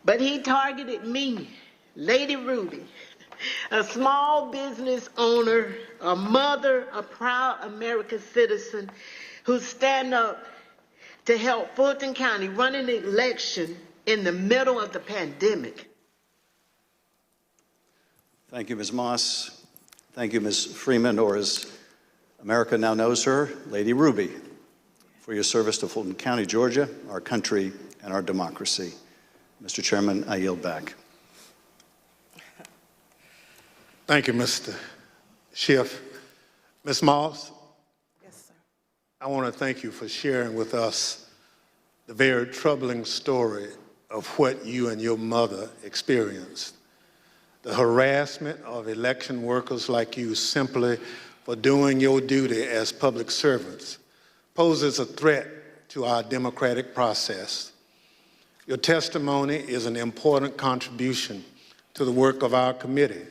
But he targeted me, Lady Ruby, a small business owner, a mother, a proud American citizen who stand up to help Fulton County run an election in the middle of the pandemic. Thank you, Ms. Moss. Thank you, Ms. Freeman, or as America now knows her, Lady Ruby, for your service to Fulton County, Georgia, our country, and our democracy. Mr. Chairman, I yield back. Thank you, Mr. Schiff. Ms. Moss? Yes, sir. I want to thank you for sharing with us the very troubling story of what you and your mother experienced. The harassment of election workers like you simply for doing your duty as public servants poses a threat to our democratic process. Your testimony is an important contribution to the work of our committee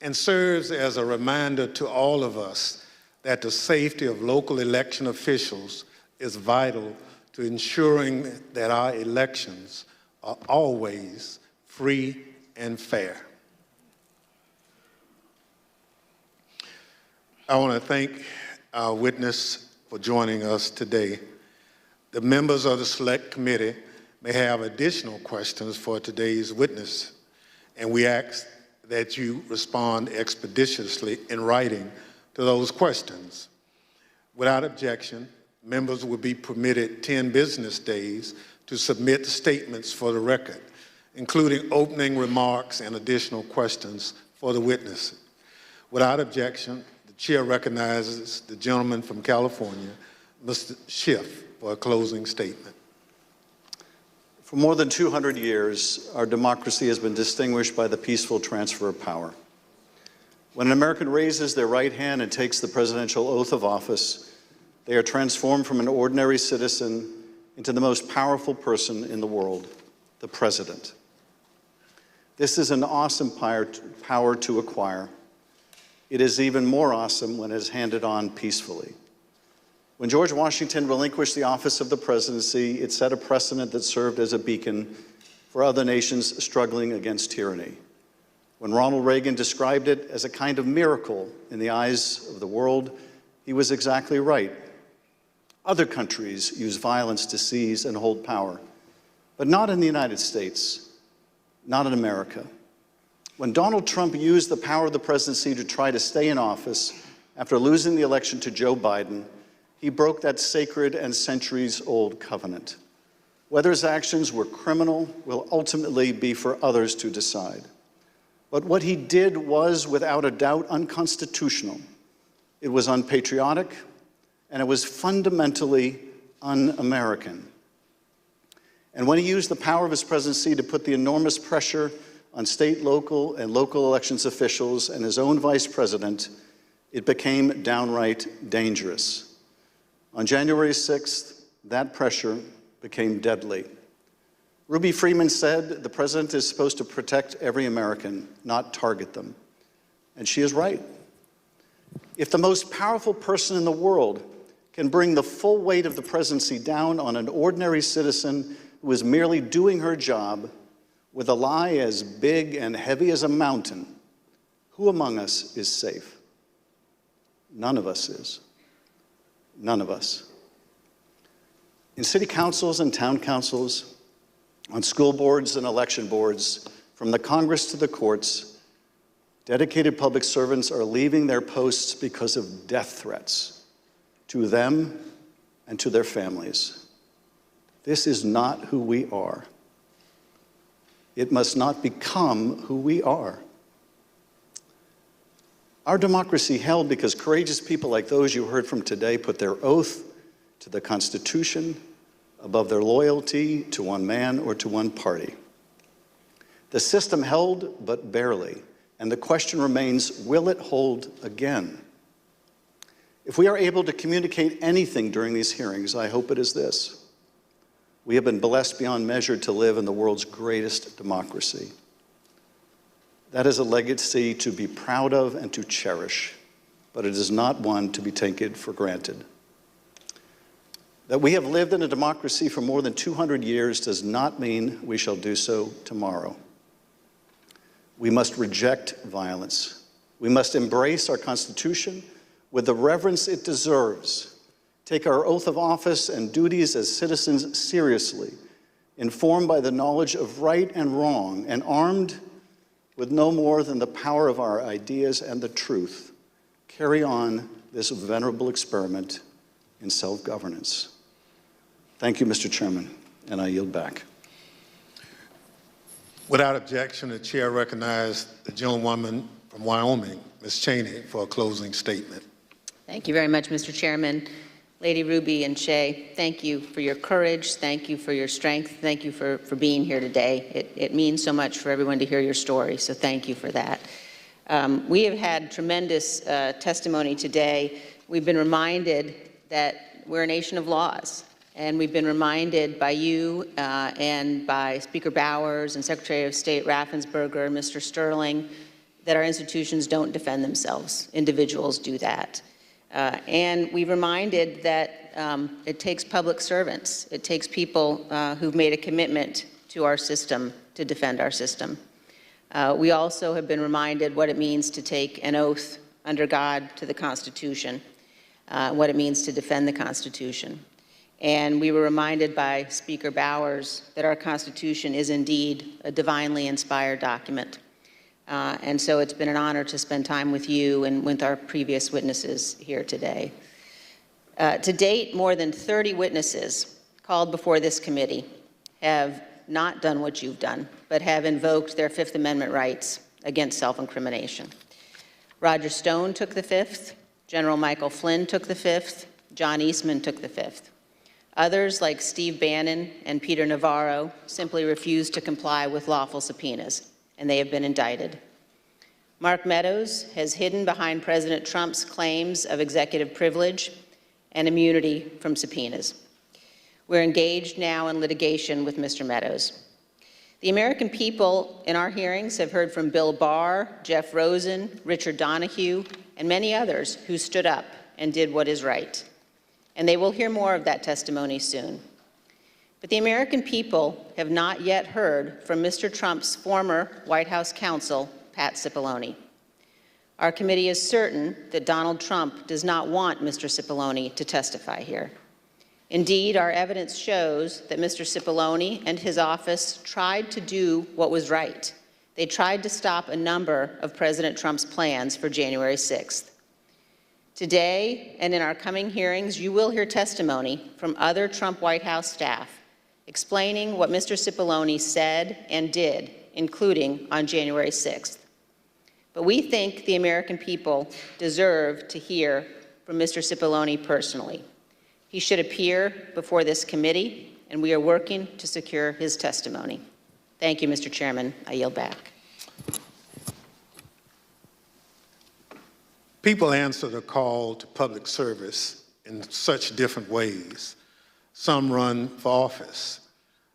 and serves as a reminder to all of us that the safety of local election officials is vital to ensuring that our elections are always free and fair. I want to thank our witness for joining us today. The members of the Select Committee may have additional questions for today's witness, and we ask that you respond expeditiously in writing to those questions. Without objection, members will be permitted 10 business days to submit statements for the record, including opening remarks and additional questions for the witness. Without objection, the chair recognizes the gentleman from California, Mr. Schiff, for a closing statement. For more than 200 years, our democracy has been distinguished by the peaceful transfer of power. When an American raises their right hand and takes the presidential oath of office, they are transformed from an ordinary citizen into the most powerful person in the world, the president. This is an awesome power to acquire. It is even more awesome when it is handed on peacefully. When George Washington relinquished the office of the presidency, it set a precedent that served as a beacon for other nations struggling against tyranny. When Ronald Reagan described it as a kind of miracle in the eyes of the world, he was exactly right. Other countries use violence to seize and hold power, but not in the United States, not in America. When Donald Trump used the power of the presidency to try to stay in office after losing the election to Joe Biden, he broke that sacred and centuries-old covenant. Whether his actions were criminal will ultimately be for others to decide. But what he did was, without a doubt, unconstitutional. It was unpatriotic, and it was fundamentally un-American. And when he used the power of his presidency to put the enormous pressure on state, local, and local elections officials and his own vice president, it became downright dangerous. On January 6th, that pressure became deadly. Ruby Freeman said the president is supposed to protect every American, not target them. And she is right. If the most powerful person in the world can bring the full weight of the presidency down on an ordinary citizen who is merely doing her job with a lie as big and heavy as a mountain, who among us is safe? None of us is. None of us. In city councils and town councils, on school boards and election boards, from the Congress to the courts, dedicated public servants are leaving their posts because of death threats to them and to their families. This is not who we are. It must not become who we are. Our democracy held because courageous people like those you heard from today put their oath to the Constitution above their loyalty to one man or to one party. The system held, but barely, and the question remains, will it hold again? If we are able to communicate anything during these hearings, I hope it is this: we have been blessed beyond measure to live in the world's greatest democracy. That is a legacy to be proud of and to cherish, but it is not one to be taken for granted. That we have lived in a democracy for more than 200 years does not mean we shall do so tomorrow. We must reject violence. We must embrace our Constitution with the reverence it deserves, take our oath of office and duties as citizens seriously, informed by the knowledge of right and wrong, and armed with no more than the power of our ideas and the truth, carry on this venerable experiment in self-governance. Thank you, Mr. Chairman, and I yield back. Without objection, the chair recognizes the gentlewoman from Wyoming, Ms. Cheney, for a closing statement. Thank you very much, Mr. Chairman. Lady Ruby and Shay, thank you for your courage. Thank you for your strength. Thank you for being here today. It means so much for everyone to hear your story, so thank you for that. We have had tremendous testimony today. We've been reminded that we're a nation of laws. And we've been reminded by you and by Speaker Bowers and Secretary of State Raffensperger, Mr. Sterling, that our institutions don't defend themselves. Individuals do that. And we've reminded that it takes public servants. It takes people who've made a commitment to our system to defend our system. We also have been reminded what it means to take an oath under God to the Constitution, what it means to defend the Constitution. And we were reminded by Speaker Bowers that our Constitution is indeed a divinely inspired document. And so it's been an honor to spend time with you and with our previous witnesses here today. To date, more than 30 witnesses called before this committee have not done what you've done, but have invoked their Fifth Amendment rights against self-incrimination. Roger Stone took the Fifth, General Michael Flynn took the Fifth, John Eastman took the Fifth. Others, like Steve Bannon and Peter Navarro, simply refused to comply with lawful subpoenas, and they have been indicted. Mark Meadows has hidden behind President Trump's claims of executive privilege and immunity from subpoenas. We're engaged now in litigation with Mr. Meadows. The American people in our hearings have heard from Bill Barr, Jeff Rosen, Richard Donahue, and many others who stood up and did what is right. And they will hear more of that testimony soon. But the American people have not yet heard from Mr. Trump's former White House counsel, Pat Cipollone. Our committee is certain that Donald Trump does not want Mr. Cipollone to testify here. Indeed, our evidence shows that Mr. Cipollone and his office tried to do what was right. They tried to stop a number of President Trump's plans for January 6th. Today, and in our coming hearings, you will hear testimony from other Trump White House staff explaining what Mr. Cipollone said and did, including on January 6th. But we think the American people deserve to hear from Mr. Cipollone personally. He should appear before this committee, and we are working to secure his testimony. Thank you, Mr. Chairman. I yield back. People answer the call to public service in such different ways. Some run for office.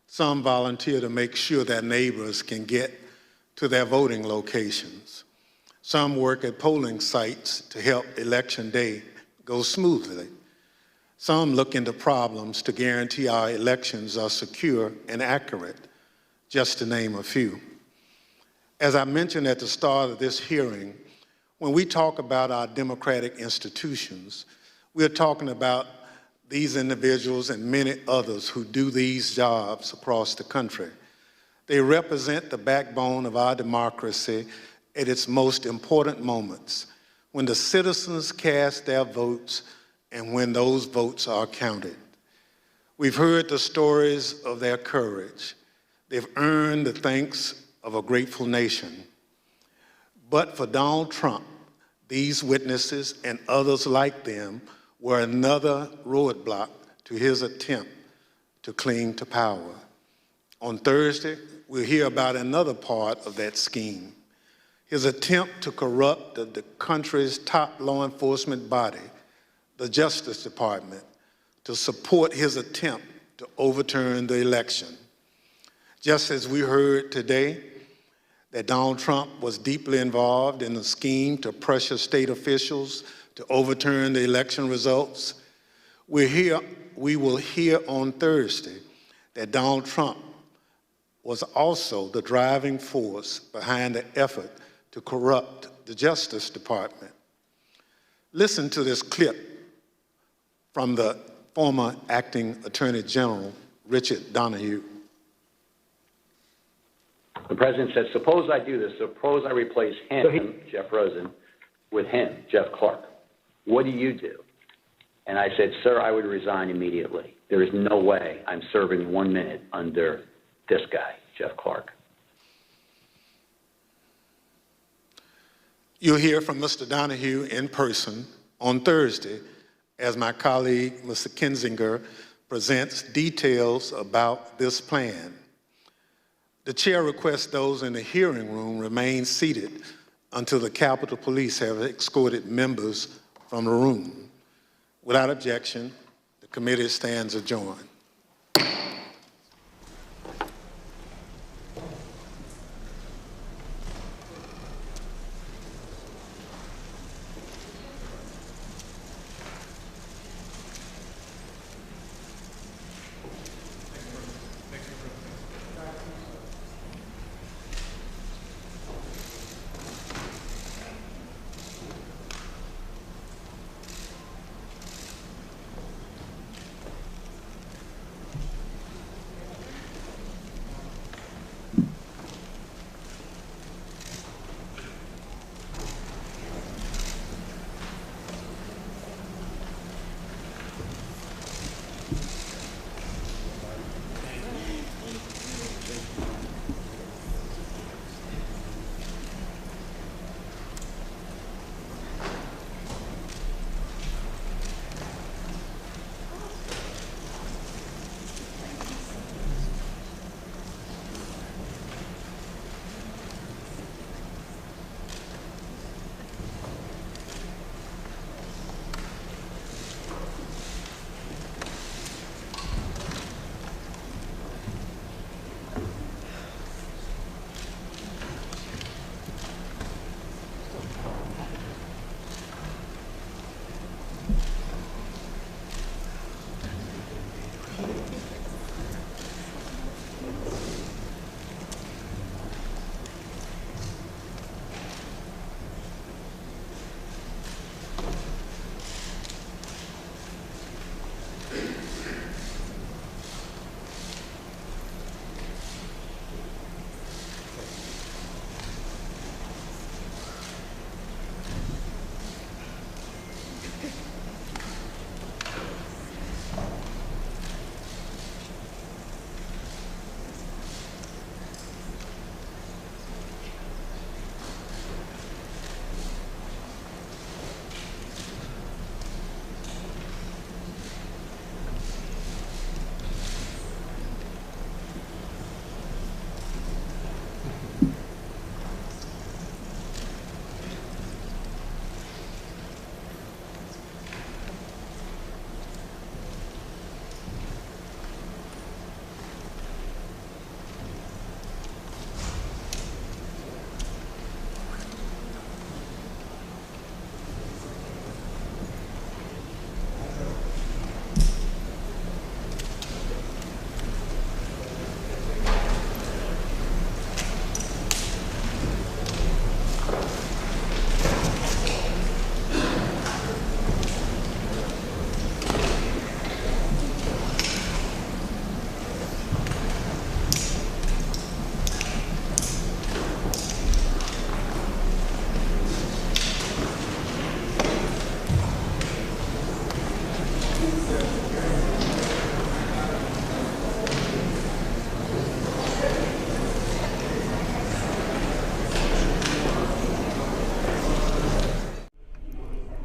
Some volunteer to make sure their neighbors can get to their voting locations. Some work at polling sites to help election day go smoothly. Some look into problems to guarantee our elections are secure and accurate, just to name a few. As I mentioned at the start of this hearing, when we talk about our democratic institutions, we're talking about these individuals and many others who do these jobs across the country. They represent the backbone of our democracy at its most important moments, when the citizens cast their votes and when those votes are counted. We've heard the stories of their courage. They've earned the thanks of a grateful nation. But for Donald Trump, these witnesses and others like them were another roadblock to his attempt to cling to power. On Thursday, we'll hear about another part of that scheme, his attempt to corrupt the country's top law enforcement body, the Justice Department to support his attempt to overturn the election. Just as we heard today that Donald Trump was deeply involved in a scheme to pressure state officials to overturn the election results, we will hear on Thursday that Donald Trump was also the driving force behind the effort to corrupt the Justice Department. Listen to this clip from the former acting Attorney General, Richard Donoghue. The president said, suppose I do this. Suppose I replace him, Jeff Rosen, with him, Jeff Clark. What do you do? And I said, sir, I would resign immediately. There is no way I'm serving 1 minute under this guy, Jeff Clark. You'll hear from Mr. Donoghue in person on Thursday as my colleague, Mr. Kinzinger, presents details about this plan. The chair requests those in the hearing room remain seated until the Capitol Police have escorted members from the room. Without objection, the committee stands adjourned.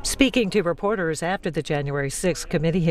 Speaking to reporters after the January 6th committee hearing.